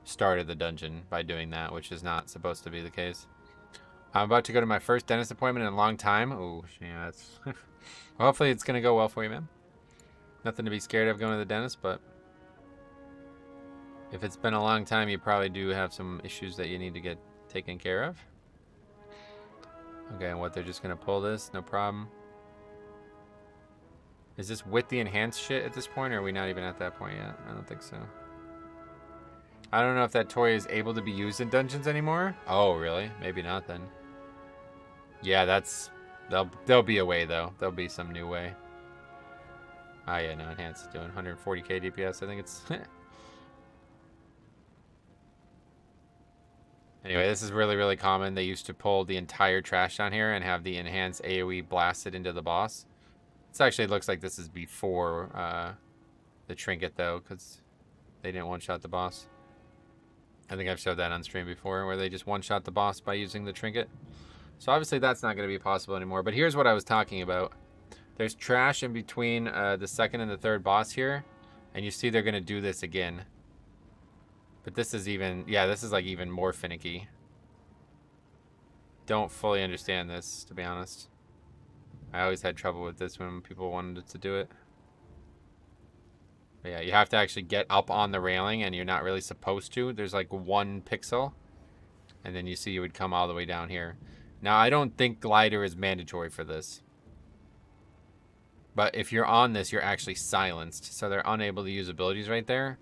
start of the dungeon by doing that, which is not supposed to be the case. I'm about to go to my first dentist appointment in a long time. Oh, yeah, that's... well, hopefully it's going to go well for you, man. Nothing to be scared of going to the dentist, but if it's been a long time, you probably do have some issues that you need to get taken care of. Okay, and what, they're just going to pull this? No problem. Is this with the enhanced shit at this point, or are we not even at that point yet? I don't think so. I don't know if that toy is able to be used in dungeons anymore. Oh, really? Maybe not then. Yeah, that's... There'll be a way, though. There'll be some new way. Ah, yeah, no, enhanced is doing 140k DPS. I think it's... Anyway, this is really, really common. They used to pull the entire trash down here and have the enhanced AoE blasted into the boss. This actually looks like this is before the trinket, though, because they didn't one-shot the boss. I think I've showed that on stream before, where they just one-shot the boss by using the trinket. So obviously that's not going to be possible anymore. But here's what I was talking about. There's trash in between the second and the third boss here, and you see they're going to do this again. But this is even, yeah, this is like even more finicky. Don't fully understand this, to be honest. I always had trouble with this when people wanted to do it. But yeah, you have to actually get up on the railing, and you're not really supposed to. There's like 1 pixel, and then you see you would come all the way down here. Now, I don't think glider is mandatory for this. But if you're on this, you're actually silenced, so they're unable to use abilities right there.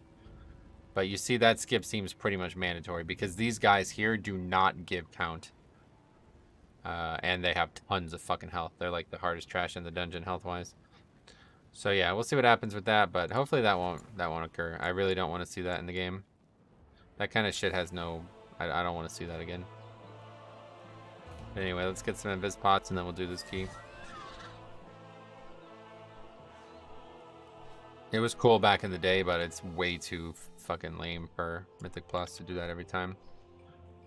But you see that skip seems pretty much mandatory because these guys here do not give count. And they have tons of fucking health. They're like the hardest trash in the dungeon health-wise. So yeah, we'll see what happens with that, but hopefully that won't occur. I really don't want to see that in the game. That kind of shit has no... I don't want to see that again. But anyway, let's get some invis pots and then we'll do this key. It was cool back in the day, but it's way too fucking lame for Mythic Plus to do that every time.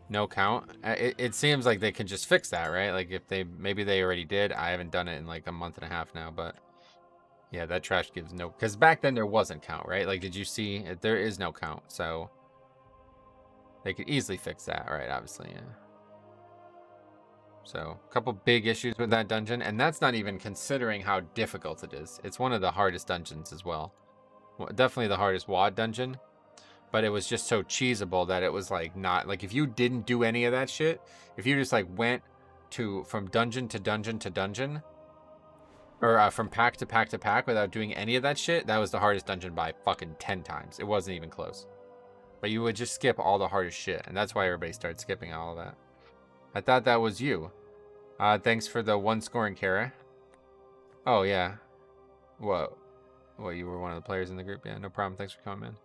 No count. It seems like they can just fix that, right? Like if they, maybe they already did. I haven't done it in like a month and a half now, but yeah, that trash gives no, because back then there wasn't count, right? Like, did you see? There is no count, so they could easily fix that, right? Obviously, yeah. So a couple big issues with that dungeon, and that's not even considering how difficult it is. It's one of the hardest dungeons as well. Definitely the hardest WoD dungeon, but it was just so cheesable that it was like not like if you didn't do any of that shit, if you just like went from dungeon to dungeon to dungeon, or from pack to pack to pack without doing any of that shit, that was the hardest dungeon by fucking 10 times. It wasn't even close. But you would just skip all the hardest shit, and that's why everybody started skipping all of that. I thought that was you. Thanks for the 1 scoring, Kara. Oh, yeah. Whoa. Well, you were one of the players in the group. Yeah, no problem. Thanks for coming in.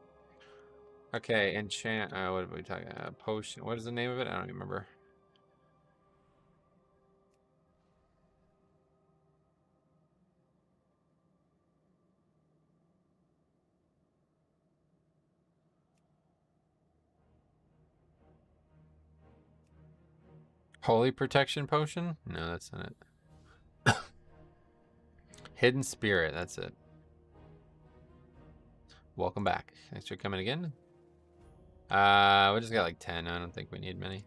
Okay, enchant. What are we talking about? Potion. What is the name of it? I don't even remember. Holy Protection Potion? No, that's not it. Hidden Spirit, that's it. Welcome back. Thanks for coming again. We just got like 10. I don't think we need many.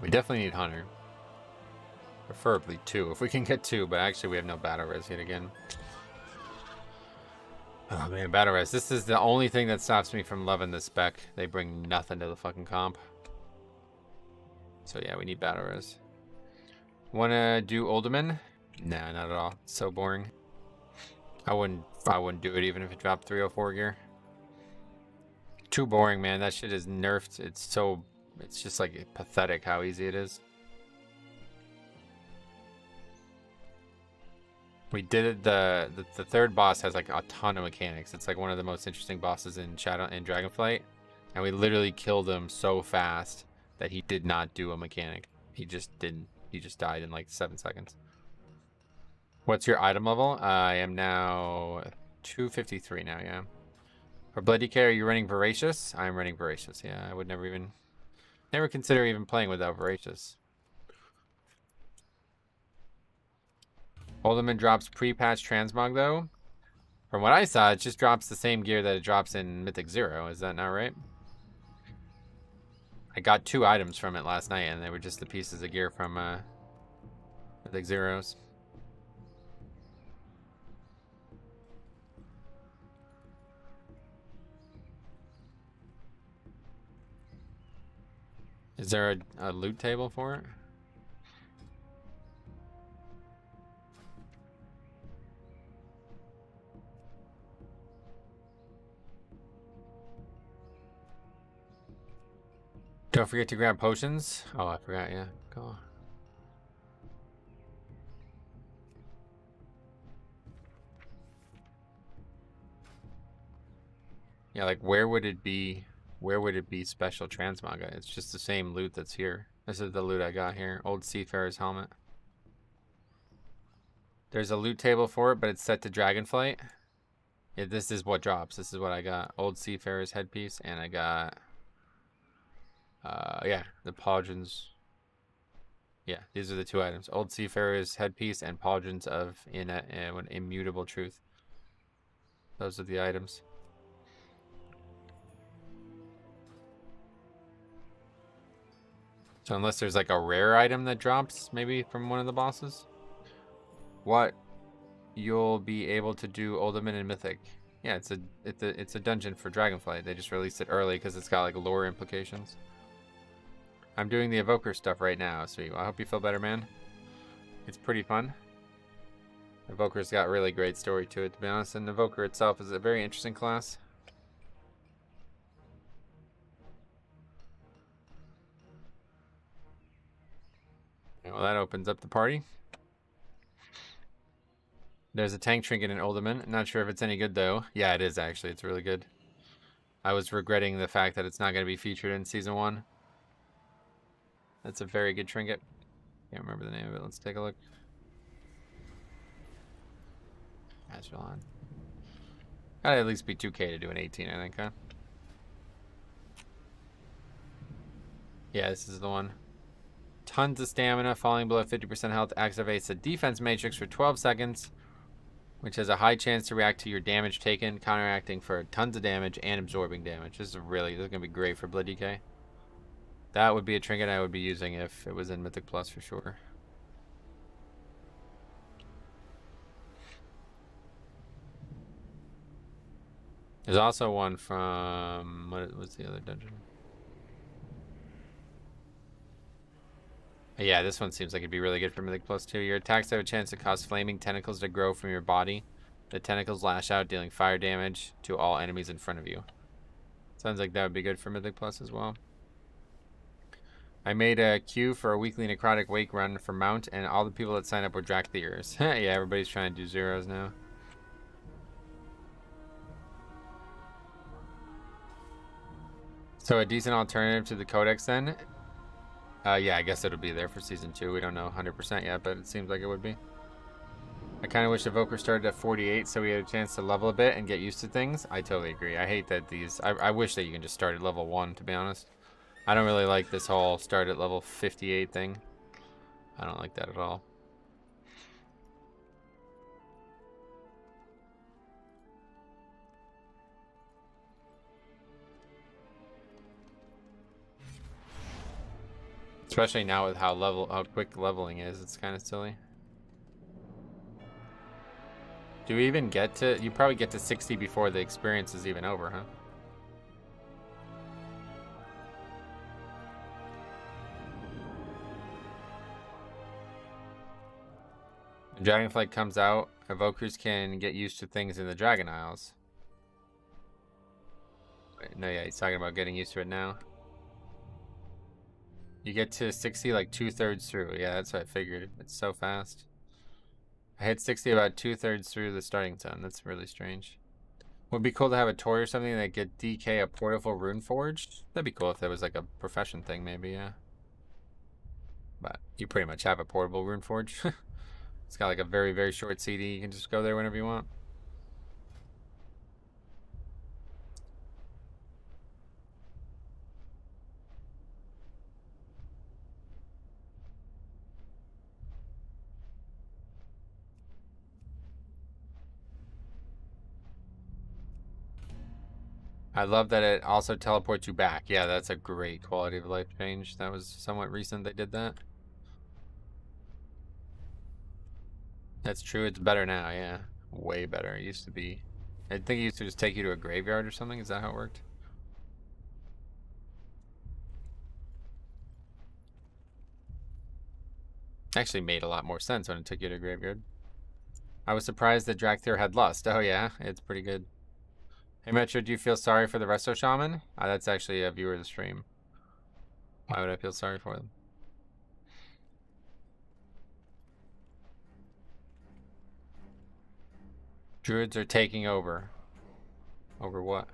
We definitely need Hunter. Preferably 2, if we can get 2, but actually we have no battle res yet again. Oh man, battle res. This is the only thing that stops me from loving this spec. They bring nothing to the fucking comp. So yeah, we need battle res. Wanna do Uldaman? Nah, not at all. It's so boring. I wouldn't do it even if it dropped 304 gear. Too boring, man. That shit is nerfed. It's just like pathetic how easy it is. We did it. The third boss has like a ton of mechanics. It's like one of the most interesting bosses in Dragonflight, and we literally killed him so fast that he did not do a mechanic. He just didn't. He just died in like 7 seconds. What's your item level? I am now 253 now. Yeah. For Blood DK, are you running Voracious? I'm running Voracious. Yeah, I would never consider even playing without Voracious. Ultimate drops pre-patch transmog though. From what I saw, it just drops the same gear that it drops in Mythic 0. Is that not right? I got 2 items from it last night, and they were just the pieces of gear from Mythic 0s. Is there a loot table for it? Don't forget to grab potions. Oh, I forgot, yeah. Go. Yeah, like where would it be? Where would it be special transmog? It's just the same loot that's here. This is the loot I got here. Old Seafarer's helmet. There's a loot table for it, but it's set to Dragonflight. Yeah, this is what drops. This is what I got. Old Seafarer's headpiece, and I got yeah, the pauldrons. Yeah, these are the 2 items. Old Seafarer's headpiece and pauldrons of immutable truth. Those are the items. So unless there's like a rare item that drops maybe from one of the bosses. What you'll be able to do Ultimate and Mythic. Yeah, it's a dungeon for Dragonflight. They just released it early because it's got like lore implications. I'm doing the Evoker stuff right now, so I hope you feel better, man. It's pretty fun. Evoker's got really great story to it, to be honest, and Evoker itself is a very interesting class. Well, that opens up the party. There's a tank trinket in Ultimate. Not sure if it's any good, though. Yeah, it is, actually. It's really good. I was regretting the fact that it's not going to be featured in Season 1. That's a very good trinket. Can't remember the name of it. Let's take a look. Azraelon. Gotta at least be 2K to do an 18, I think, huh? Yeah, this is the one. Tons of stamina. Falling below 50% health activates the defense matrix for 12 seconds, which has a high chance to react to your damage taken, counteracting for tons of damage and absorbing damage. This is going to be great for Blood DK. That would be a trinket I would be using if it was in Mythic Plus for sure. There's also one from... What was the other dungeon? Yeah, this one seems like it'd be really good for Mythic Plus too. Your attacks have a chance to cause flaming tentacles to grow from your body. The tentacles lash out, dealing fire damage to all enemies in front of you. Sounds like that would be good for Mythic Plus as well. I made a queue for a weekly necrotic wake run for Mount, and all the people that signed up were Drakthers. Yeah, everybody's trying to do zeros now. So a decent alternative to the Codex then? Yeah, I guess it'll be there for Season 2. We don't know 100% yet, but it seems like it would be. I kind of wish Evoker started at 48 so we had a chance to level a bit and get used to things. I totally agree. I hate that these... I wish that you can just start at level 1, to be honest. I don't really like this whole start at level 58 thing. I don't like that at all. Especially now with how quick leveling is, it's kind of silly. Do we even get to... You probably get to 60 before the experience is even over, huh? When Dragonflight comes out, Evokers can get used to things in the Dragon Isles. Wait, no, yeah, he's talking about getting used to it now. You get to 60 like 2/3 through. Yeah, that's what I figured. It's so fast. I hit 60 about 2/3 through the starting zone. That's really strange. Would be cool to have a toy or something that get DK a portable rune forged. That'd be cool if that was like a profession thing, maybe, yeah. But you pretty much have a portable rune forge. It's got like a very, very short CD. You can just go there whenever you want. I love that it also teleports you back. Yeah, that's a great quality of life change. That was somewhat recent they did that. That's true. It's better now, yeah. Way better. It used to be. I think it used to just take you to a graveyard or something. Is that how it worked? Actually made a lot more sense when it took you to a graveyard. I was surprised that Drakthir had Lust. Oh yeah, it's pretty good. Hey Metro, do you feel sorry for the Resto Shaman? That's actually a viewer of the stream. Why would I feel sorry for them? Druids are taking over. Over what?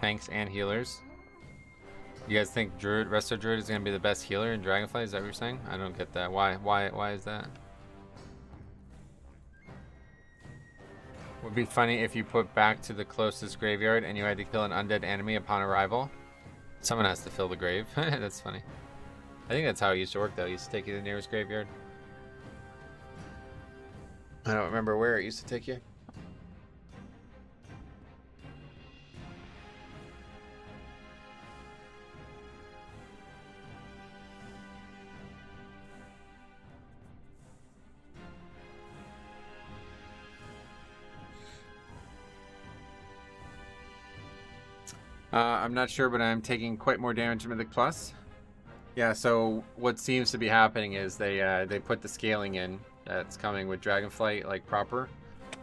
Tanks and healers. You guys think Resto Druid is gonna be the best healer in Dragonflight? Is that what you're saying? I don't get that. Why is that? Would be funny if you put back to the closest graveyard and you had to kill an undead enemy upon arrival. Someone has to fill the grave. That's funny. I think that's how it used to work though. It used to take you to the nearest graveyard. I don't remember where it used to take you. I'm not sure, but I'm taking quite more damage in Mythic Plus. Yeah, so what seems to be happening is they put the scaling in that's coming with Dragonflight, like proper.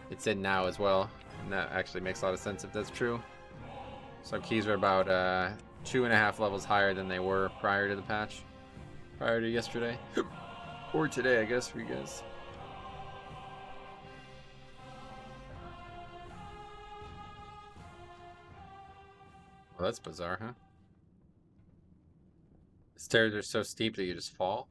It's in now as well, and that actually makes a lot of sense if that's true. So keys are about 2.5 levels higher than they were prior to the patch, prior to yesterday, or today, I guess, for you guys. Well, that's bizarre, huh? The stairs are so steep that you just fall.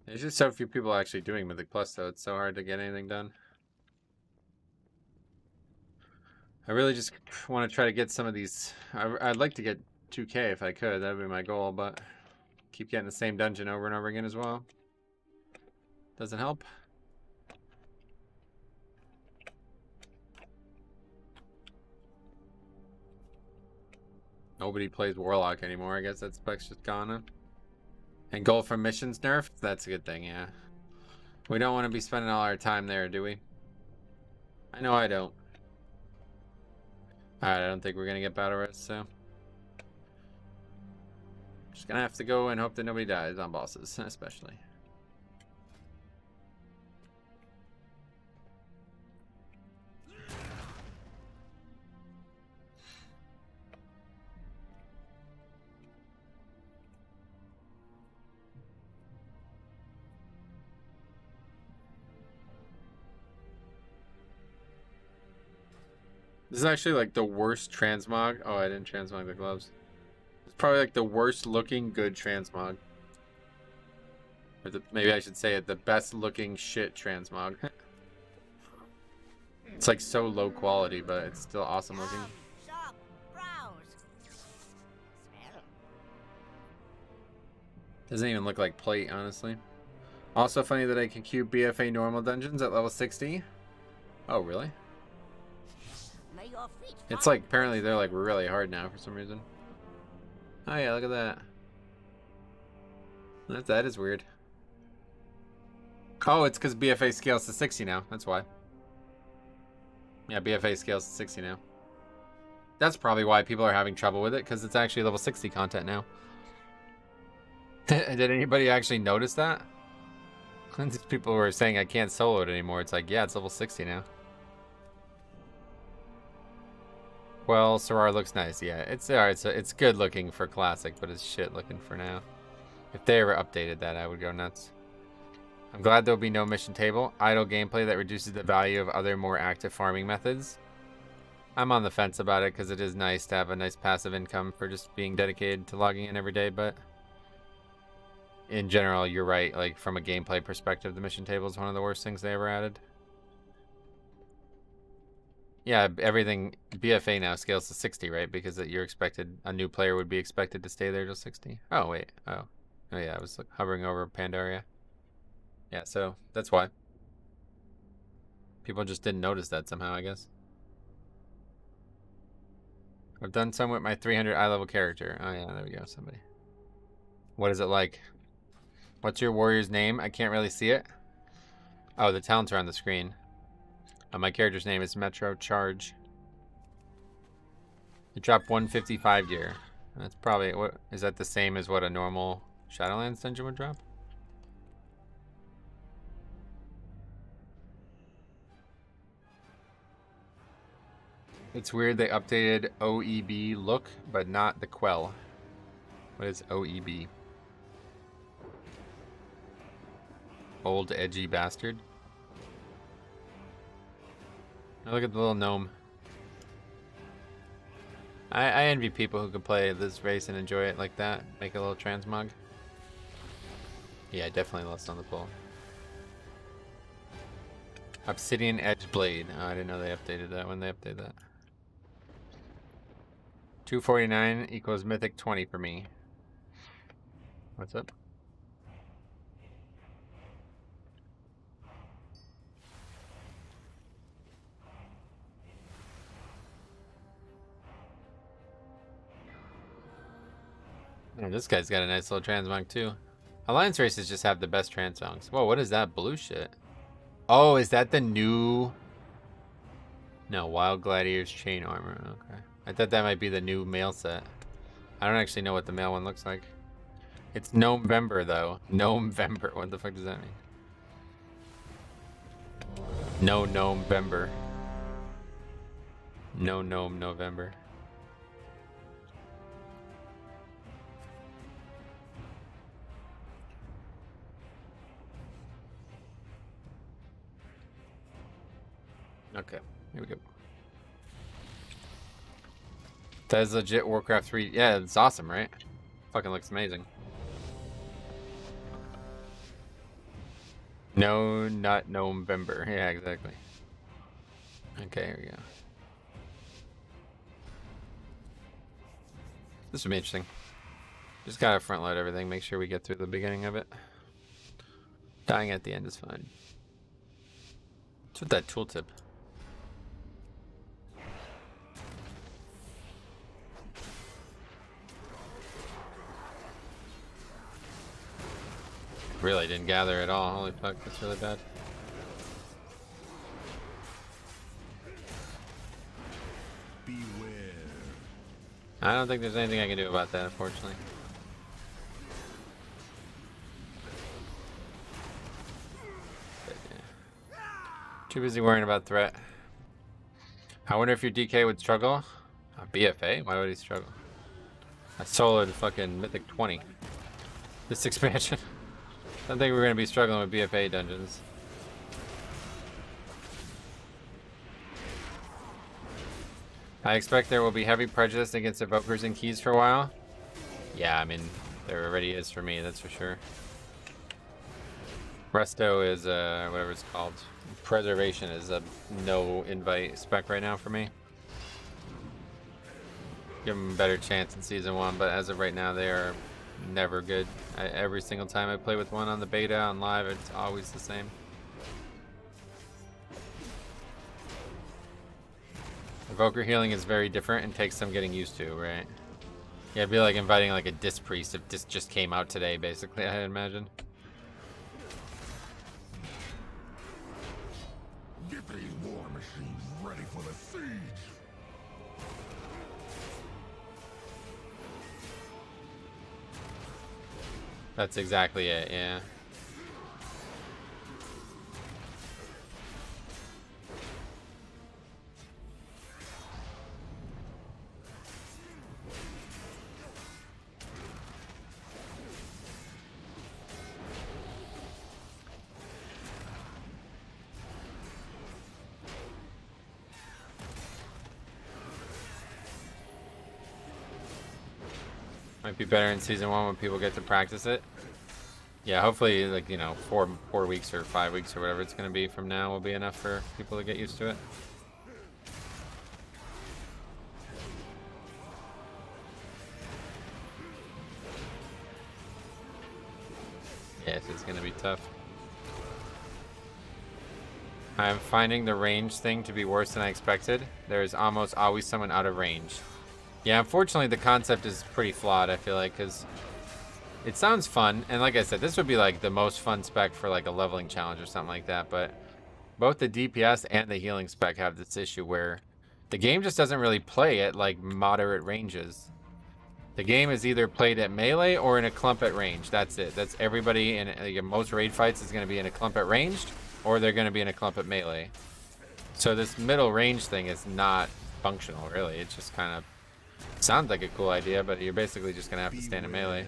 There's just so few people actually doing Mythic Plus, though. It's so hard to get anything done. I really just want to try to get some of these. I'd like to get 2K if I could. That would be my goal, but keep getting the same dungeon over and over again as well. Doesn't help. Nobody plays Warlock anymore. I guess that spec's just gone. Huh? And goal from missions nerfed? That's a good thing, yeah. We don't want to be spending all our time there, do we? I know I don't. Alright, I don't think we're going to get battle rest, so. Just going to have to go and hope that nobody dies on bosses, especially. This is actually like the worst transmog. Oh, I didn't transmog the gloves. It's probably like the worst looking good transmog. Or maybe I should say it, the best looking shit transmog. It's like so low quality, but it's still awesome looking.
Shop, browse. Smell.
Doesn't even look like plate, honestly. Also funny that I can queue BFA normal dungeons at level 60. Oh, really? It's like, apparently they're like really hard now for some reason. Oh yeah, look at that. That is weird. Oh, it's because BFA scales to 60 now. That's why. Yeah, BFA scales to 60 now. That's probably why people are having trouble with it, because it's actually level 60 content now. Did anybody actually notice that? These people were saying I can't solo it anymore. It's like, yeah, it's level 60 now. Well, Sarar looks nice. Yeah, it's alright. So it's good looking for classic, but it's shit looking for now. If they ever updated that, I would go nuts. I'm glad there'll be no mission table. Idle gameplay that reduces the value of other more active farming methods. I'm on the fence about it because it is nice to have a nice passive income for just being dedicated to logging in every day, but in general, you're right. Like, from a gameplay perspective, the mission table is one of the worst things they ever added. Yeah, everything, BFA now scales to 60, right? Because you're expected, a new player would be expected to stay there till 60. Oh, wait. Oh yeah, I was like, hovering over Pandaria. Yeah, so that's why. People just didn't notice that somehow, I guess. I've done some with my 300 eye level character. Oh yeah, there we go, somebody. What is it like? What's your warrior's name? I can't really see it. Oh, the talents are on the screen. My character's name is Metro Charge. It dropped 155 gear. That's probably, what is that the same as what a normal Shadowlands dungeon would drop? It's weird they updated OEB look, but not the quell. What is OEB? Old edgy bastard. Oh, look at the little gnome. I envy people who can play this race and enjoy it like that. Make a little transmog. Yeah, definitely less on the pull. Obsidian Edge Blade. Oh, I didn't know they updated that when they updated that. 249 equals Mythic 20 for me. What's up? Oh, this guy's got a nice little transmog too. Alliance races just have the best transmogs. Whoa, what is that blue shit? Oh, is that the new... No, Wild Gladiator's chain armor. Okay. I thought that might be the new male set. I don't actually know what the male one looks like. It's Gnome-vember though. Gnome-vember. What the fuck does that mean? No Gnome-vember. No Gnome November. Okay, here we go. That is legit Warcraft 3. Yeah, it's awesome, right? Fucking looks amazing. No, not November. Yeah, exactly. Okay, here we go. This would be interesting. Just gotta front load everything, make sure we get through the beginning of it. Dying at the end is fine. What's with that tooltip? Really didn't gather at all. Holy fuck, that's really bad.
Beware.
I don't think there's anything I can do about that, unfortunately. But, yeah. Too busy worrying about threat. I wonder if your DK would struggle. BFA? Why would he struggle? I soloed fucking Mythic 20. This expansion. I don't think we're going to be struggling with BFA dungeons. I expect there will be heavy prejudice against evokers and keys for a while. Yeah, I mean, there already is for me, that's for sure. Resto is, whatever it's called. Preservation is a no invite spec right now for me. Give them a better chance in Season 1, but as of right now, they are never good. Every single time I play with one on the beta, on live, it's always the same. Evoker healing is very different and takes some getting used to, right? Yeah, it'd be like inviting like a Disc Priest if Disc just came out today, basically, I imagine.
Get these war machines ready for the siege.
That's exactly it, yeah. Might be better in season 1 when people get to practice it. Yeah, hopefully, like, you know, 4 weeks or 5 weeks or whatever it's going to be from now will be enough for people to get used to it. Yes, it's going to be tough. I'm finding the range thing to be worse than I expected. There's almost always someone out of range. Yeah, unfortunately, the concept is pretty flawed, I feel like, because it sounds fun. And like I said, this would be like the most fun spec for like a leveling challenge or something like that. But both the DPS and the healing spec have this issue where the game just doesn't really play at like moderate ranges. The game is either played at melee or in a clump at range. That's it. That's everybody in like, most raid fights is going to be in a clump at ranged, or they're going to be in a clump at melee. So this middle range thing is not functional, really. It just kind of sounds like a cool idea, but you're basically just going to have to stand in melee.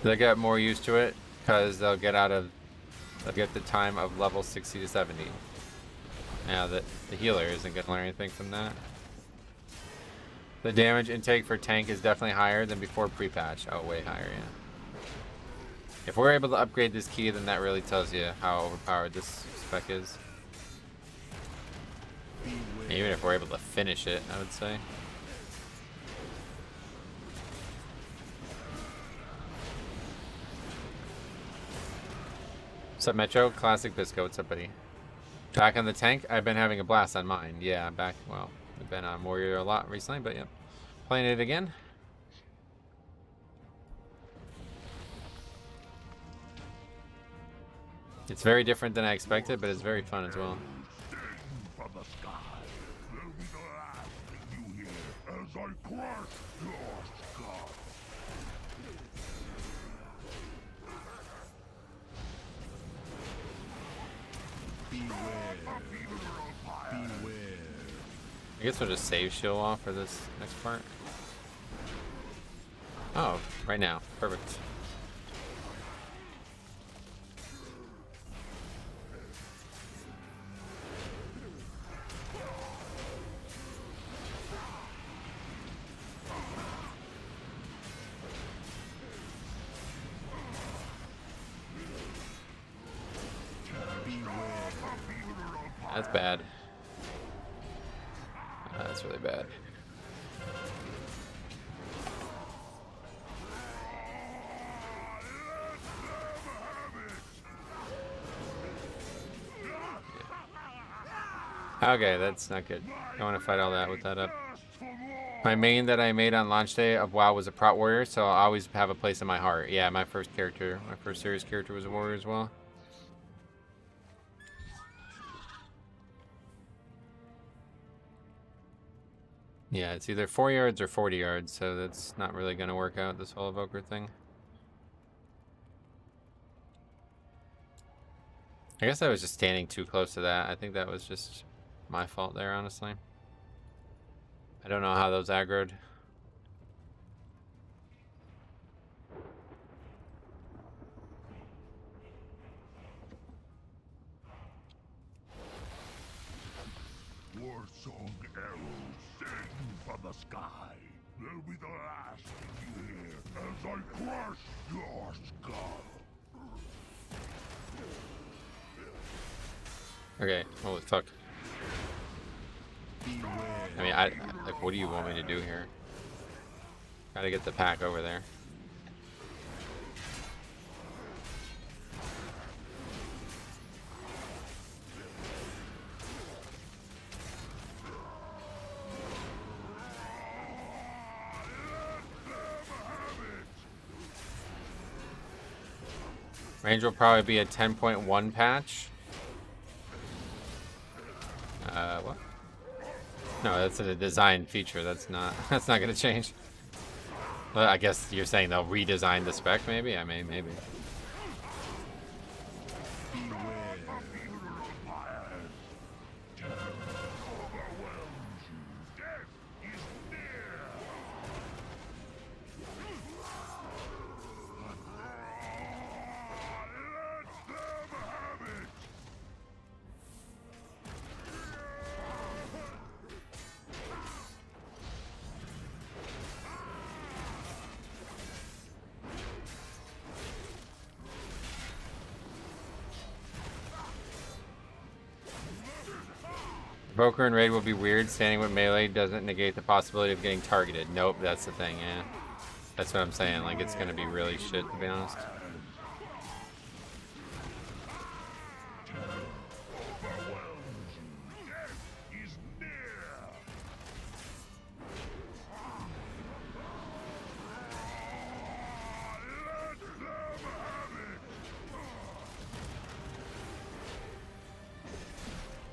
They'll get more used to it because they'll get the time of level 60 to 70. Now the healer isn't going to learn anything from that. The damage intake for tank is definitely higher than before pre-patch. Oh, way higher, yeah. If we're able to upgrade this key, then that really tells you how overpowered this spec is. Even if we're able to finish it, I would say. What's up, Metro? Classic Bisco. What's up, buddy? Back on the tank? I've been having a blast on mine. Yeah, back, well, we've been on Warrior a lot recently, but yeah. Playing it again. It's very different than I expected, but it's very fun as well. I guess we'll just save shield off for this next part. Oh, right now. Perfect. That's bad. That's really bad. Okay, that's not good. I want to fight all that with that up. My main that I made on launch day of WoW was a Prot Warrior, so I'll always have a place in my heart. Yeah, my first serious character was a Warrior as well. Yeah, it's either 4 yards or 40 yards, so that's not really going to work out, this whole evoker thing. I guess I was just standing too close to that. I think that was just my fault there, honestly. I don't know how those aggroed.
War song arrows sing from the sky. They'll be the last you hear as I crush your skull.
Okay, holy fuck. I mean, like, what do you want me to do here? Gotta get the pack over there. Range will probably be a 10.1 patch. What? No, that's a design feature. That's not gonna change. Well, I guess you're saying they'll redesign the spec, maybe? I mean, maybe. Evoker and raid will be weird. Standing with melee doesn't negate the possibility of getting targeted. Nope, that's the thing, yeah. That's what I'm saying. Like, it's gonna be really shit, to be honest.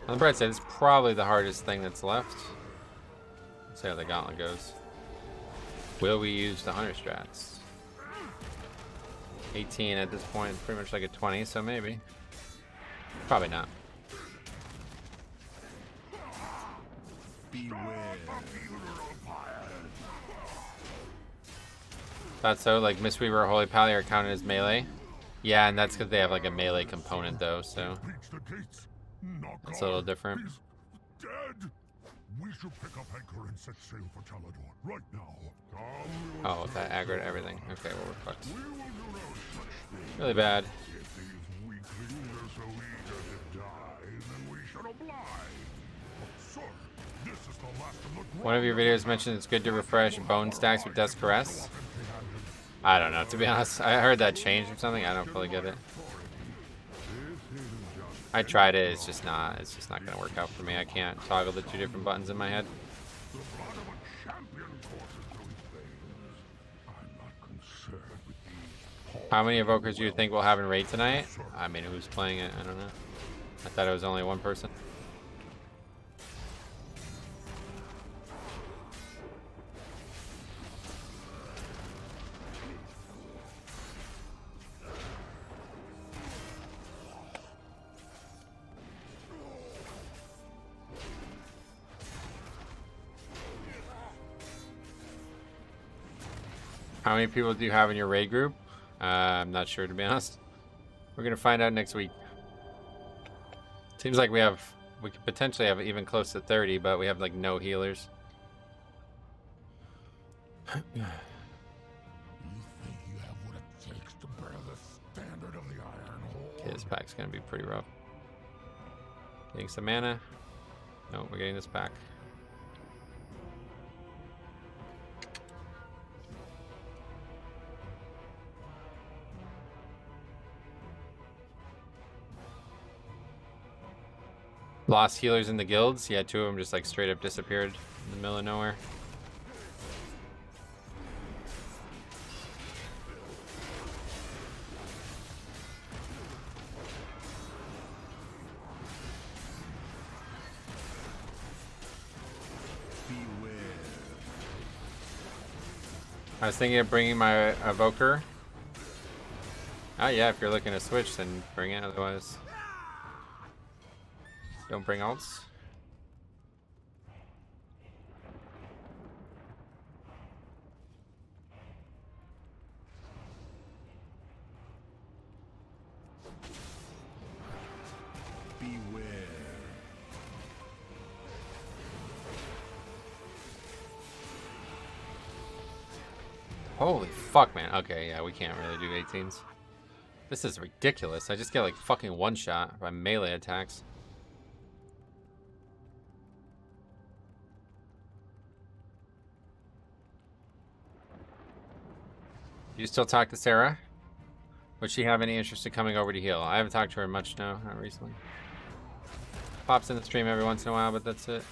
On the bright side, it's probably the hardest thing that's left. Let's see how the gauntlet goes. Will we use the hunter strats? 18 at this point, pretty much like a 20, so maybe. Probably not. Thought so, like Mistweaver or Holy Pally are counted as melee. Yeah, and that's because they have like a melee component though, so it's a little different.
Dead. We should pick up anchor and set sail for Talador right now.
Oh, that aggroed everything. Okay, well we're fucked. Really bad.
If these weaklings are so eager to die, then we should oblige. Sir, this is the last of the
One of your videos mentioned it's good to refresh bone stacks with Death's Caress. I don't know, to be honest. I heard that changed or something. I don't fully get it. I tried it. It's just not gonna work out for me. I can't toggle the two different buttons in my head. How many evokers do you think we'll have in raid tonight? I mean, who's playing it? I don't know. I thought it was only one person. How many people do you have in your raid group? I'm not sure, to be honest. We're gonna find out next week. Seems like we could potentially have even close to 30, but we have like no healers.
You think you have what it takes to bear the standard of the Iron Horde?
Okay, this pack's gonna be pretty rough. Getting some mana. No, we're getting this pack. Lost healers in the guilds. Yeah, two of them just like straight up disappeared in the middle of nowhere. I was thinking of bringing my evoker. Oh yeah, if you're looking to switch, then bring it. Otherwise, don't bring alts.
Beware.
Holy fuck, man. Okay, yeah, we can't really do 18s. This is ridiculous. I just get like fucking one shot by melee attacks. You still talk to Sarah? Would she have any interest in coming over to heal? I haven't talked to her much now, not recently. Pops in the stream every once in a while, but that's it.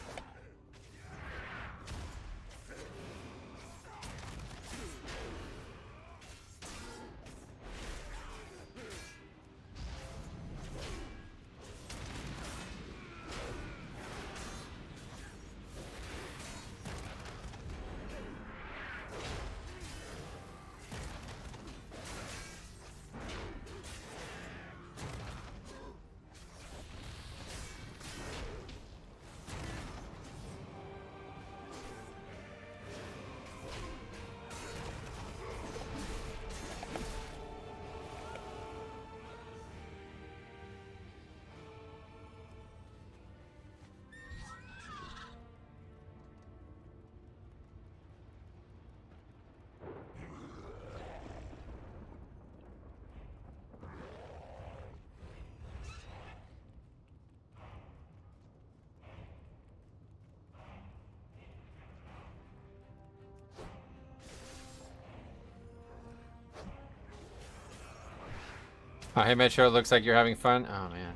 Hey Metro, looks like you're having fun. Oh man.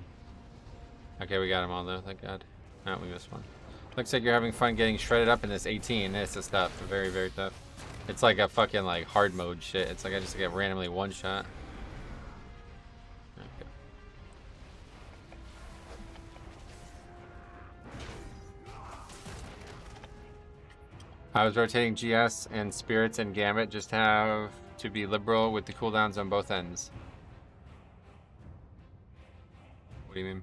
Okay, we got them all though, thank God. Oh, we missed one. Looks like you're having fun getting shredded up in this 18. This is tough, very, very tough. It's like a fucking like hard mode shit. It's like I just get randomly one shot. Okay. I was rotating GS and Spirits and Gambit, just have to be liberal with the cooldowns on both ends. What do you mean?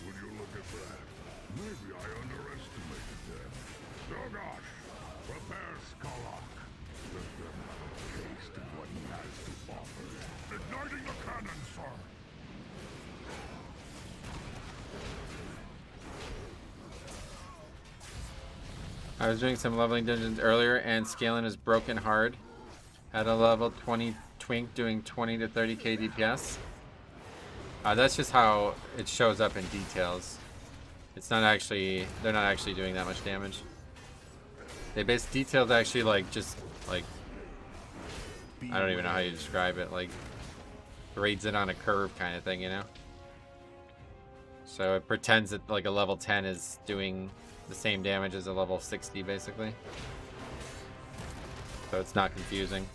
Would you look at that? Maybe I underestimated them. Dogosh, prepare Skalak. Let them have a taste of what he has to offer. Igniting the cannon, sir.
I was doing some leveling dungeons earlier and scaling is broken hard. Had a level 20 twink doing 20 to 30k DPS. That's just how it shows up in details. It's not actually, they're not actually doing that much damage. They base details actually like just like, I don't even know how you describe it, like grades it on a curve kind of thing, you know? So it pretends that like a level 10 is doing the same damage as a level 60 basically. So it's not confusing.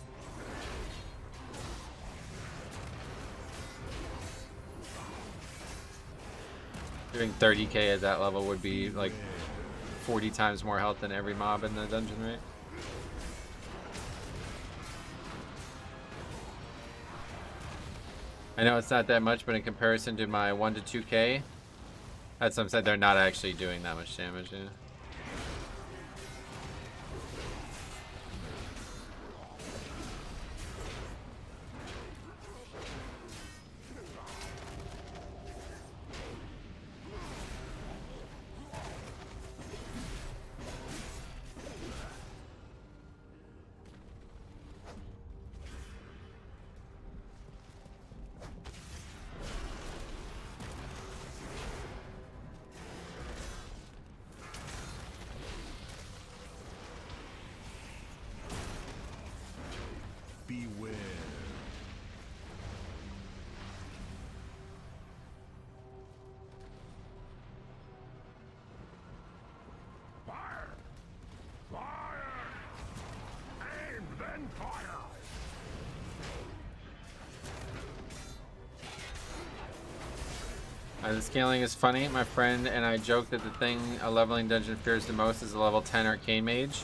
Doing 30k at that level would be like 40 times more health than every mob in the dungeon, right? I know it's not that much, but in comparison to my 1 to 2k, that's what I'm saying, they're not actually doing that much damage, yeah.
Beware. Fire! Fire! Aim, then fire!
The scaling is funny. My friend and I joked that the thing a leveling dungeon fears the most is a level 10 arcane mage.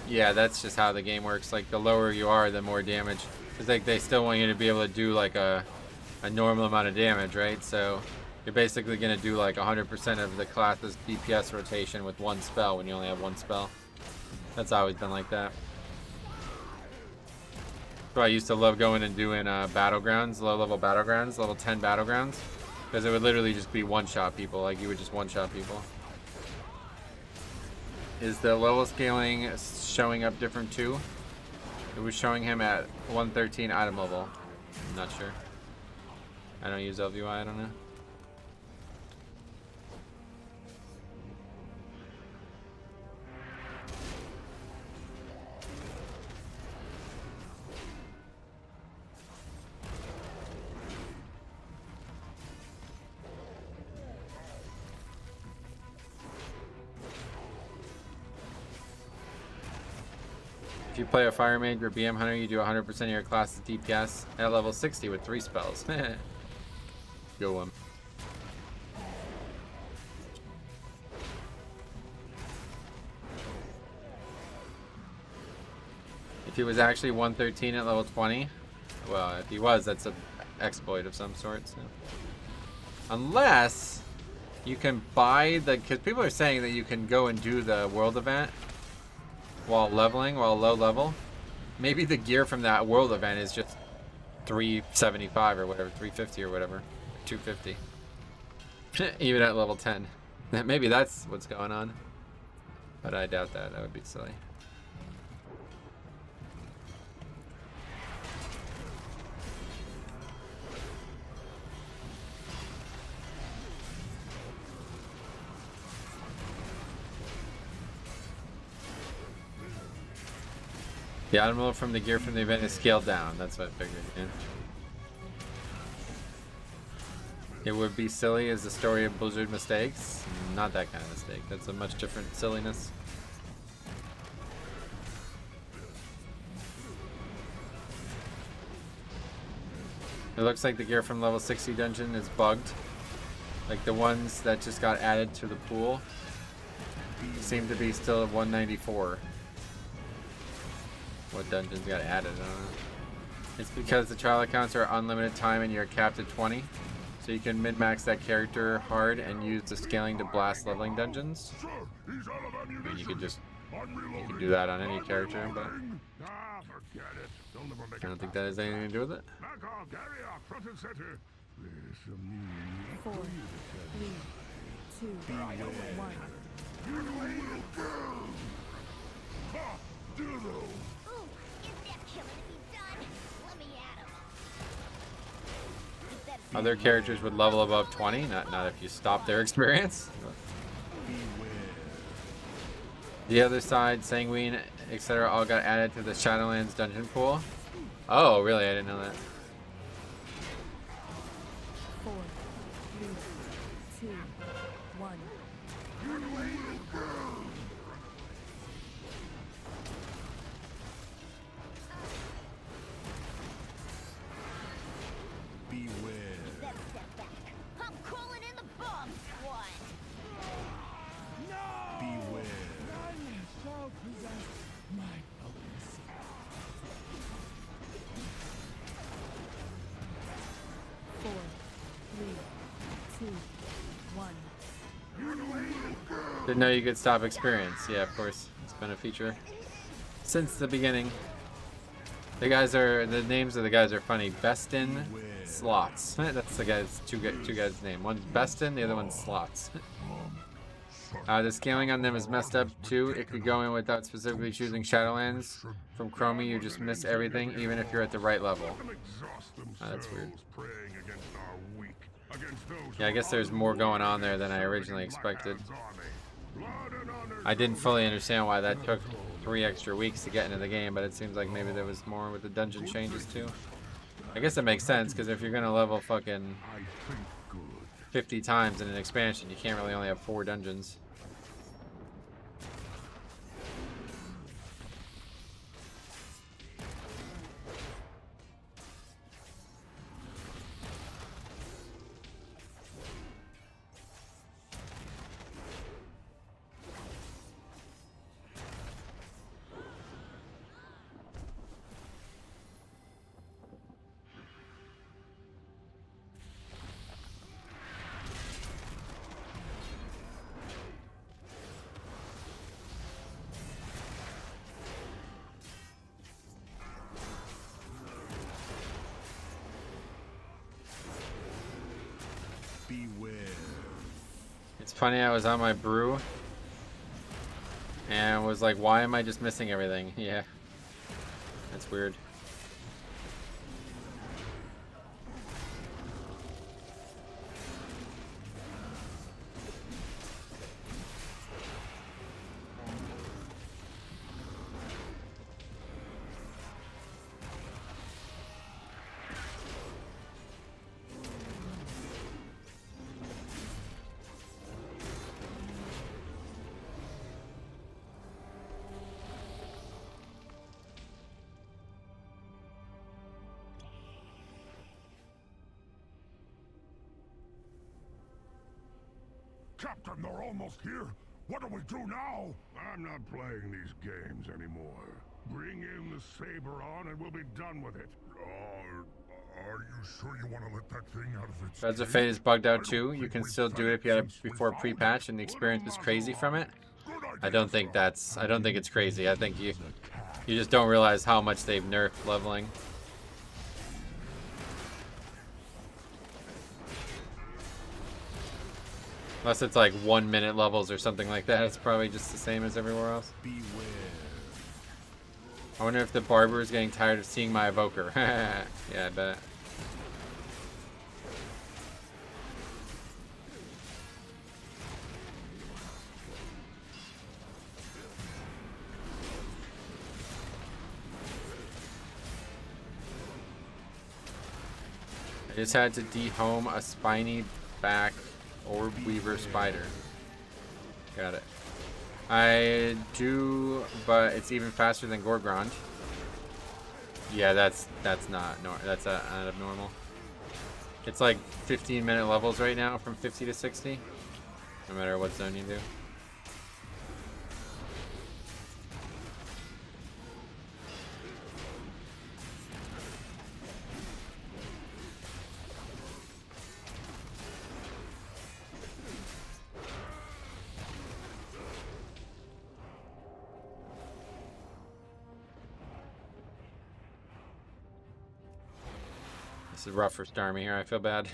Yeah, that's just how the game works. Like, the lower you are, the more damage. It's like they still want you to be able to do like a normal amount of damage, right? So you're basically going to do like 100% of the class's DPS rotation with one spell when you only have one spell. That's always been like that. So I used to love going and doing battlegrounds, low-level battlegrounds, level 10 battlegrounds. Because it would literally just be one-shot people. Like, you would just one-shot people. Is the level scaling showing up different too? It was showing him at 113 item level. I'm not sure. I don't use LVI, I don't know. If you play a Fire Mage or BM Hunter, you do 100% of your class's DPS at level 60 with 3 spells. Go one. If he was actually 113 at level 20, well, if he was, that's an exploit of some sort. So. Unless you can buy the, because people are saying that you can go and do the world event while leveling, while low level. Maybe the gear from that world event is just 375 or whatever, 350 or whatever, 250. Even at level 10. Maybe that's what's going on. But I doubt that. That would be silly. The item level from the gear from the event is scaled down. That's what I figured. Yeah. It would be silly as the story of Blizzard mistakes. Not that kind of mistake. That's a much different silliness. It looks like the gear from level 60 dungeon is bugged. Like the ones that just got added to the pool seem to be still at 194. What dungeons got added? I don't know. It's because the trial accounts are unlimited time and you're capped at 20. So you can min-max that character hard and use the scaling to blast leveling dungeons. I mean, you could do that on any character, but I don't think that has anything to do with it.
4, 3, 2, 1.
Ooh, is that killing me done? Let me at him. You better step
Other characters would level above 20, not if you stop their experience. The other side, Sanguine, etc. all got added to the Shadowlands dungeon pool. Oh, really? I didn't know that.
4, 3, 2, 1.
better step back. I'm calling in the bomb squad.
Four, 3, 2, 1.
Didn't know you could stop experience. Yeah, of course. It's been a feature since the beginning. The names of the guys are funny. Bestin Slots. That's the two guys' name. One's Bestin, the other one's Slots. The scaling on them is messed up too. It could go in without specifically choosing Shadowlands. From Chromie, you just miss everything, even if you're at the right level. That's weird. Yeah, I guess there's more going on there than I originally expected. I didn't fully understand why that took 3 extra weeks to get into the game, but it seems like maybe there was more with the dungeon changes too. I guess it makes sense, because if you're gonna level fucking 50 times in an expansion, you can't really only have 4 dungeons. It's funny, I was on my brew and was like, why am I just missing everything? Yeah, that's weird.
Captain, they're almost here. What do we do now? I'm not playing these games anymore. Bring in the saber on and we'll be done with it. Are you sure you want to let that thing out of its
Threads of Fate is bugged out too. You can still do it if you had it before pre-patch and the experience is crazy from it. I don't think it's crazy. I think you just don't realize how much they've nerfed leveling. Unless it's like 1 minute levels or something like that, it's probably just the same as everywhere else. I wonder if the barber is getting tired of seeing my evoker. Yeah, I bet. just had to dehome a spiny back orb weaver spider. Got it. I do, but it's even faster than Gorgrond. Yeah, that's not that's out of normal. It's like 15-minute levels right now from 50 to 60, no matter what zone you do. This is rough for Starmie here. I feel bad.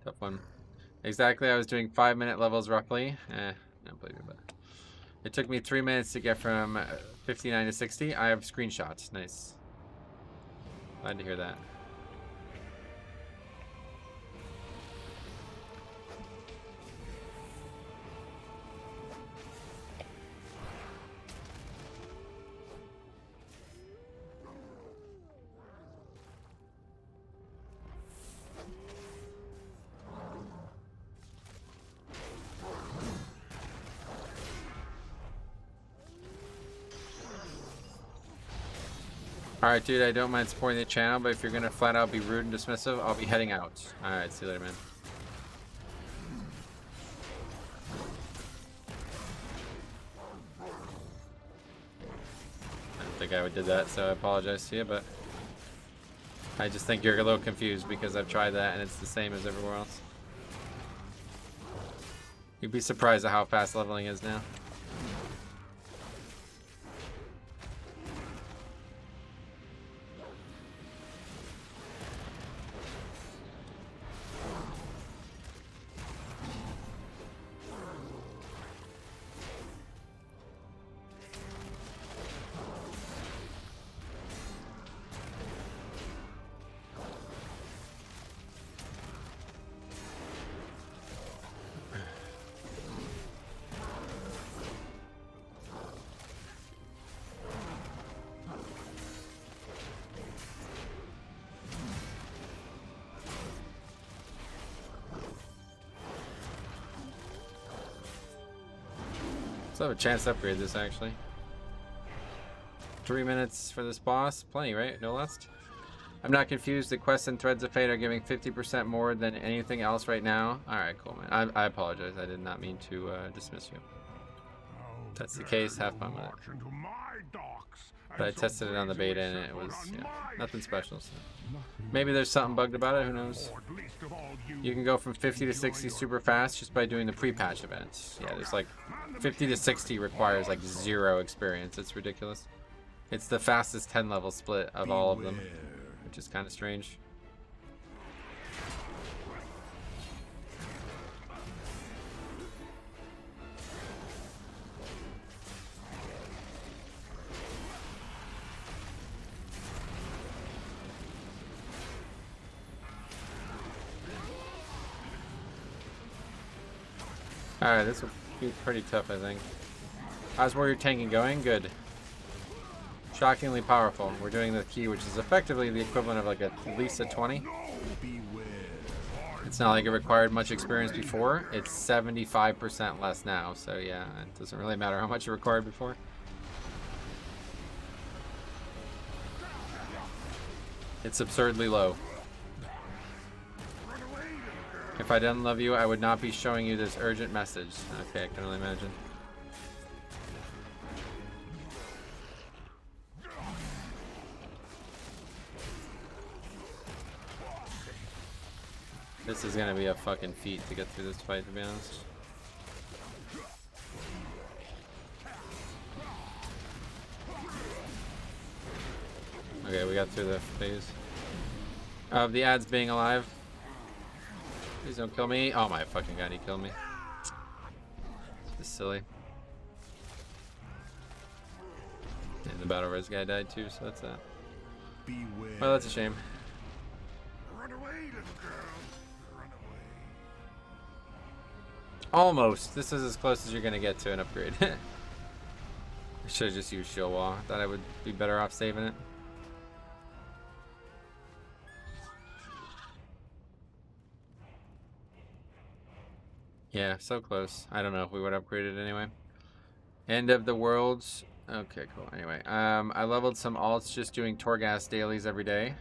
Tough one. Exactly. I was doing 5-minute levels roughly. Don't believe it, but it took me 3 minutes to get from 59 to 60. I have screenshots. Nice. Glad to hear that. Alright, dude, I don't mind supporting the channel, but if you're gonna flat out be rude and dismissive, I'll be heading out. Alright, see you later, man. I don't think I would did that, so I apologize to you, but I just think you're a little confused because I've tried that and it's the same as everywhere else. You'd be surprised at how fast leveling is now. So I have a chance to upgrade this actually. 3 minutes for this boss, plenty, right? No less. I'm not confused. The quests and Threads of Fate are giving 50% more than anything else right now. All right, cool, man. I apologize. I did not mean to dismiss you. If that's the case, have fun with it. But I tested it on the beta and it was nothing special. So. Maybe there's something bugged about it. Who knows? You can go from 50 to 60 super fast just by doing the pre-patch events. Yeah, there's like 50 to 60 requires like 0 experience. It's ridiculous. It's the fastest 10 level split of all of them, which is kind of strange. Alright, this will be pretty tough, I think. How's warrior tanking going? Good. Shockingly powerful. We're doing the key, which is effectively the equivalent of like at least a 20. It's not like it required much experience before. It's 75% less now, so yeah, it doesn't really matter how much it required before. It's absurdly low. If I didn't love you, I would not be showing you this urgent message. Okay, I can only imagine. This is gonna be a fucking feat to get through this fight, to be honest. Okay, we got through the phase of the ads being alive. Please don't kill me. Oh my fucking god, he killed me. This is silly. And the battle res guy died too, so that's that. Well, that's a shame.
Run away, little girl. Run away.
Almost. This is as close as you're gonna get to an upgrade. I should have just used shield wall. Thought I would be better off saving it. Yeah, so close. I don't know if we would upgrade it anyway. End of the worlds. Okay, cool. Anyway, I leveled some alts just doing Torghast dailies every day.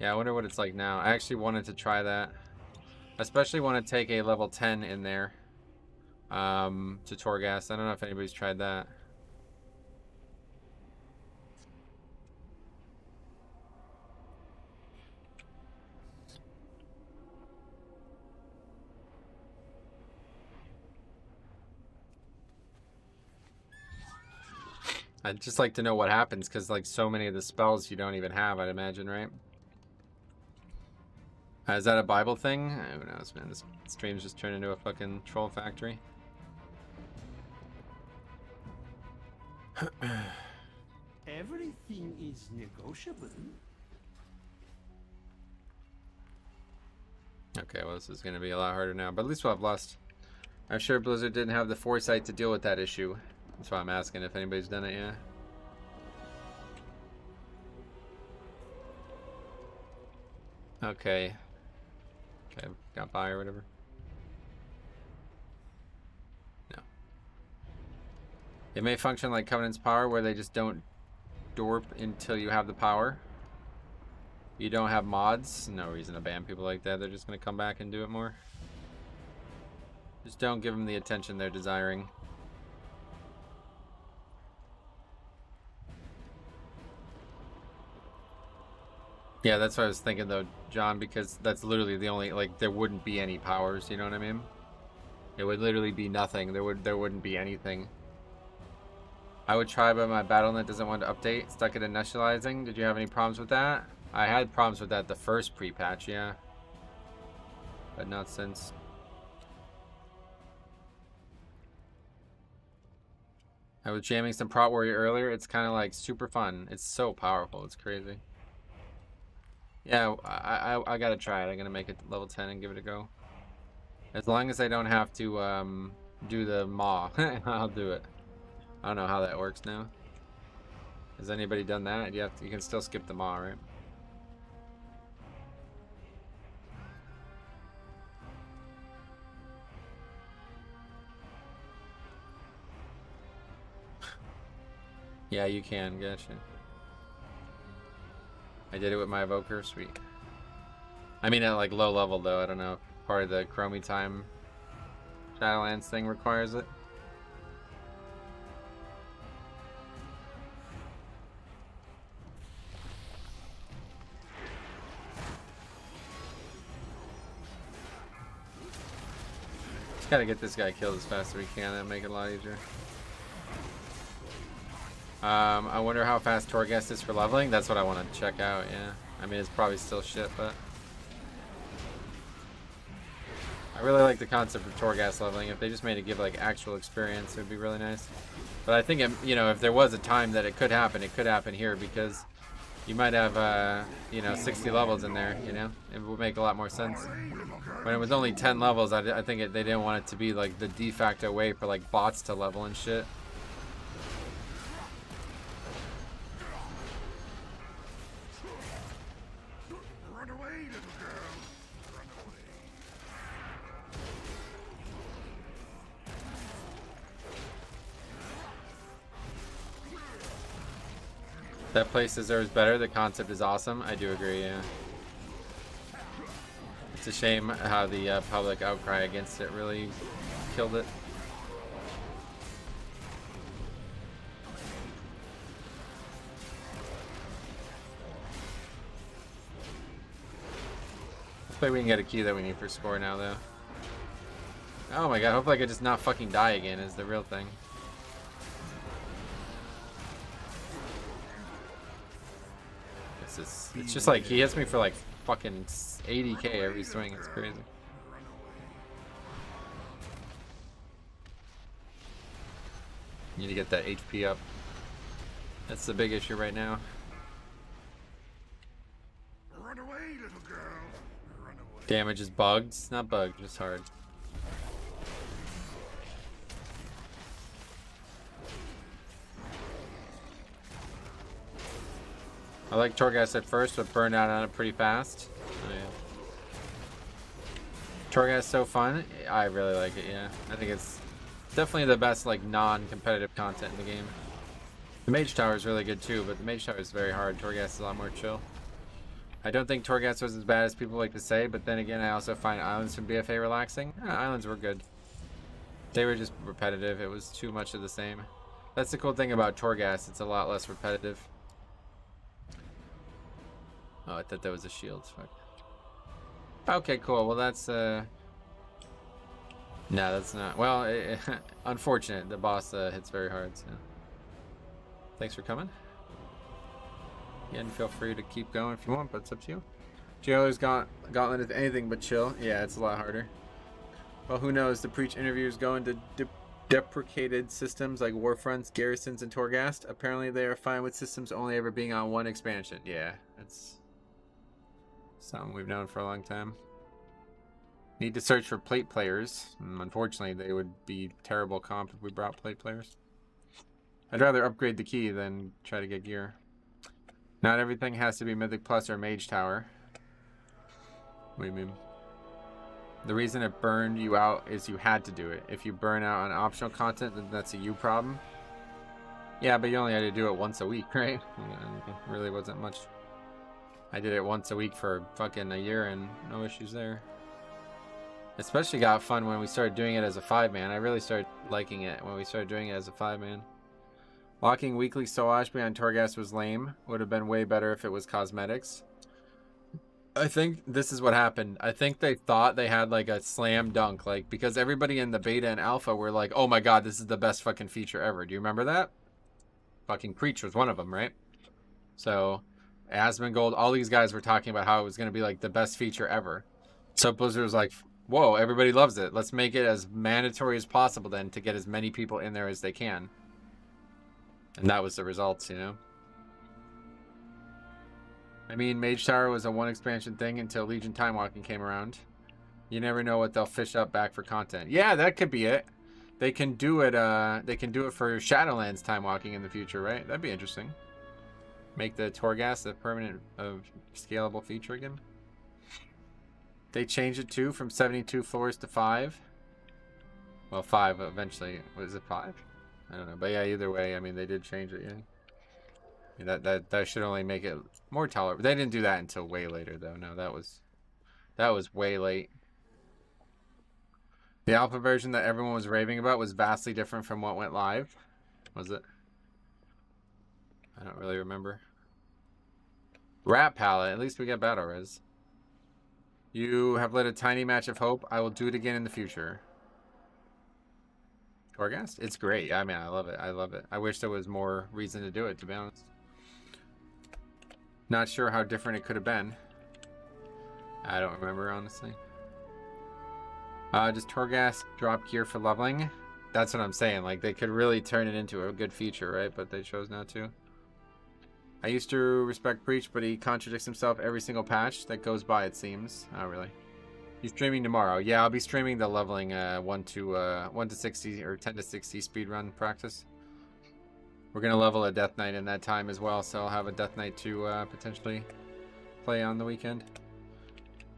Yeah, I wonder what it's like now. I actually wanted to try that. I especially want to take a level 10 in there to Torghast. I don't know if anybody's tried that. I'd just like to know what happens, because like so many of the spells you don't even have, I'd imagine, right? Is that a Bible thing? Who knows, man. This stream's just turned into a fucking troll factory.
Everything is negotiable.
Okay, well, this is going to be a lot harder now, but at least we'll have Lust. I'm sure Blizzard didn't have the foresight to deal with that issue. That's why I'm asking if anybody's done it yet. Okay. Okay, got by or whatever. No. It may function like Covenant's power, where they just don't dorp until you have the power. You don't have mods, no reason to ban people like that. They're just going to come back and do it more. Just don't give them the attention they're desiring. Yeah, that's what I was thinking though, John, because that's literally the only, like, there wouldn't be any powers, you know what I mean? It would literally be nothing. There wouldn't be anything. I would try, but my BattleNet doesn't want to update. Stuck it initializing. Did you have any problems with that? I had problems with that the first pre-patch, yeah. But not since. I was jamming some Prot Warrior earlier. It's kind of like super fun. It's so powerful. It's crazy. Yeah, I gotta try it. I'm gonna make it level 10 and give it a go. As long as I don't have to do the maw, I'll do it. I don't know how that works now. Has anybody done that? You can still skip the maw, right? Yeah, you can. Gotcha. I did it with my evoker. Sweet. I mean, at like low level though. I don't know if part of the Chromie time Shadowlands thing requires it. Just gotta get this guy killed as fast as we can. That'll make it a lot easier. I wonder how fast Torghast is for leveling. That's what I want to check out, yeah. I mean, it's probably still shit, but I really like the concept of Torghast leveling. If they just made it give like actual experience, it would be really nice. But I think, you know, if there was a time that it could happen here, because you might have, you know, 60 levels in there, you know? It would make a lot more sense. When it was only 10 levels, I think they didn't want it to be like the de facto way for like bots to level and shit. That place deserves better. The concept is awesome. I do agree, yeah. It's a shame how the public outcry against it really killed it. Hopefully we can get a key that we need for score now, though. Oh my god, hopefully I could just not fucking die again is the real thing. It's just like he hits me for like fucking 80k every swing. It's crazy. Need to get that HP up. That's the big issue right now.
Run away, little girl. Run away.
Damage is bugged. It's not bugged, just hard. I like Torghast at first, but burned out on it pretty fast. Oh, yeah. Torghast is so fun. I really like it, yeah. I think it's definitely the best like non-competitive content in the game. The Mage Tower is really good too, but the Mage Tower is very hard. Torghast is a lot more chill. I don't think Torghast was as bad as people like to say, but then again, I also find Islands from BFA relaxing. Islands were good. They were just repetitive. It was too much of the same. That's the cool thing about Torghast. It's a lot less repetitive. Oh, I thought that was a shield. Fuck. Okay, cool. Well, that's no, that's not. Well, unfortunate. The boss hits very hard. So, thanks for coming. Again, feel free to keep going if you want, but it's up to you. Jailer's Gauntlet is anything but chill. Yeah, it's a lot harder. Well, who knows? The Preach interviews go into deprecated systems like Warfronts, Garrisons, and Torghast. Apparently, they are fine with systems only ever being on one expansion. Yeah, that's something we've known for a long time. Need to search for plate players. Unfortunately, they would be terrible comp if we brought plate players. I'd rather upgrade the key than try to get gear. Not everything has to be Mythic Plus or Mage Tower. What do you mean? The reason it burned you out is you had to do it. If you burn out on optional content, then that's a you problem. Yeah, but you only had to do it once a week, right? It really wasn't much. I did it once a week for fucking a year and no issues there. Especially got fun when we started doing it as a 5-man. I really started liking it when we started doing it as a 5-man. Locking weekly Soul Ash behind Torghast was lame. Would have been way better if it was cosmetics. I think this is what happened. I think they thought they had like a slam dunk, like because everybody in the beta and alpha were like, "Oh my god, this is the best fucking feature ever." Do you remember that? Fucking Preach was one of them, right? So, Asmongold, all these guys were talking about how it was going to be like the best feature ever. So Blizzard was like, "Whoa, everybody loves it. Let's make it as mandatory as possible then to get as many people in there as they can." And that was the results, you know? I mean, Mage Tower was a one expansion thing until Legion Time Walking came around. You never know what they'll fish up back for content. Yeah, that could be it. They can do it for Shadowlands Time Walking in the future, right? That'd be interesting. Make the Torghast a permanent scalable feature again. They changed it too from 72 floors to 5. Well, 5 eventually. Was it 5? I don't know, but yeah, either way, I mean, they did change it, yeah. That should only make it more tolerable. They didn't do that until way later, though. No, that was way late. The alpha version that everyone was raving about was vastly different from what went live. Was it? I don't really remember. Rat Palette. At least we got battle res. You have led a tiny match of hope. I will do it again in the future. Torghast? It's great. I mean, I love it. I love it. I wish there was more reason to do it, to be honest. Not sure how different it could have been. I don't remember, honestly. Does Torghast drop gear for leveling? That's what I'm saying. Like, they could really turn it into a good feature, right? But they chose not to. I used to respect Preach, but he contradicts himself every single patch that goes by, it seems. Oh, really? He's streaming tomorrow. Yeah, I'll be streaming the leveling 1 to 60 or 10 to 60 speedrun practice. We're gonna level a Death Knight in that time as well, so I'll have a Death Knight to potentially play on the weekend.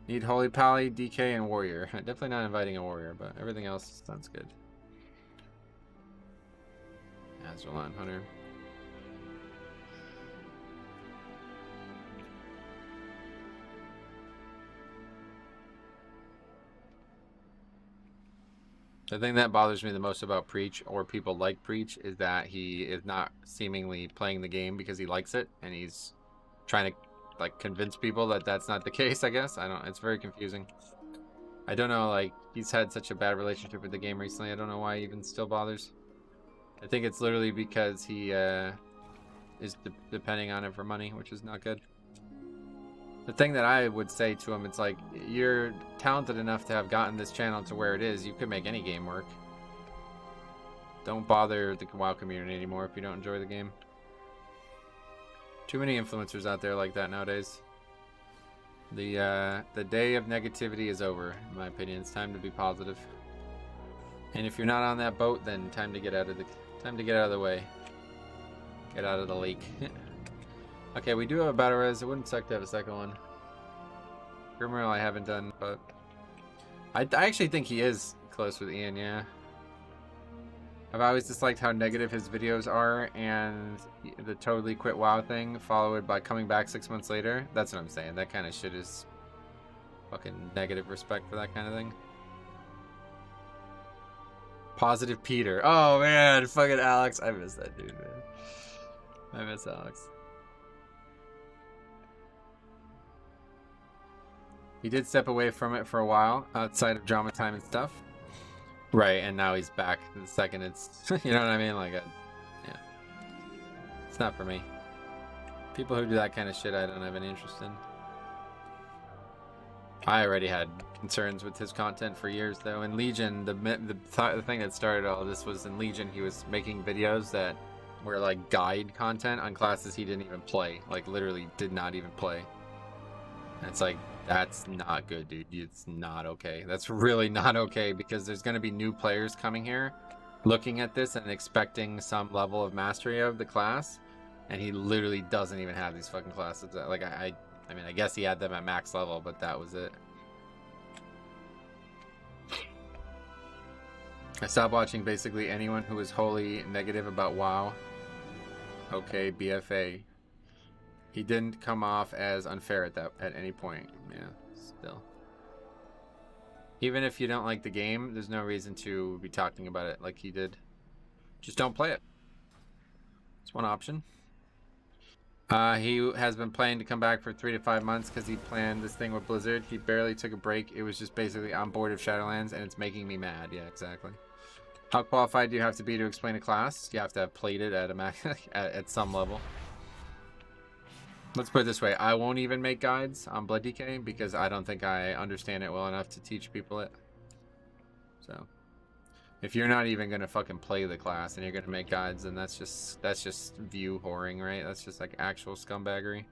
Need Holy Pally, DK, and Warrior. Definitely not inviting a Warrior, but everything else sounds good. Azralan Hunter. The thing that bothers me the most about Preach, or people like Preach, is that he is not seemingly playing the game because he likes it, and he's trying to like convince people that that's not the case. I guess it's very confusing. I don't know, like, he's had such a bad relationship with the game recently. I don't know why he even still bothers. I think it's literally because he is depending on it for money, which is not good. The thing that I would say to him, it's like, you're talented enough to have gotten this channel to where it is. You could make any game work. Don't bother the WoW community anymore if you don't enjoy the game. Too many influencers out there like that nowadays. The day of negativity is over, in my opinion. It's time to be positive. And if you're not on that boat, then time to get out of the way. Get out of the lake. Okay, we do have a battle res. It wouldn't suck to have a second one. Grimmerl I haven't done, but I actually think he is close with Ian, yeah. I've always disliked how negative his videos are, and the totally quit WoW thing, followed by coming back 6 months later. That's what I'm saying. That kind of shit is fucking negative respect for that kind of thing. Positive Peter. Oh man, fucking Alex. I miss that dude, man. I miss Alex. He did step away from it for a while, outside of drama time and stuff. Right, and now he's back the second it's, you know what I mean? Like, yeah. It's not for me. People who do that kind of shit, I don't have any interest in. I already had concerns with his content for years, though. In Legion, the thing that started all this was in Legion, he was making videos that were like guide content on classes he didn't even play. Like, literally did not even play. And it's like, that's not good, dude. It's not okay. That's really not okay, because there's going to be new players coming here looking at this and expecting some level of mastery of the class, and he literally doesn't even have these fucking classes. Like, I mean, I guess he had them at max level, but that was it. I stopped watching basically anyone who was wholly negative about WoW. Okay, BFA. He didn't come off as unfair at any point. Yeah, still. Even if you don't like the game, there's no reason to be talking about it like he did. Just don't play it. It's one option. He has been planning to come back for 3 to 5 months because he planned this thing with Blizzard. He barely took a break. It was just basically on board of Shadowlands, and it's making me mad. Yeah, exactly. How qualified do you have to be to explain a class? You have to have played it at a at some level. Let's put it this way. I won't even make guides on Blood DK because I don't think I understand it well enough to teach people it. So, if you're not even going to fucking play the class and you're going to make guides, then that's just view whoring, right? That's just like actual scumbaggery.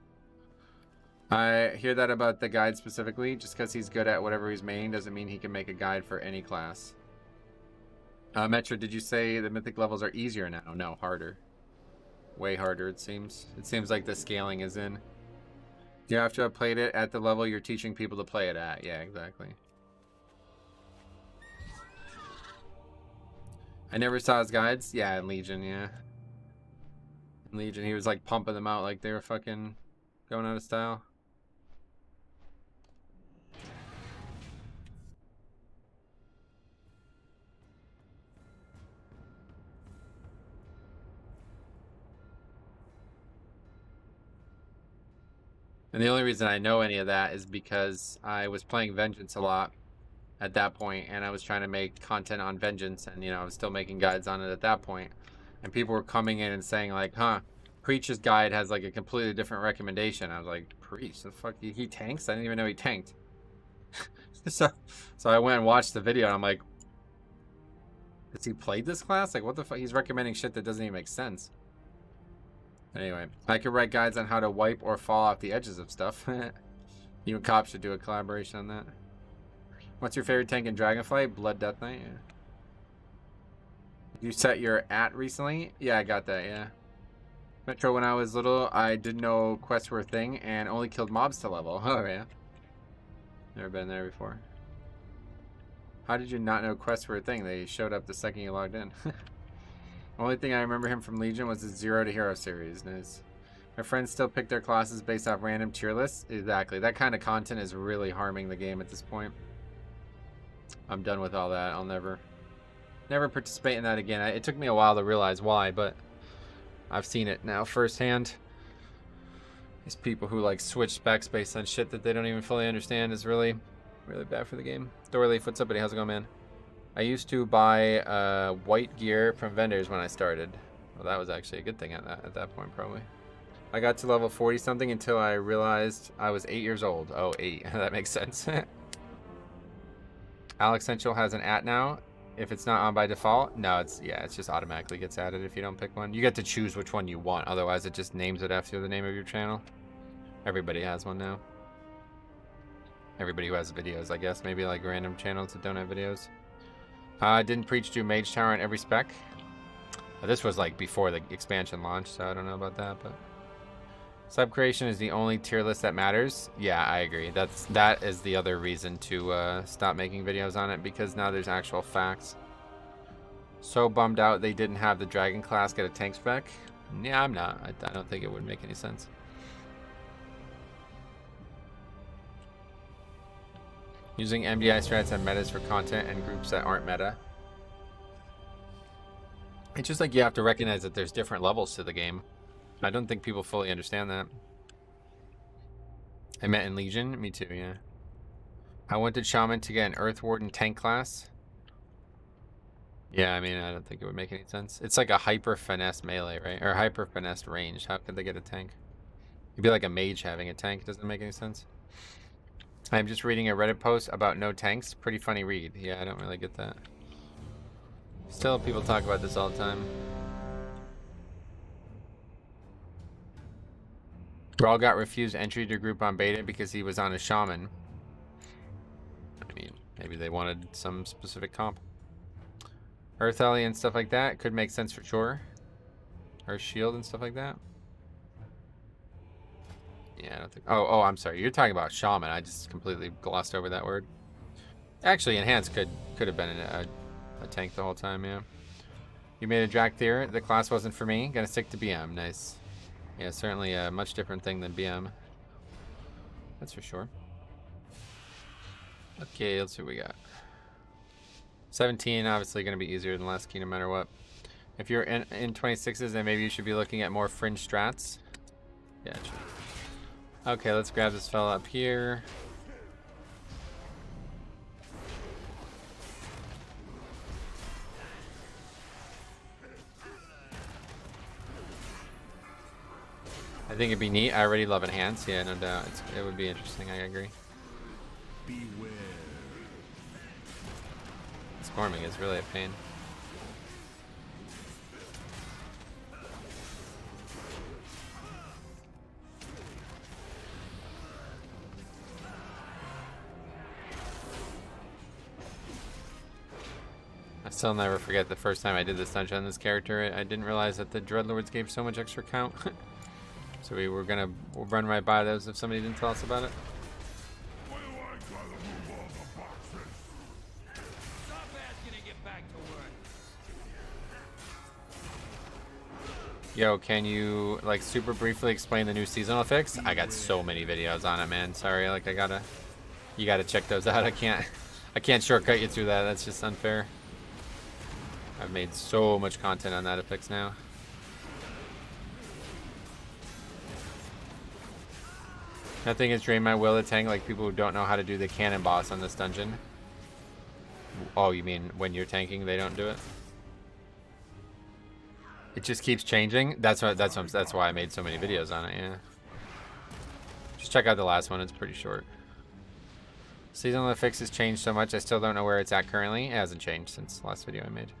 I hear that about the guide specifically. Just because he's good at whatever he's making doesn't mean he can make a guide for any class. Metro, did you say the mythic levels are easier now? No, harder. Way harder, it seems. It seems like the scaling is in. You have to have played it at the level you're teaching people to play it at. Yeah, exactly. I never saw his guides. Yeah, in Legion, yeah. In Legion, he was like pumping them out like they were fucking going out of style. And the only reason I know any of that is because I was playing Vengeance a lot at that point, and I was trying to make content on Vengeance, and, you know, I was still making guides on it at that point. And people were coming in and saying, like, huh, Preach's guide has, like, a completely different recommendation. I was like, Preach? The fuck? He tanks? I didn't even know he tanked. so I went and watched the video, and I'm like, has he played this class? Like, what the fuck? He's recommending shit that doesn't even make sense. Anyway, I could write guides on how to wipe or fall off the edges of stuff. You and Cop should do a collaboration on that. What's your favorite tank in Dragonflight? Blood Death Knight? Yeah. You set your @ recently? Yeah, I got that, yeah. Metro, when I was little, I didn't know quests were a thing and only killed mobs to level. Oh, yeah. Never been there before. How did you not know quests were a thing? They showed up the second you logged in. Only thing I remember him from Legion was the 0 to Hero series. Nice. My friends still pick their classes based off random tier lists. Exactly. That kind of content is really harming the game at this point. I'm done with all that. I'll never participate in that again. It took me a while to realize why, but I've seen it now firsthand. These people who like switch specs based on shit that they don't even fully understand is really, really bad for the game. Thorleaf, what's up, buddy? How's it going, man? I used to buy white gear from vendors when I started. Well, that was actually a good thing at that point, probably. I got to level 40 something until I realized I was 8 years old. Oh, 8. That makes sense. Alex Central has an @ now. If it's not on by default, no, it's just automatically gets added if you don't pick one. You get to choose which one you want. Otherwise, it just names it after the name of your channel. Everybody has one now. Everybody who has videos, I guess. Maybe like random channels that don't have videos. Didn't Preach do Mage Tower on every spec? This was like before the expansion launched, so I don't know about that, but Sub creation is the only tier list that matters. Yeah, I agree. That is the other reason to stop making videos on it, because now there's actual facts. So bummed out they didn't have the dragon class get a tank spec. Yeah, I'm not. I don't think it would make any sense. Using MDI strats and metas for content and groups that aren't meta. It's just like you have to recognize that there's different levels to the game. I don't think people fully understand that. I met in Legion. Me too, yeah. I wanted Shaman to get an Earth Warden tank class. Yeah, I mean, I don't think it would make any sense. It's like a hyper finesse melee, right? Or hyper finesse range. How could they get a tank? It'd be like a mage having a tank. Doesn't make any sense. I'm just reading a Reddit post about no tanks. Pretty funny read. Yeah, I don't really get that. Still, people talk about this all the time. Brawl got refused entry to group on beta because he was on a shaman. I mean, maybe they wanted some specific comp. Earth Ellie and stuff like that could make sense for sure. Earth Shield and stuff like that. Yeah, I don't think. Oh, I'm sorry. You're talking about shaman. I just completely glossed over that word. Actually, enhanced could have been a tank the whole time. Yeah. You made a Drakthir. The class wasn't for me. Gonna stick to BM. Nice. Yeah, certainly a much different thing than BM. That's for sure. Okay, let's see what we got. 17, obviously going to be easier than last key no matter what. If you're in 26s, then maybe you should be looking at more fringe strats. Yeah, true. Okay, let's grab this fella up here. I think it'd be neat. I already love enhance. Yeah, no doubt. It would be interesting. I agree.
Beware.
Swarming is really a pain. I still never forget the first time I did this dungeon on this character. I didn't realize that the Dreadlords gave so much extra count. So we'll run right by those if somebody didn't tell us about it. Yo, can you like super briefly explain the new seasonal fix? I got so many videos on it, man. Sorry, like you gotta check those out. I can't shortcut you through that. That's just unfair. I've made so much content on that fix now. Nothing has drained my will to tank like people who don't know how to do the cannon boss on this dungeon. Oh, you mean when you're tanking, they don't do it? It just keeps changing. That's why I made so many videos on it. Yeah. Just check out the last one. It's pretty short. Seasonal fix has changed so much. I still don't know where it's at currently. It hasn't changed since the last video I made.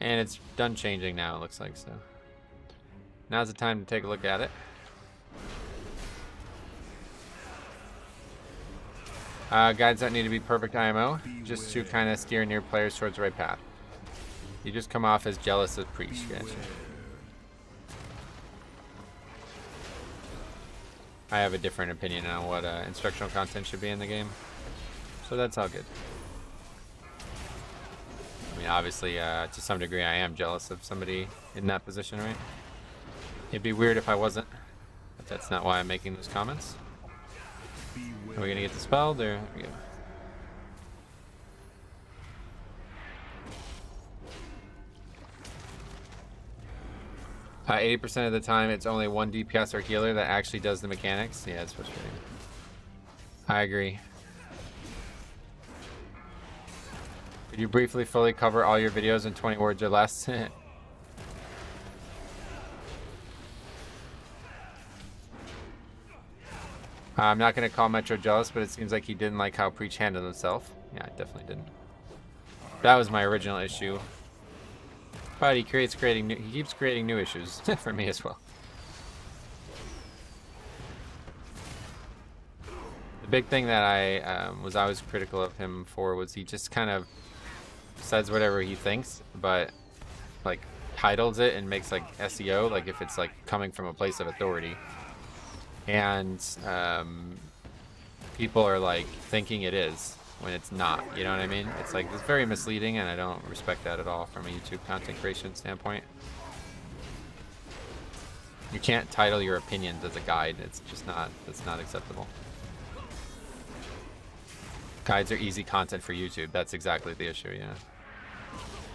And it's done changing now. It looks like so. Now's the time to take a look at it. Guides don't need to be perfect IMO, just to kind of steer near players towards the right path. You just come off as jealous of Priest. Gotcha. I have a different opinion on what instructional content should be in the game, so that's all good. I mean, obviously, to some degree, I am jealous of somebody in that position, right? It'd be weird if I wasn't, but that's not why I'm making those comments. Are we gonna get dispelled, or here we go. 80% of the time, it's only one DPS or healer that actually does the mechanics. Yeah, it's frustrating. I agree. Could you briefly fully cover all your videos in 20 words or less? I'm not going to call Metro jealous, but it seems like he didn't like how Preach handled himself. Yeah, I definitely didn't. That was my original issue. But he keeps creating new issues for me as well. The big thing that I was always critical of him for was he just kind of says whatever he thinks, but like titles it and makes like SEO, like if it's like coming from a place of authority, and people are like thinking it is when it's not. You know what I mean? It's like, it's very misleading, and I don't respect that at all from a YouTube content creation standpoint. You can't title your opinions as a guide. It's just not, that's not acceptable. Guides are easy content for YouTube. That's exactly the issue, yeah.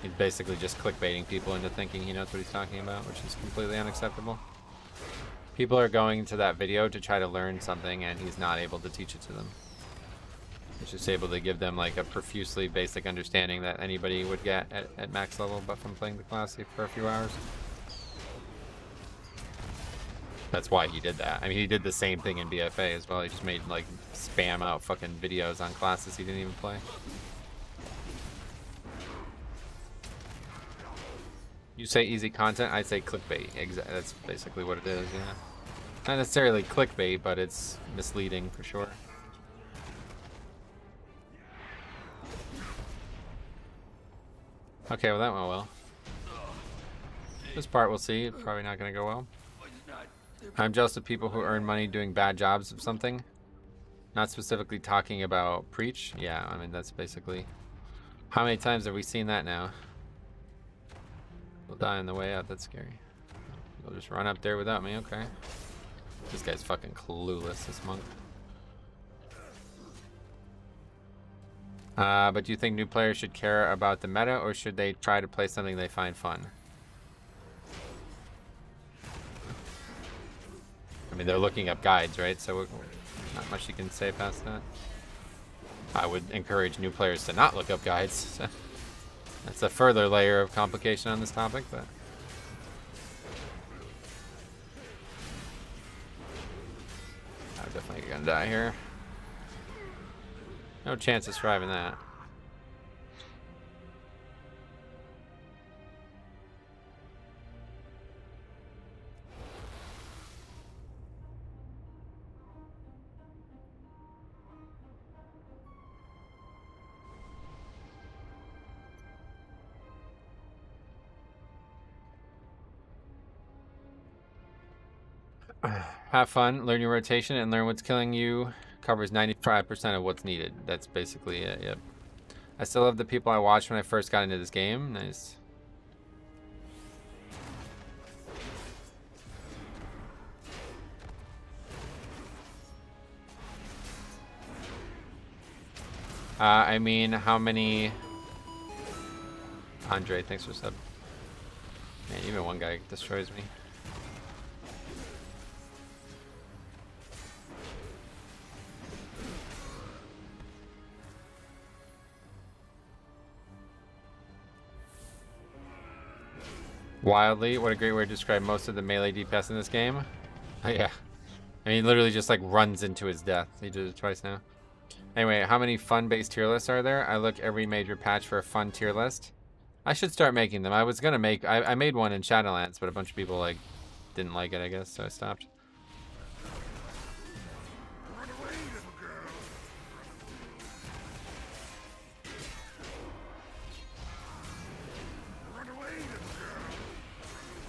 He's basically just clickbaiting people into thinking he knows what he's talking about, which is completely unacceptable. People are going to that video to try to learn something, and he's not able to teach it to them. He's just able to give them like a profusely basic understanding that anybody would get at max level, but from playing the class for a few hours. That's why he did that. I mean, he did the same thing in BFA as well. He just made like spam out fucking videos on classes he didn't even play. You say easy content, I say clickbait. That's basically what it is, yeah. Not necessarily clickbait, but it's misleading for sure. Okay, well that went well. This part we'll see. It's probably not going to go well. I'm jealous of people who earn money doing bad jobs of something. Not specifically talking about preach. Yeah, I mean, that's basically... How many times have we seen that now? We'll die on the way out. That's scary. You'll just run up there without me. Okay. This guy's fucking clueless, this monk. But do you think new players should care about the meta, or should they try to play something they find fun? I mean, they're looking up guides, right? So not much you can say past that. I would encourage new players to not look up guides. That's a further layer of complication on this topic, but... I'm definitely gonna die here. No chance of surviving that. Have fun, learn your rotation, and learn what's killing you. Covers 95% of what's needed. That's basically it, yep. I still love the people I watched when I first got into this game. Nice. I mean, how many... Andre, thanks for sub. Man, even one guy destroys me. Wildly, what a great way to describe most of the melee DPS in this game. Oh, yeah. I mean, he literally just like runs into his death. He did it twice now. Anyway, how many fun-based tier lists are there? I look every major patch for a fun tier list. I should start making them. I was gonna make, I made one in Shadowlands, but a bunch of people like didn't like it, I guess, so I stopped.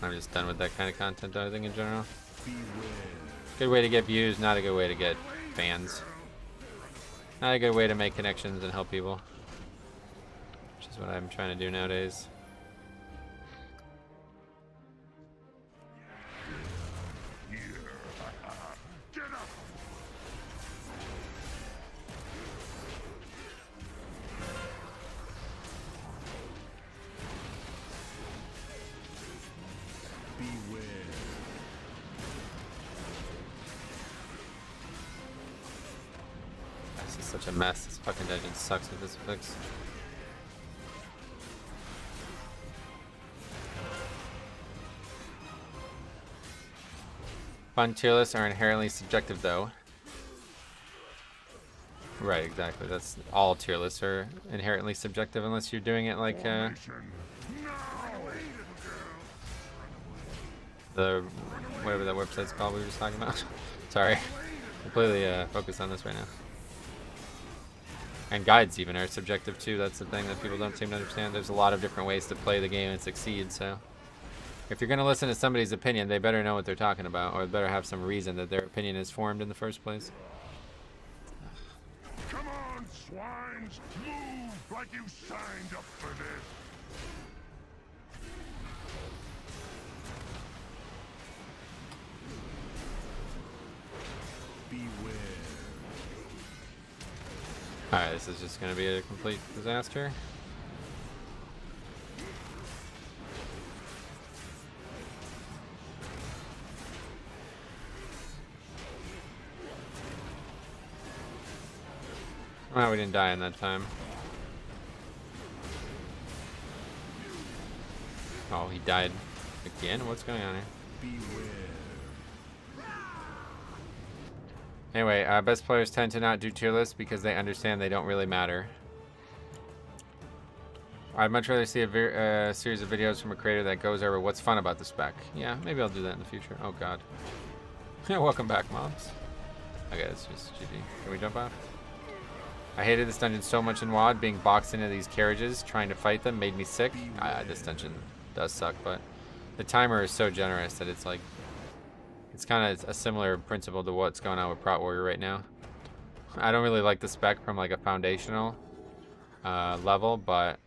I'm just done with that kind of content, I think, in general. Good way to get views, not a good way to get fans. Not a good way to make connections and help people. Which is what I'm trying to do nowadays. Such a mess. This fucking dungeon sucks with this fix. Fun tier lists are inherently subjective, though. Right, exactly. That's all tier lists are inherently subjective unless you're doing it like the whatever that website's called we were just talking about. Sorry, completely focused on this right now. And guides even are subjective too. That's the thing that people don't seem to understand. There's a lot of different ways to play the game and succeed, so If you're gonna listen to somebody's opinion, they better know what they're talking about, or better have some reason that their opinion is formed in the first place.
Come on, swines! Move like you signed up for this! Beware.
Alright, this is just gonna be a complete disaster. Oh, we didn't die in that time. Oh, he died again? What's going on here?
Beware.
Anyway, best players tend to not do tier lists because they understand they don't really matter. I'd much rather see a series of videos from a creator that goes over what's fun about the spec. Yeah, maybe I'll do that in the future. Oh god. Welcome back, mobs. Okay, it's just GG. Can we jump off? I hated this dungeon so much in WoD. Being boxed into these carriages, trying to fight them, made me sick. This dungeon does suck, but the timer is so generous that it's like, it's kind of a similar principle to what's going on with Prot Warrior right now. I don't really like the spec from like a foundational level, but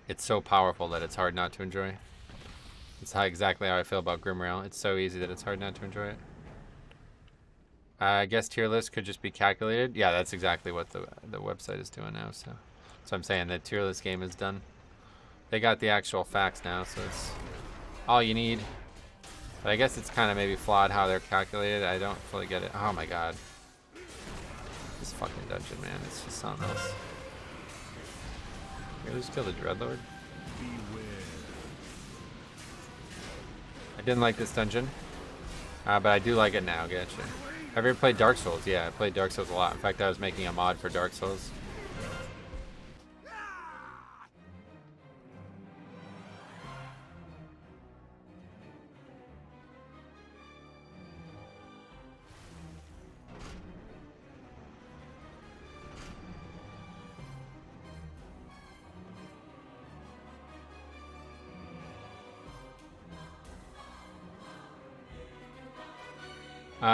it's so powerful that it's hard not to enjoy. It's exactly how I feel about Grimrail. It's so easy that it's hard not to enjoy it. I guess tier list could just be calculated. Yeah, that's exactly what the website is doing now. So I'm saying that tier list game is done. They got the actual facts now, so it's all you need. But I guess it's kind of maybe flawed how they're calculated. I don't fully get it. Oh my god. This fucking dungeon, man. It's just something else. Here, let's kill the Dreadlord. I didn't like this dungeon. But I do like it now, gotcha. Have you ever played Dark Souls? Yeah, I played Dark Souls a lot. In fact, I was making a mod for Dark Souls.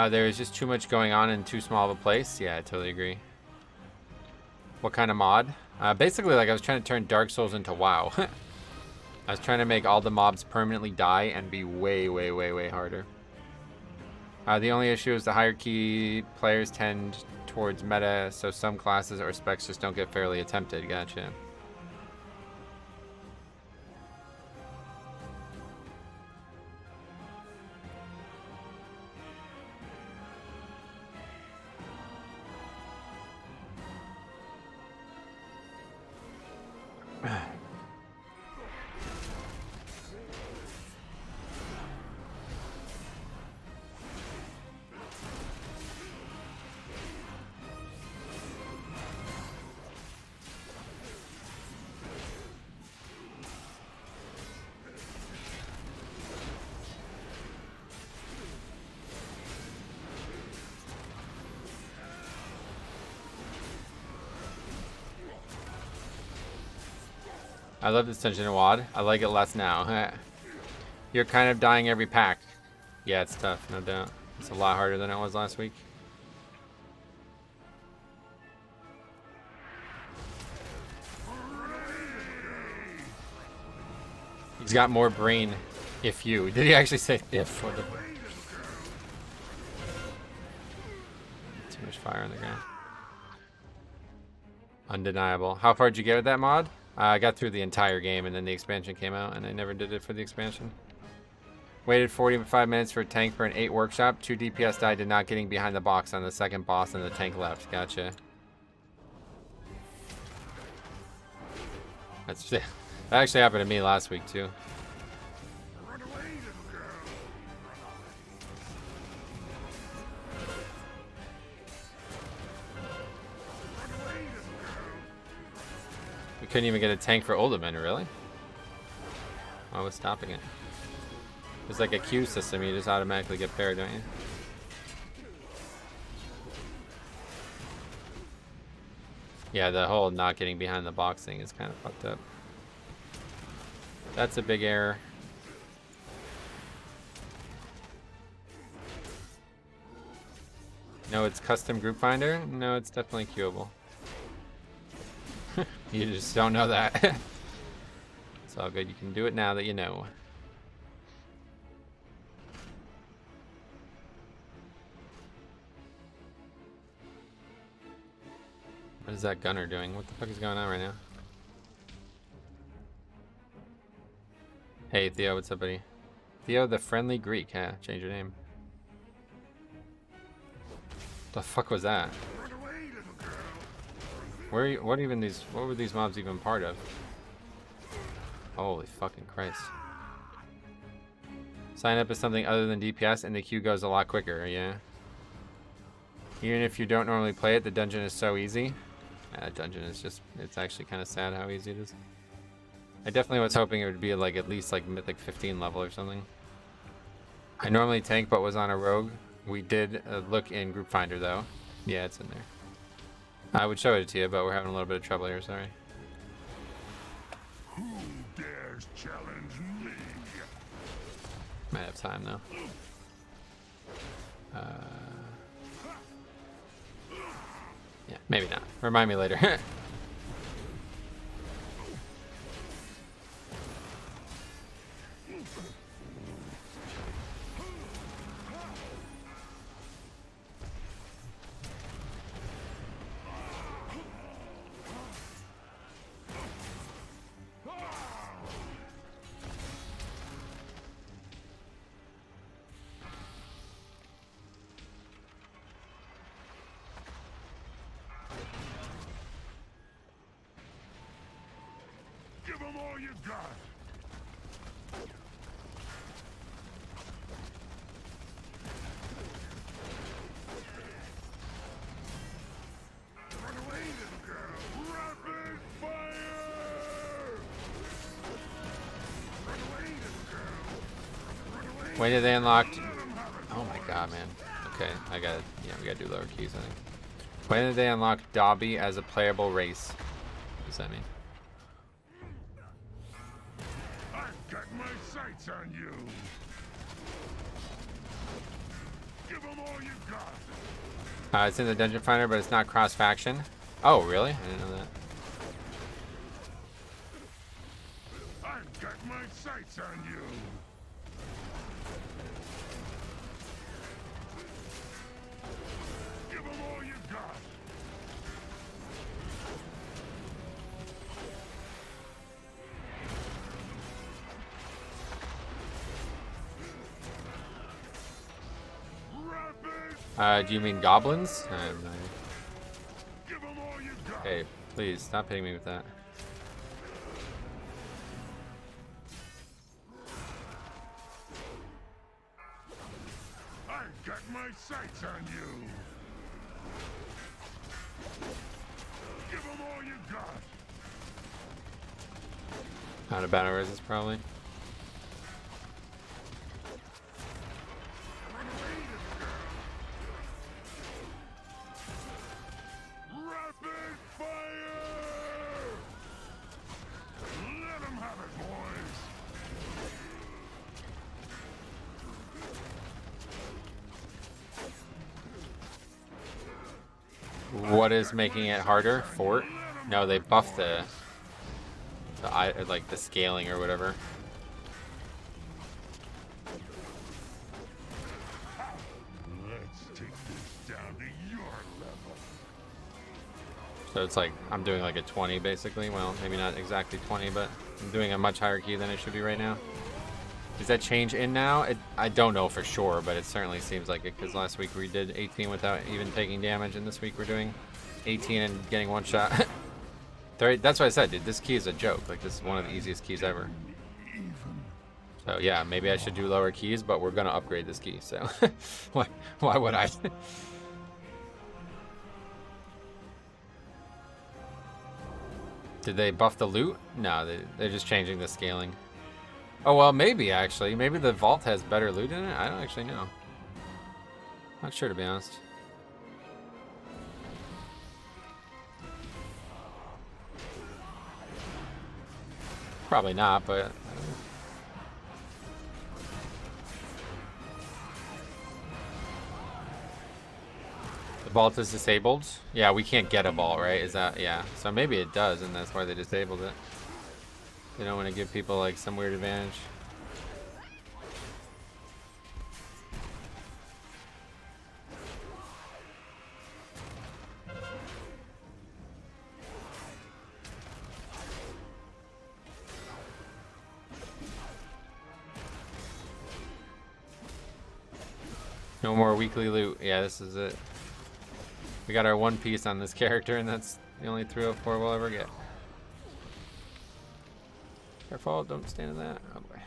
There's just too much going on in too small of a place. Yeah, I totally agree. What kind of mod? Basically, like I was trying to turn Dark Souls into WoW. I was trying to make all the mobs permanently die and be way, way, way, way harder. The only issue is the higher key players tend towards meta, so some classes or specs just don't get fairly attempted. Gotcha. I love this dungeon in WoD. I like it less now. You're kind of dying every pack. Yeah, it's tough, no doubt. It's a lot harder than it was last week. He's got more brain if you. Did he actually say if for the... Too much fire on the ground. Undeniable. How far did you get with that mod? I got through the entire game and then the expansion came out and I never did it for the expansion. Waited 45 minutes for a tank for an 8 workshop. 2 DPS died, did not getting behind the box on the second boss and the tank left. Gotcha. That actually happened to me last week too. We couldn't even get a tank for Uldaman, really? I was stopping it. It's like a queue system, you just automatically get paired, don't you? Yeah, the whole not getting behind the box thing is kind of fucked up. That's a big error. No, it's custom group finder. No, it's definitely queuable. You just don't know that. It's all good. You can do it now that you know. What is that gunner doing? What the fuck is going on right now? Hey Theo, what's up, buddy? Theo the friendly Greek, huh? Change your name. The fuck was that? What were these mobs even part of? Holy fucking Christ. Sign up as something other than DPS and the queue goes a lot quicker, yeah. Even if you don't normally play it, the dungeon is so easy. That dungeon is just, it's actually kind of sad how easy it is. I definitely was hoping it would be like at least like Mythic 15 level or something. I normally tank but was on a rogue. We did look in Group Finder though. Yeah, it's in there. I would show it to you, but we're having a little bit of trouble here, sorry.
Who dares challenge me?
Might have time though. Yeah, maybe not. Remind me later.
Give them all you got. Run away, little girl. Rapid fire! Run away, little girl. Run away.
When did they unlock? Oh my god, man. Okay, I got it. Yeah, we gotta do lower keys, I think. When did they unlock Dobby as a playable race? What does that mean?
I've got my sights on you. Give them all you got.
It's in the Dungeon Finder, but it's not cross-faction. Oh, really? I didn't know that.
I've got my sights on you. Give them all you got.
Do you mean goblins? I have no idea.
Give them all you got.
Hey, please, stop hitting me with that.
I've got my sights on you. Give them all you got.
Out of battle resist, probably.
Run away, little girl. Rapid fire! Let them have it, boys.
What is making it harder? Fort? No, they buffed the like the scaling or whatever.
Let's take this down to your level.
So it's like I'm doing like a 20 basically. Well, maybe not exactly 20, but I'm doing a much higher key than it should be right now. Is that change in now? I don't know for sure, but it certainly seems like it, because last week we did 18 without even taking damage, and this week we're doing 18 and getting one shot. That's what I said, dude. This key is a joke. Like, this is one of the easiest keys ever. So yeah, maybe I should do lower keys, but we're gonna upgrade this key, so why would I? Did they buff the loot? No, they're just changing the scaling. Oh, well, maybe, actually. Maybe the vault has better loot in it? I don't actually know. Not sure, to be honest. Probably not, but... I don't know. The vault is disabled? Yeah, we can't get a vault, right? Is that, yeah. So maybe it does, and that's why they disabled it. They don't want to give people like some weird advantage. No more weekly loot. Yeah, this is it. We got our one piece on this character, and that's the only 304 we'll ever get. Careful, don't stand in that. Oh boy.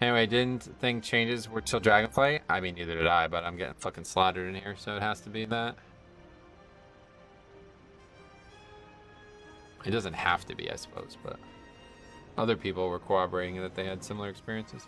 Anyway, didn't think changes were till Dragonflight. I mean, neither did I, but I'm getting fucking slaughtered in here, so it has to be that. It doesn't have to be, I suppose, but other people were corroborating that they had similar experiences.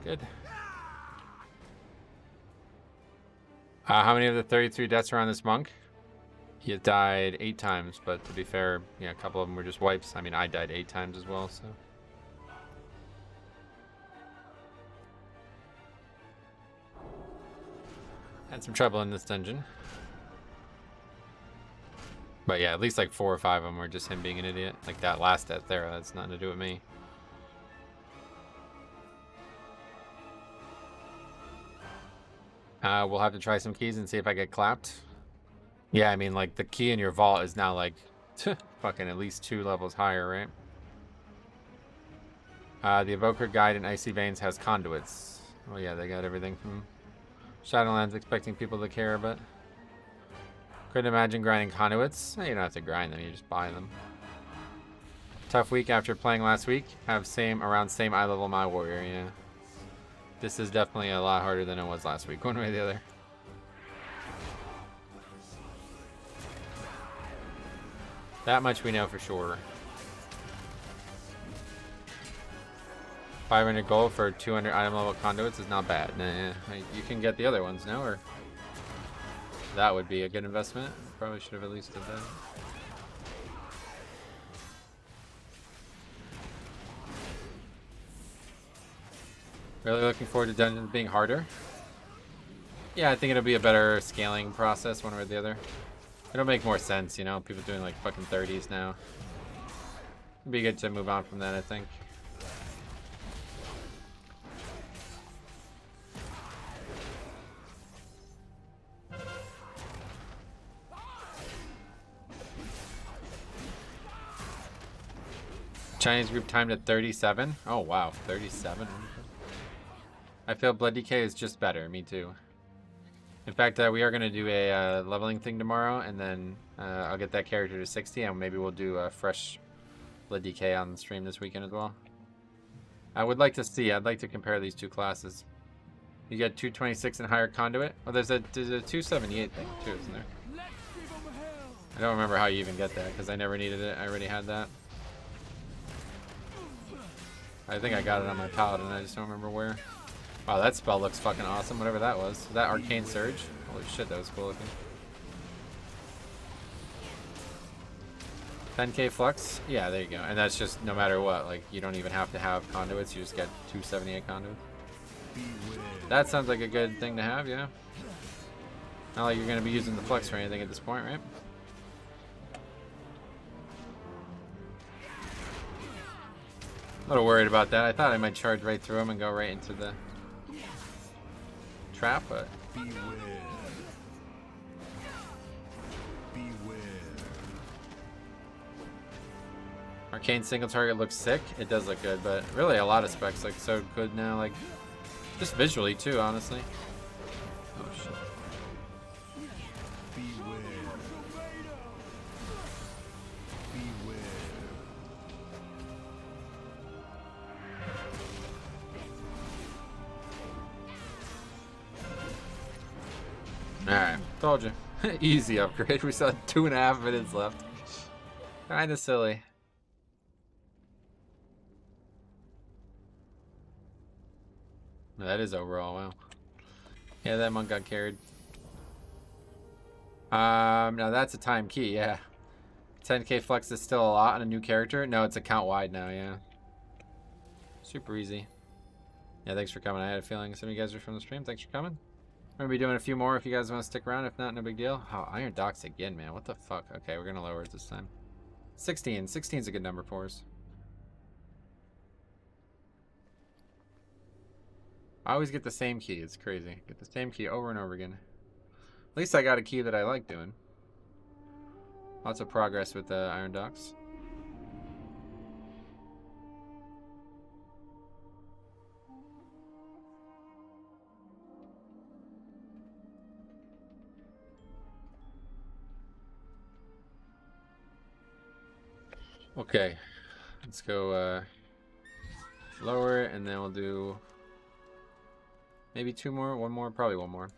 Good. How many of the 33 deaths are on this monk? He had died 8 times, but to be fair, yeah, a couple of them were just wipes. I mean, I died 8 times as well, so. Had some trouble in this dungeon. But yeah, at least like 4 or 5 of them were just him being an idiot. Like that last death there, that's nothing to do with me. We'll have to try some keys and see if I get clapped. Yeah, I mean, like, the key in your vault is now, like, fucking at least 2 levels higher, right? The Evoker Guide in Icy Veins has conduits. Oh, yeah, they got everything from Shadowlands, expecting people to care, but couldn't imagine grinding conduits. You don't have to grind them, you just buy them. Tough week after playing last week. Have around same eye level my warrior, yeah. This is definitely a lot harder than it was last week, one way or the other. That much we know for sure. 500 gold for 200 item level conduits is not bad. Nah, you can get the other ones now, or that would be a good investment. Probably should have at least did that. Really looking forward to dungeons being harder. Yeah, I think it'll be a better scaling process one way or the other. It'll make more sense, you know, people doing like fucking 30s now. It'd be good to move on from that, I think. Chinese group timed at 37. Oh wow, 37. I feel Blood Decay is just better. Me too. In fact, we are going to do a leveling thing tomorrow, and then I'll get that character to 60, and maybe we'll do a fresh Blood Decay on the stream this weekend as well. I would like to see. I'd like to compare these 2 classes. You get 226 and higher conduit. Oh, there's a 278 thing too, isn't there? I don't remember how you even get that because I never needed it. I already had that. I think I got it on my paladin. I just don't remember where. Wow, that spell looks fucking awesome, whatever that was. That Arcane Surge? Holy shit, that was cool looking. 10k flux? Yeah, there you go. And that's just no matter what. Like, you don't even have to have conduits. You just get 278 conduits. That sounds like a good thing to have, yeah. Not like you're going to be using the flux or anything at this point, right? A little worried about that. I thought I might charge right through him and go right into the trap, but... Arcane single target looks sick. It does look good, but really a lot of specs look so good now. Like, just visually too, honestly. Oh shit. Alright, told you. Easy upgrade. We still have 2.5 minutes left. Kinda silly. No, that is overall, wow. Yeah, that monk got carried. Now that's a time key, yeah. 10k flex is still a lot on a new character. No, it's account wide now, yeah. Super easy. Yeah, thanks for coming. I had a feeling some of you guys are from the stream. Thanks for coming. I'm gonna be doing a few more if you guys want to stick around. If not, no big deal. Oh, Iron Docks again, man. What the fuck? Okay, we're gonna lower it this time. 16. 16 is a good number for us. I always get the same key. It's crazy. Get the same key over and over again. At least I got a key that I like doing. Lots of progress with the Iron Docks. Okay, let's go lower, and then we'll do maybe 2 more, 1 more, probably 1 more.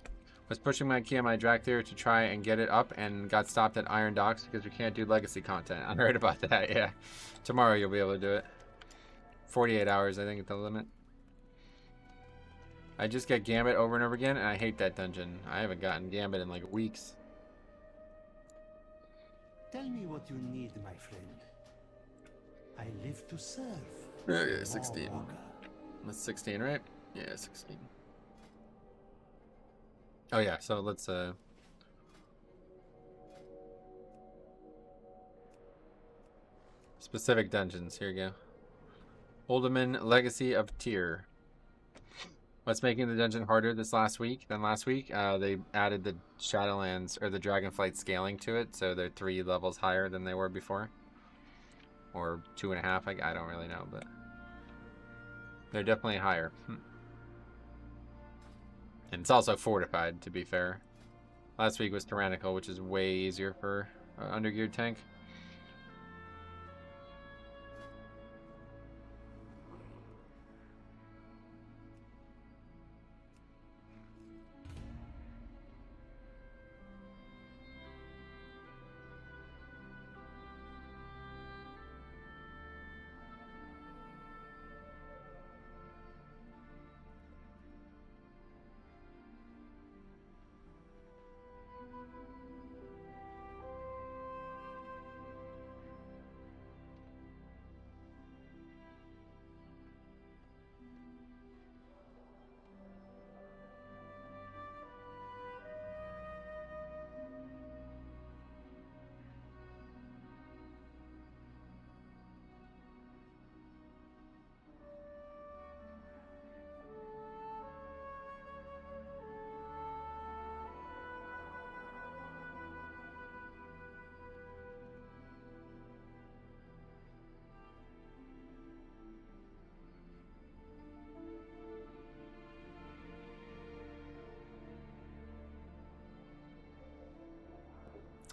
Was pushing my key on my drag theory to try and get it up and got stopped at Iron Docks because we can't do legacy content. I heard about that, yeah. Tomorrow you'll be able to do it. 48 hours, I think, at the limit. I just get Gambit over and over again, and I hate that dungeon. I haven't gotten Gambit in like weeks.
Tell me what you need, my friend. I live to serve.
Yeah, 16. That's 16, right? Yeah, 16. Oh yeah, so let's specific dungeons. Here you go. Alderman Legacy of Tyr. What's making the dungeon harder this last week than last week? They added the Shadowlands or the Dragonflight scaling to it, so they're 3 levels higher than they were before. Or 2.5, I don't really know, but they're definitely higher. And it's also fortified, to be fair. Last week was Tyrannical, which is way easier for an undergeared tank.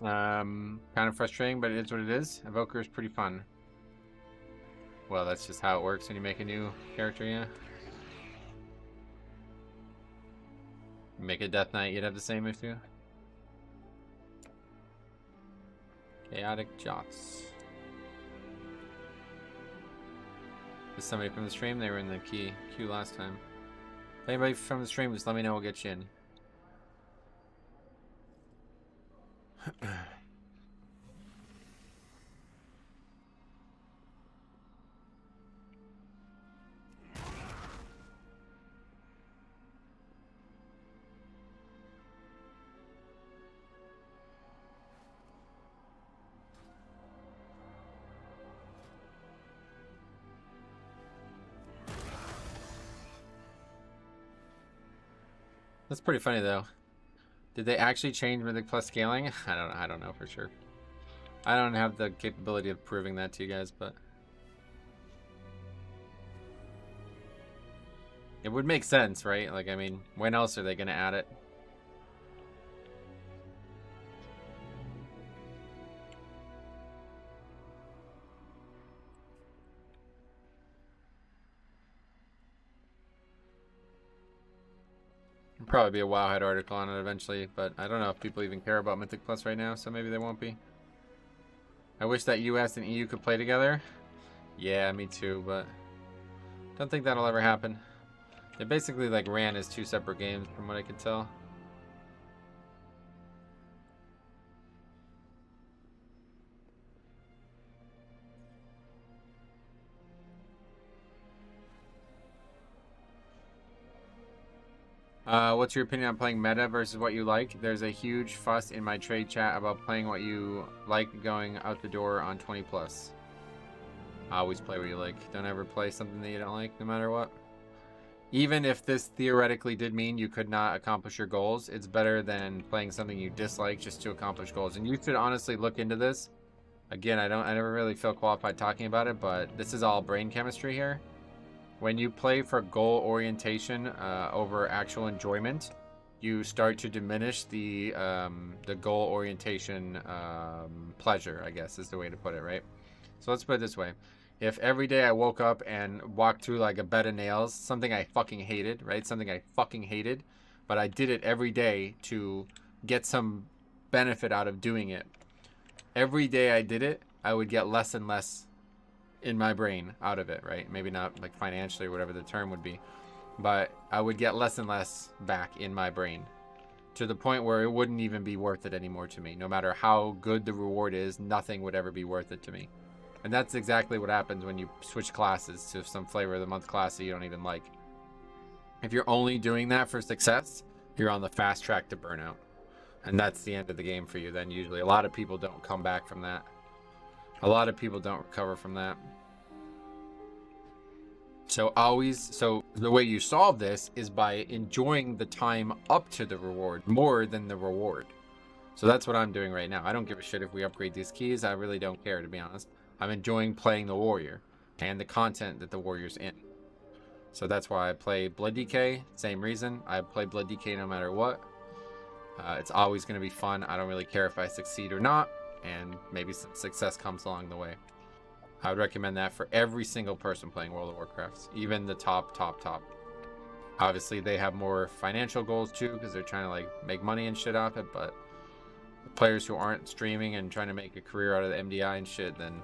Kind of frustrating, but it is what it is. Evoker is pretty fun. Well, that's just how it works when you make a new character, yeah. Make a Death Knight, you'd have the same issue. Chaotic Jots. Is somebody from the stream? They were in the queue last time. If anybody from the stream, just let me know, we'll get you in. That's pretty funny though. Did they actually change Mythic Plus scaling? I don't know for sure. I don't have the capability of proving that to you guys, but it would make sense, right? Like, I mean, when else are they going to add it? There'll probably be a Wowhead article on it eventually, but I don't know if people even care about Mythic Plus right now, so maybe they won't be. I wish that US and EU could play together. Yeah, me too, but don't think that'll ever happen. They basically like ran as two separate games from what I could tell. What's your opinion on playing meta versus what you like? There's a huge fuss in my trade chat about playing what you like going out the door on 20 plus. Always play what you like. Don't ever play something that you don't like, no matter what. Even if this theoretically did mean you could not accomplish your goals, it's better than playing something you dislike just to accomplish goals. And you should honestly look into this. Again, I never really feel qualified talking about it, but this is all brain chemistry here. When you play for goal orientation over actual enjoyment, you start to diminish the goal orientation pleasure, I guess is the way to put it, right? So let's put it this way. If every day I woke up and walked through like a bed of nails, something I fucking hated, right? Something I fucking hated, but I did it every day to get some benefit out of doing it. Every day I did it, I would get less and less in my brain out of it, right? Maybe not like financially or whatever the term would be, but I would get less and less back in my brain to the point where it wouldn't even be worth it anymore to me. No matter how good the reward is, nothing would ever be worth it to me. And that's exactly what happens when you switch classes to some flavor of the month class that you don't even like. If you're only doing that for success, you're on the fast track to burnout. And that's the end of the game for you then usually. A lot of people don't come back from that. A lot of people don't recover from that. So the way you solve this is by enjoying the time up to the reward more than the reward. So that's what I'm doing right now. I don't give a shit if we upgrade these keys. I really don't care, to be honest. I'm enjoying playing the warrior and the content that the warrior's in. So that's why I play Blood DK. Same reason. I play Blood DK no matter what. It's always going to be fun. I don't really care if I succeed or not. And maybe some success comes along the way. I would recommend that for every single person playing World of Warcraft, even the top. Obviously, they have more financial goals too, because they're trying to like make money and shit off it. But the players who aren't streaming and trying to make a career out of the MDI and shit, then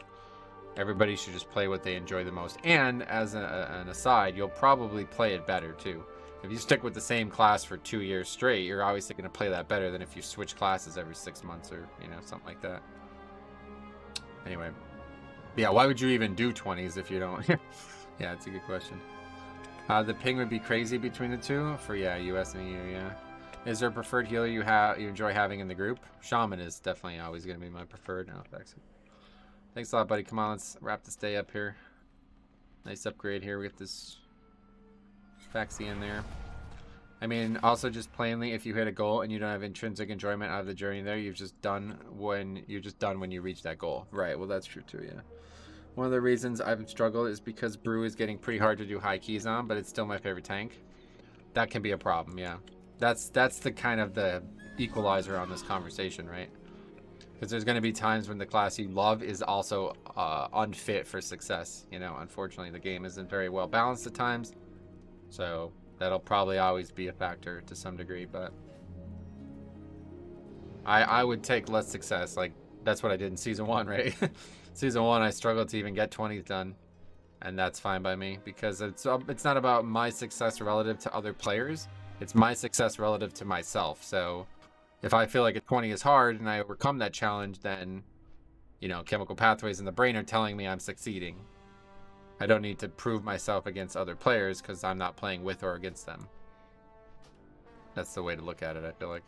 everybody should just play what they enjoy the most. And as an aside, you'll probably play it better too. If you stick with the same class for 2 years straight, you're obviously going to play that better than if you switch classes every 6 months or, you know, something like that. Anyway. Yeah, why would you even do 20s if you don't? Yeah, it's a good question. The ping would be crazy between the two for, yeah, US and EU, yeah. Is there a preferred healer you enjoy having in the group? Shaman is definitely always going to be my preferred. No, thanks a lot, buddy. Come on, let's wrap this day up here. Nice upgrade here. We get this Faxi in there. I mean, also just plainly, if you hit a goal and you don't have intrinsic enjoyment out of the journey there, you're just done when you reach that goal. Right, well that's true too, yeah. One of the reasons I've struggled is because Brew is getting pretty hard to do high keys on, but it's still my favorite tank. That can be a problem, yeah. That's the kind of the equalizer on this conversation, right? Because there's going to be times when the class you love is also unfit for success. You know, unfortunately, the game isn't very well balanced at times. So that'll probably always be a factor to some degree, but I would take less success. Like, that's what I did in Season 1, right? Season 1, I struggled to even get 20s done, and that's fine by me, because it's not about my success relative to other players. It's my success relative to myself. So if I feel like a 20 is hard and I overcome that challenge, then, you know, chemical pathways in the brain are telling me I'm succeeding. I don't need to prove myself against other players because I'm not playing with or against them. That's the way to look at it, I feel like.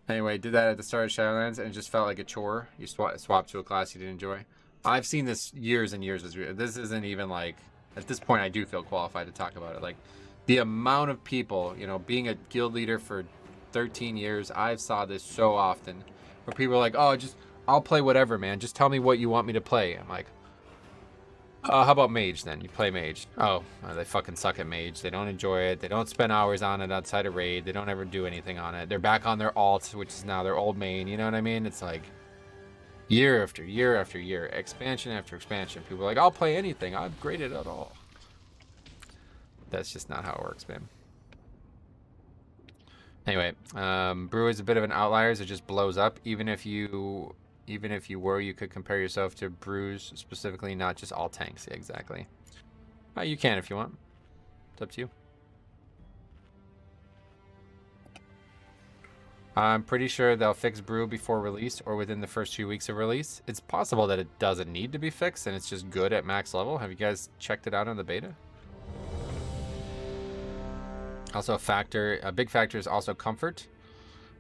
Anyway, did that at the start of Shadowlands and it just felt like a chore. You swap to a class you didn't enjoy. I've seen this years and years. This isn't even like, at this point I do feel qualified to talk about it. Like, The amount of people, you know, being a guild leader for 13 years, I've saw this so often. Where people are like, oh, I'll play whatever, man. Just tell me what you want me to play. I'm like, how about mage then? You play mage. Oh, they fucking suck at mage. They don't enjoy it. They don't spend hours on it outside of raid. They don't ever do anything on it. They're back on their alt, which is now their old main. You know what I mean? It's like year after year after year, expansion after expansion. People are like, I'll play anything. I'll upgrade it at all. That's just not how it works, man. Anyway, brew is a bit of an outlier. It just blows up. Even if you were, you could compare yourself to brews specifically, not just all tanks. Yeah, exactly. You can if you want. It's up to you. I'm pretty sure they'll fix brew before release or within the first 2 weeks of release. It's possible that it doesn't need to be fixed and it's just good at max level. Have you guys checked it out on the beta? Also a big factor is also comfort.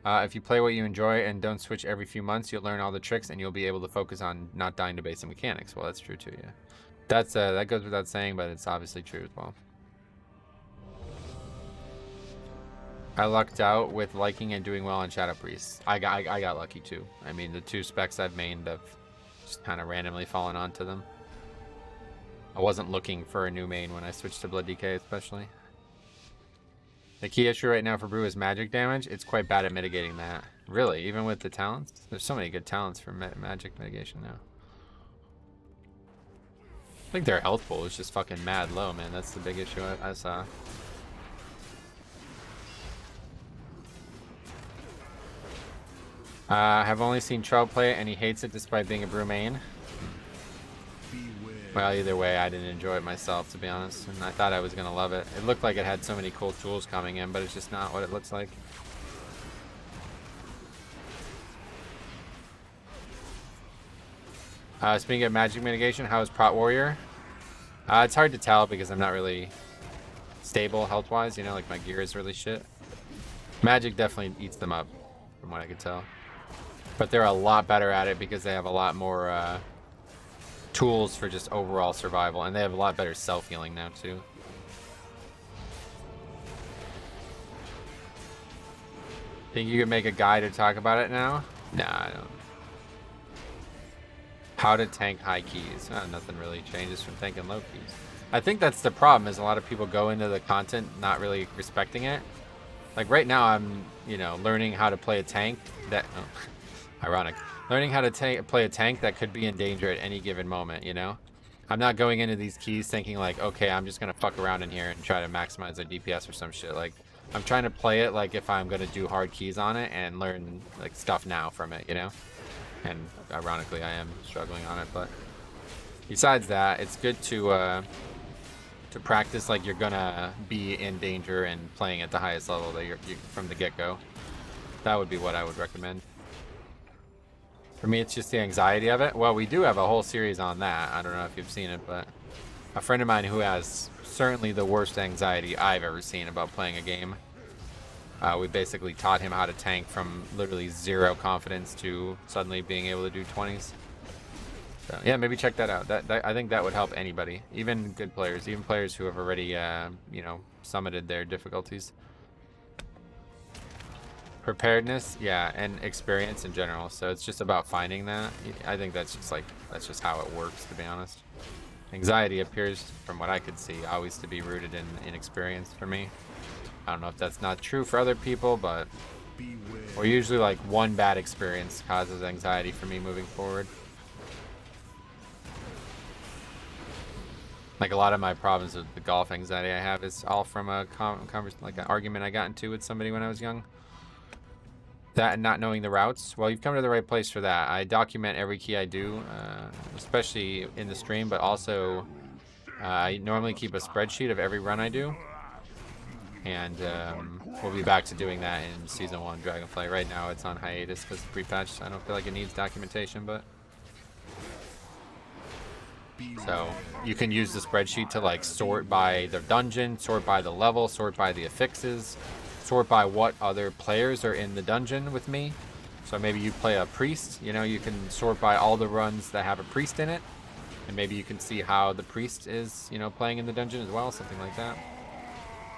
If you play what you enjoy and don't switch every few months, you'll learn all the tricks and you'll be able to focus on not dying to basic mechanics. Well, that's true too, yeah. That goes without saying, but it's obviously true as well. I lucked out with liking and doing well on Shadow Priest. I got lucky too. I mean, the 2 specs I've mained have just kind of randomly fallen onto them. I wasn't looking for a new main when I switched to Blood DK, especially. The key issue right now for brew is magic damage. It's quite bad at mitigating that. Really, even with the talents? There's so many good talents for magic mitigation now. I think their health pool is just fucking mad low, man. That's the big issue I saw. Have only seen Trout play it and he hates it despite being a brew main. Well, either way, I didn't enjoy it myself, to be honest, and I thought I was going to love it. It looked like it had so many cool tools coming in, but it's just not what it looks like. Speaking of magic mitigation, how is Prot Warrior? It's hard to tell because I'm not really stable health-wise, you know, like my gear is really shit. Magic definitely eats them up, from what I could tell. But they're a lot better at it because they have a lot more tools for just overall survival, and they have a lot better self-healing now too. Think you could make a guide to talk about it now? Nah, I don't. How to tank high keys. Nothing really changes from tanking low keys. I think that's the problem, is a lot of people go into the content not really respecting it. Like right now I'm, you know, learning how to play a tank that, oh, ironic. Learning how to play a tank that could be in danger at any given moment, you know? I'm not going into these keys thinking like, okay, I'm just gonna fuck around in here and try to maximize their DPS or some shit. Like, I'm trying to play it like if I'm gonna do hard keys on it and learn like stuff now from it, you know? And ironically, I am struggling on it, but besides that, it's good to practice like you're gonna be in danger and playing at the highest level that you're from the get-go. That would be what I would recommend. For me, it's just the anxiety of it. Well, we do have a whole series on that. I don't know if you've seen it, but a friend of mine who has certainly the worst anxiety I've ever seen about playing a game. We basically taught him how to tank from literally 0 confidence to suddenly being able to do 20s. So yeah, maybe check that out. I think that would help anybody, even good players, even players who have already, you know, summited their difficulties. Preparedness, yeah, and experience in general. So it's just about finding that. I think that's just how it works, to be honest. Anxiety appears, from what I could see, always to be rooted in experience for me. I don't know if that's not true for other people, but or usually like one bad experience causes anxiety for me moving forward. Like a lot of my problems with the golf anxiety I have is all from a like an argument I got into with somebody when I was young. That and not knowing the routes. Well, you've come to the right place for that. I document every key I do, especially in the stream, but also I normally keep a spreadsheet of every run I do. And we'll be back to doing that in Season 1 Dragonflight. Right now it's on hiatus because pre-patch. I don't feel like it needs documentation, but... So you can use the spreadsheet to like sort by the dungeon, sort by the level, sort by the affixes, sort by what other players are in the dungeon with me. So maybe you play a priest, you know, you can sort by all the runs that have a priest in it. And maybe you can see how the priest is, you know, playing in the dungeon as well, something like that.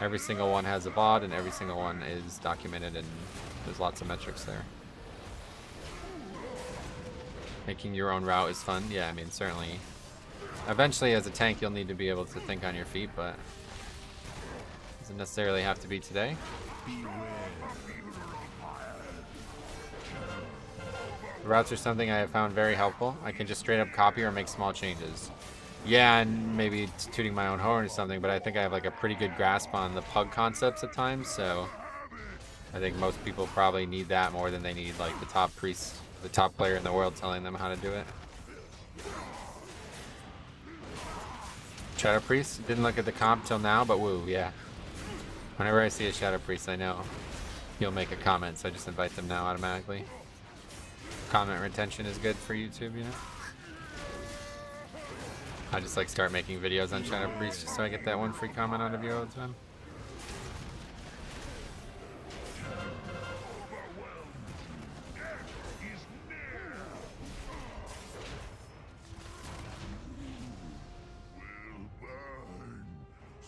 Every single one has a VOD, and every single one is documented, and there's lots of metrics there. Making your own route is fun. Yeah, I mean, certainly. Eventually, as a tank, you'll need to be able to think on your feet, but doesn't necessarily have to be today. The routes are something I have found very helpful. I can just straight up copy or make small changes. Yeah, and maybe tooting my own horn or something, but I think I have like a pretty good grasp on the pug concepts at times, so I think most people probably need that more than they need like the top priest, the top player in the world telling them how to do it. Shadow Priest, didn't look at the comp till now, but woo, yeah. Whenever I see a Shadow Priest, I know he'll make a comment, so I just invite them now automatically. Comment retention is good for YouTube, you know? I just like start making videos on Shadow Priest just so I get that one free comment out of you all the time.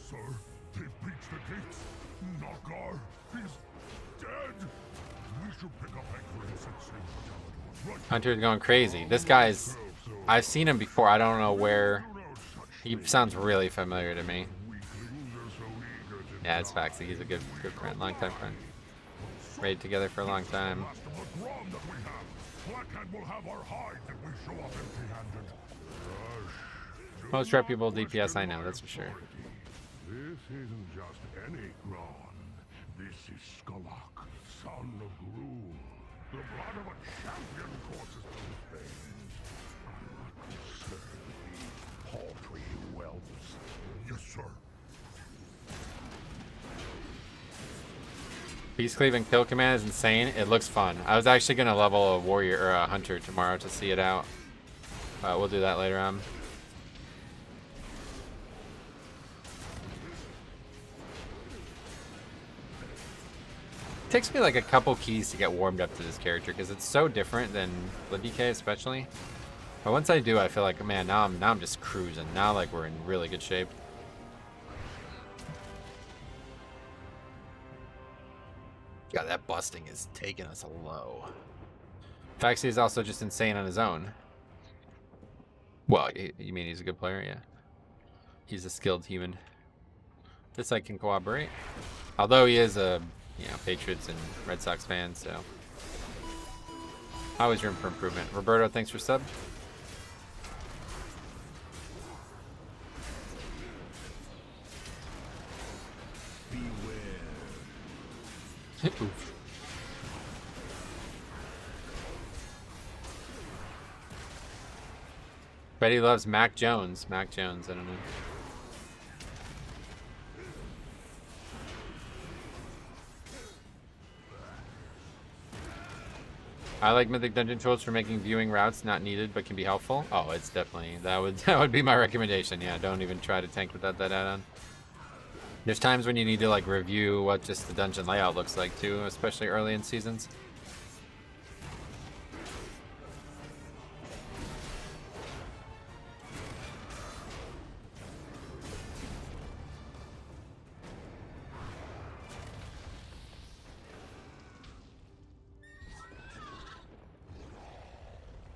Sir, they've breached the gates. Knockar, he's dead. We should pick up anchor and set sail for Talador. Right.
Hunter's going crazy. This guy's... I've seen him before. I don't know where... He sounds really familiar to me. Yeah, it's Faxi. He's a good friend. Long-time friend. Raided together for a long time. Most reputable DPS I know, that's for sure.
This isn't just any Gron. This is Skolak, son of Gruul. The blood of a champion courses those veins. I'm not concerned with these paltry whelps. Yes, sir.
Beast Cleave and Kill Command is insane. It looks fun. I was actually going to level a warrior or a hunter tomorrow to see it out. We'll do that later on. It takes me like a couple keys to get warmed up to this character because it's so different than the DK especially. But once I do, I feel like, man, now I'm just cruising. Now like we're in really good shape. God, that busting is taking us low. Faxi is also just insane on his own. Well, you mean he's a good player? Yeah. He's a skilled human. This I can cooperate. Although he is a, Patriots and Red Sox fan, so always room for improvement. Roberto, thanks for sub. Oof. Betty loves Mac Jones. Mac Jones, I don't know. I like Mythic Dungeon tools for making viewing routes not needed but can be helpful. Oh, it's definitely that would be my recommendation. Yeah, don't even try to tank without that add-on. There's times when you need to like review what just the dungeon layout looks like too, especially early in seasons.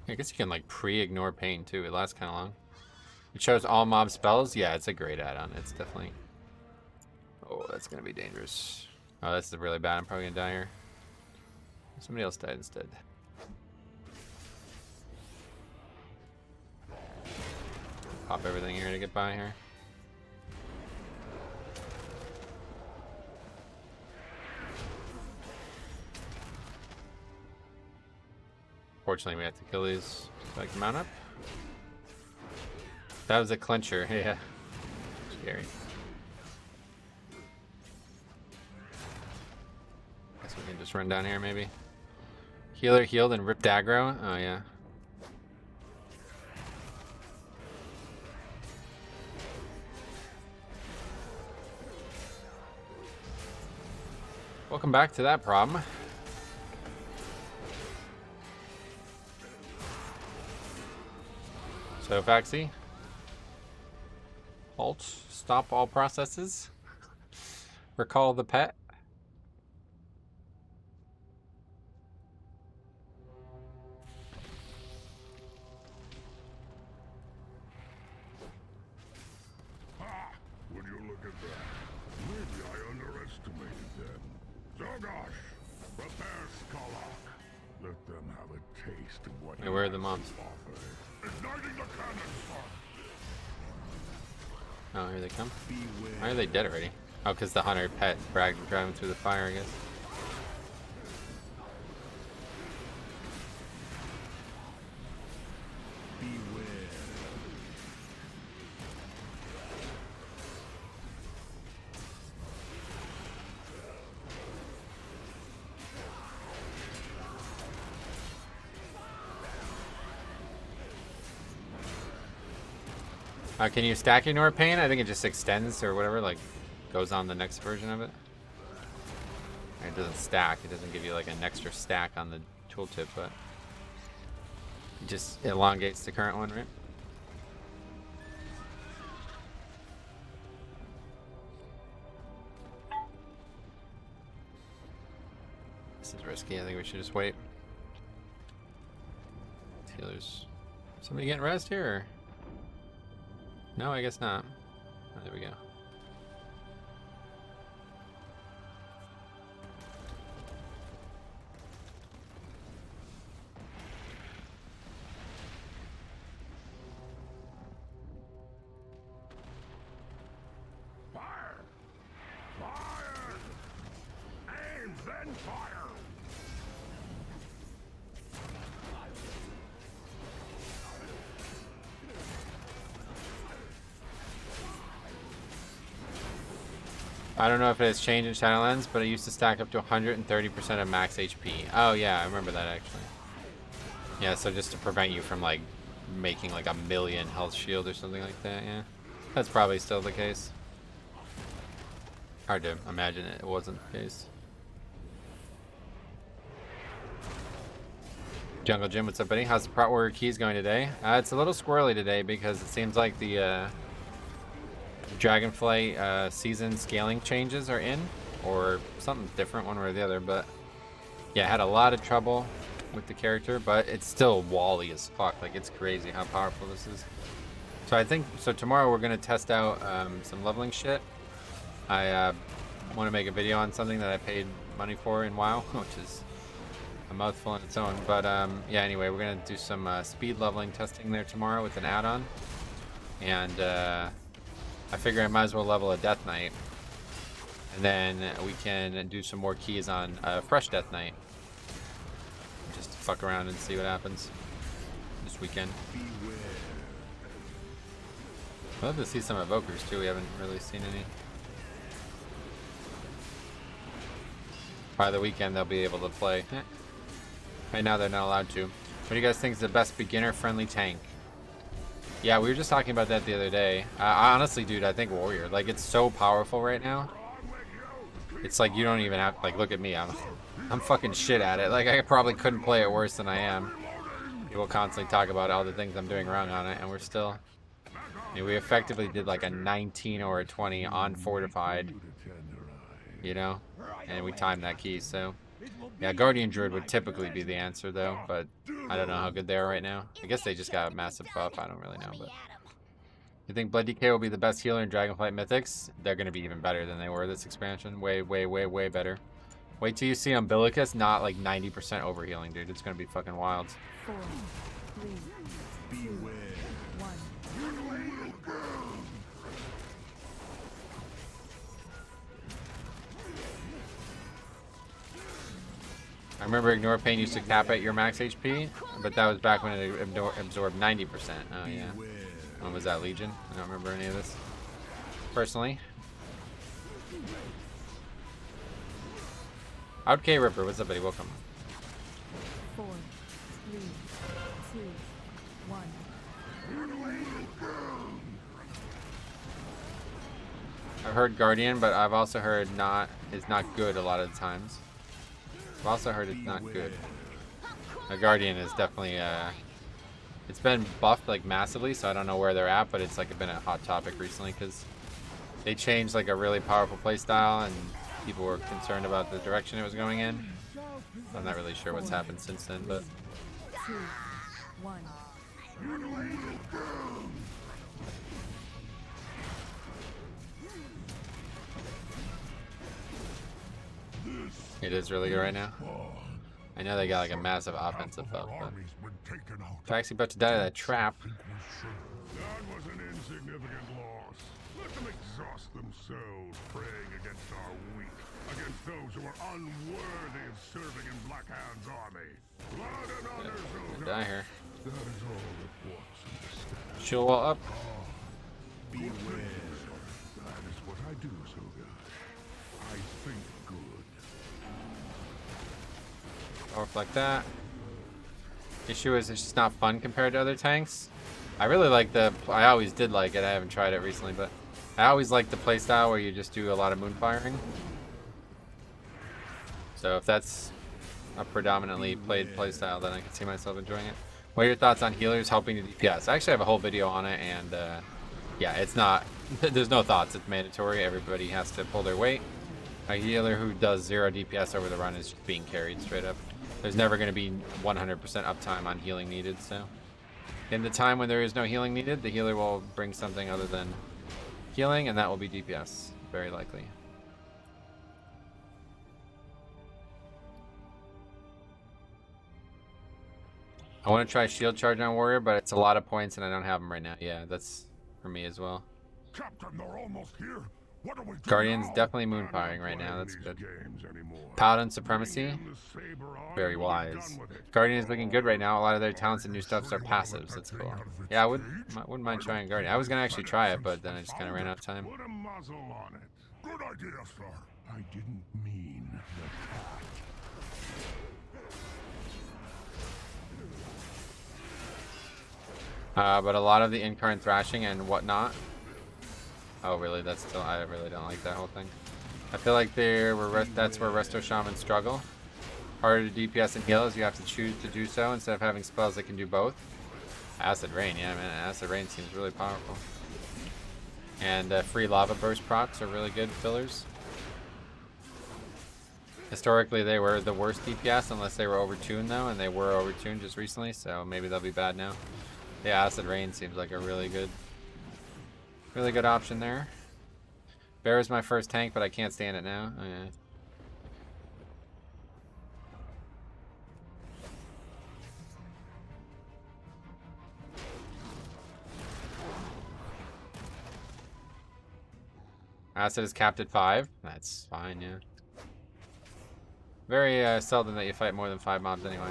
I guess you can like pre-ignore pain too. It lasts kind of long. It shows all mob spells. Yeah, it's a great add-on. It's definitely... Oh, that's gonna be dangerous. Oh, this is really bad. I'm probably gonna die here. Somebody else died instead. Pop everything here to get by here. Fortunately, we have to kill these so I can mount up. That was a clincher, yeah. Scary. Guess we can just run down here maybe. Healer healed and ripped aggro. Oh yeah. Welcome back to that problem. So Faxi, halt, stop all processes. Recall the pet.
Ha! Would you look at that? Maybe I underestimated them. Zogosh! Prepare Skalak. Let them have a taste of what
Hey, where are the mobs?
offer. Igniting the cannon spark.
Oh, here they come.
Beware.
Why are they dead already? Oh, because the hunter pet driving through the fire, I guess.
Beware.
Can you stack Ignore Pain? I think it just extends or whatever, like goes on the next version of it. It doesn't stack. It doesn't give you like an extra stack on the tooltip, but it just elongates the current one, right? This is risky. I think we should just wait. Healers. Somebody getting rest here? Or? No, I guess not. Oh, there we go.
Fire! Fire! And then fire!
I don't know if it has changed in Shadowlands, but it used to stack up to 130% of max HP. Oh yeah, I remember that actually. Yeah, so just to prevent you from like making like 1,000,000 health shield or something like that, yeah. That's probably still the case. Hard to imagine it wasn't the case. Jungle Jim, what's up, buddy? How's the Prot Warrior Keys going today? It's a little squirrely today because it seems like the Dragonflight season scaling changes are in, or something different, one way or the other. But yeah, I had a lot of trouble with the character, but it's still wally as fuck. Like, it's crazy how powerful this is. So I think, so tomorrow we're gonna test out some leveling shit. I want to make a video on something that I paid money for in WoW, which is a mouthful on its own. But yeah, anyway, we're gonna do some speed leveling testing there tomorrow with an add-on, and I figure I might as well level a Death Knight, and then we can do some more keys on a fresh Death Knight. Just fuck around and see what happens this weekend. I'd love to see some evokers too. We haven't really seen any. By the weekend they'll be able to play. Right now they're not allowed to. What do you guys think is the best beginner-friendly tank? Yeah, we were just talking about that the other day. Honestly, dude, I think Warrior. Like, it's so powerful right now. It's like you don't even have, like, look at me. I'm fucking shit at it. Like, I probably couldn't play it worse than I am. People constantly talk about all the things I'm doing wrong on it, and we're still... I mean, we effectively did like a 19 or a 20 on Fortified, you know? And we timed that key, so... Yeah, Guardian Druid would typically be the answer, though, but I don't know how good they are right now. I guess they just got a massive buff. I don't really know, but... You think Blood DK will be the best healer in Dragonflight Mythics? They're going to be even better than they were this expansion. Way, way, way, way better. Wait till you see Umbilicus not like 90% overhealing, dude. It's going to be fucking wild.
4, 3, 2, 1.
I remember Ignore Pain used to cap at your max HP, but that was back when it absorbed 90%. Oh yeah. When was that, Legion? I don't remember any of this. Personally. Out K Ripper, what's up, buddy? Welcome.
4, 3, 2, 1.
I've heard Guardian, but I've also heard is not good a lot of the times. I've also heard it's not good. The Guardian is definitely it's been buffed like massively, so I don't know where they're at, but it's like been a hot topic recently because they changed like a really powerful playstyle, and people were concerned about the direction it was going in. I'm not really sure what's happened since then, but
2, 1.
it is really good right now. I know they got like a massive offensive buff, but Taxi about to die to that trap.
That was an insignificant loss. Let them exhaust themselves praying against our weak, against those who are unworthy of serving in Blackhand's army. Blood and honor,
Gonna die here.
that is all that walks in the steps.
Shield wall up.
Beware. That is what I do, Soga. I think good.
Off like that. Issue is it's just not fun compared to other tanks. I really like the. I always did like it. I haven't tried it recently, but I always like the playstyle where you just do a lot of moon firing. So if that's a predominantly played playstyle, then I can see myself enjoying it. What are your thoughts on healers helping to DPS? I actually have a whole video on it, and yeah, it's not. There's no thoughts. It's mandatory. Everybody has to pull their weight. A healer who does 0 DPS over the run is just being carried straight up. There's never going to be 100% uptime on healing needed, so in the time when there is no healing needed, the healer will bring something other than healing, and that will be DPS, very likely. I want to try shield charge on warrior, but it's a lot of points and I don't have them right now. Yeah, that's for me as well.
Captain, they're almost here. What do we do
Guardian's
now?
definitely moon
I'm
firing
not
right now.
playing
That's
these
good.
games anymore.
Paladin supremacy,
Bring in the saber arm
very
and we're
wise.
done with it.
Guardian is looking good right now. A lot of their talents and new stuffs are passives. That's cool. Yeah, I wouldn't mind trying Guardian. I was gonna actually try it, but then I just kind of ran out of time.
Put a muzzle on it. Good idea, sir. I didn't mean that.
But a lot of the incarnate thrashing and whatnot. Oh, really? That's still. I really don't like that whole thing. I feel like that's where Resto Shamans struggle. Harder to DPS and heal is you have to choose to do so instead of having spells that can do both. Acid Rain, yeah, man. Acid Rain seems really powerful. And free lava burst procs are really good fillers. Historically, they were the worst DPS unless they were overtuned though, and they were overtuned just recently, so maybe they'll be bad now. Yeah, Acid Rain seems like a really good option there. Bear is my first tank, but I can't stand it now. Oh, yeah. Acid is capped at 5. That's fine, yeah. Very seldom that you fight more than 5 mobs anyway.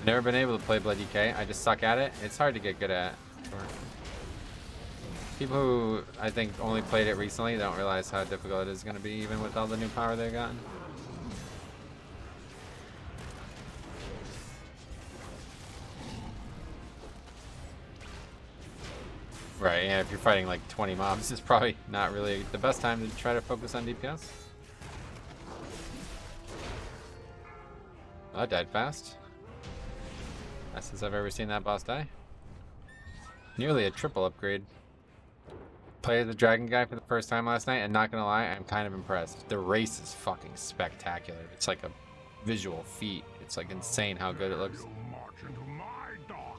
Never been able to play Blood DK. I just suck at it. It's hard to get good at. People who I think only played it recently don't realize how difficult it is going to be, even with all the new power they've gotten. Right, yeah, if you're fighting like 20 mobs, it's probably not really the best time to try to focus on DPS. Oh, I died fast. Since I've ever seen that boss die. Nearly a triple upgrade. Played the dragon guy for the first time last night, and not gonna lie, I'm kind of impressed. The race is fucking spectacular. It's like a visual feat. It's like insane how good it looks.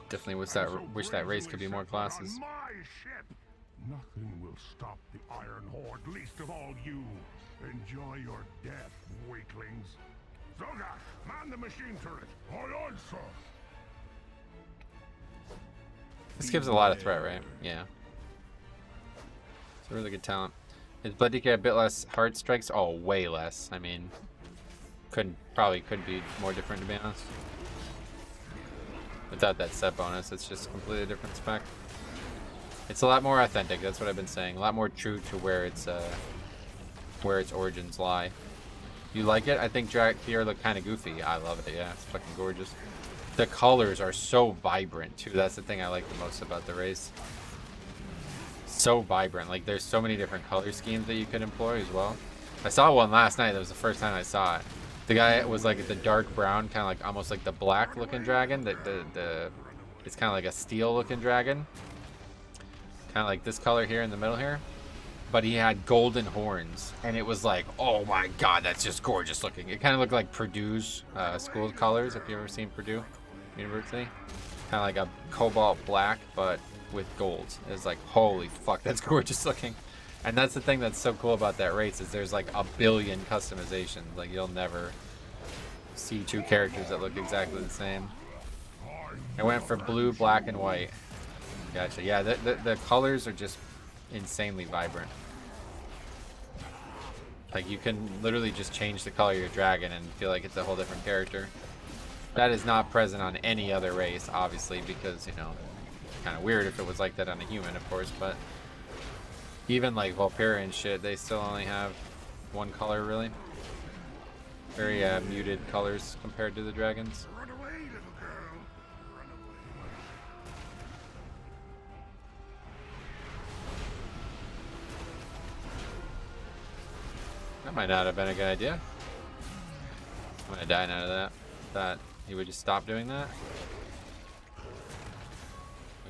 Definitely wish that race could be more classes.
Nothing will stop the Iron Horde, least of all you. Enjoy your death, weaklings. Zoga, man the machine turret. Aye, aye, sir.
This gives a lot of threat, right? Yeah. It's a really good talent. Is Blood DK a bit less hard strikes? Oh, way less. I mean, probably could be more different, to be honest. Without that set bonus, it's just a completely different spec. It's a lot more authentic. That's what I've been saying. A lot more true to where its origins lie. You like it? I think Fear looked kind of goofy. I love it. Yeah, it's fucking gorgeous. The colors are so vibrant too. That's the thing I like the most about the race. So vibrant. Like there's so many different color schemes that you could employ as well. I saw one last night. That was the first time I saw it. The guy was like the dark brown, kind of like almost like the black looking dragon. It's kind of like a steel looking dragon. Kind of like this color here in the middle here. But he had golden horns. And it was like, oh my god, that's just gorgeous looking. It kind of looked like Purdue's school colors, if you've ever seen Purdue University. Kind of like a cobalt black, but with gold. It's like, holy fuck, that's gorgeous looking. And that's the thing that's so cool about that race, is there's like a billion customizations. Like, you'll never see two characters that look exactly the same. I went for blue, black, and white. Gotcha. Yeah, the colors are just insanely vibrant. Like, you can literally just change the color of your dragon and feel like it's a whole different character. That is not present on any other race, obviously, because, you know, kind of weird if it was like that on a human, of course, but even like Valkyria and shit, they still only have one color, really. Very muted colors compared to the dragons.
Run away, little girl. Run away.
That might not have been a good idea. I'm gonna die out of that. Thought he would just stop doing that.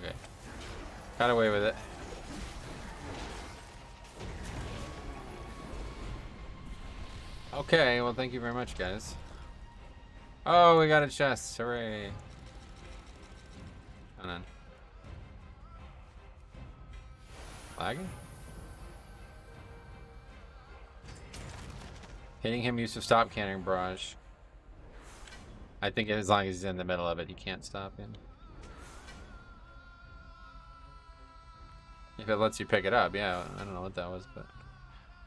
Okay. Got away with it. Okay, well, thank you very much, guys. Oh, we got a chest. Hooray. Hold on. Lagging? Hitting him used to stop cannon barrage. I think as long as he's in the middle of it, he can't stop him. If it lets you pick it up, yeah, I don't know what that was, but...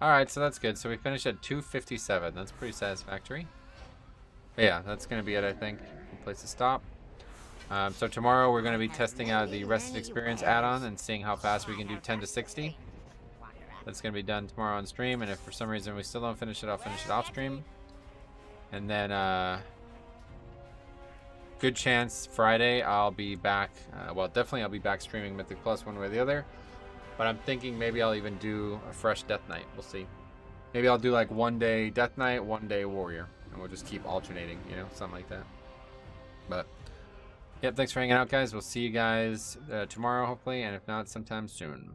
Alright, so that's good. So we finished at 257. That's pretty satisfactory. But yeah, that's going to be it, I think. Good place to stop. So tomorrow we're going to be testing out the Rested Experience add-on and seeing how fast we can do 10 to 60. That's going to be done tomorrow on stream, and if for some reason we still don't finish it, I'll finish it off stream. And then, good chance Friday I'll be back. Well, definitely I'll be back streaming Mythic Plus one way or the other. But I'm thinking maybe I'll even do a fresh Death Knight. We'll see. Maybe I'll do like one day Death Knight, one day Warrior. And we'll just keep alternating, you know, something like that. But, yep, thanks for hanging out, guys. We'll see you guys tomorrow, hopefully. And if not, sometime soon.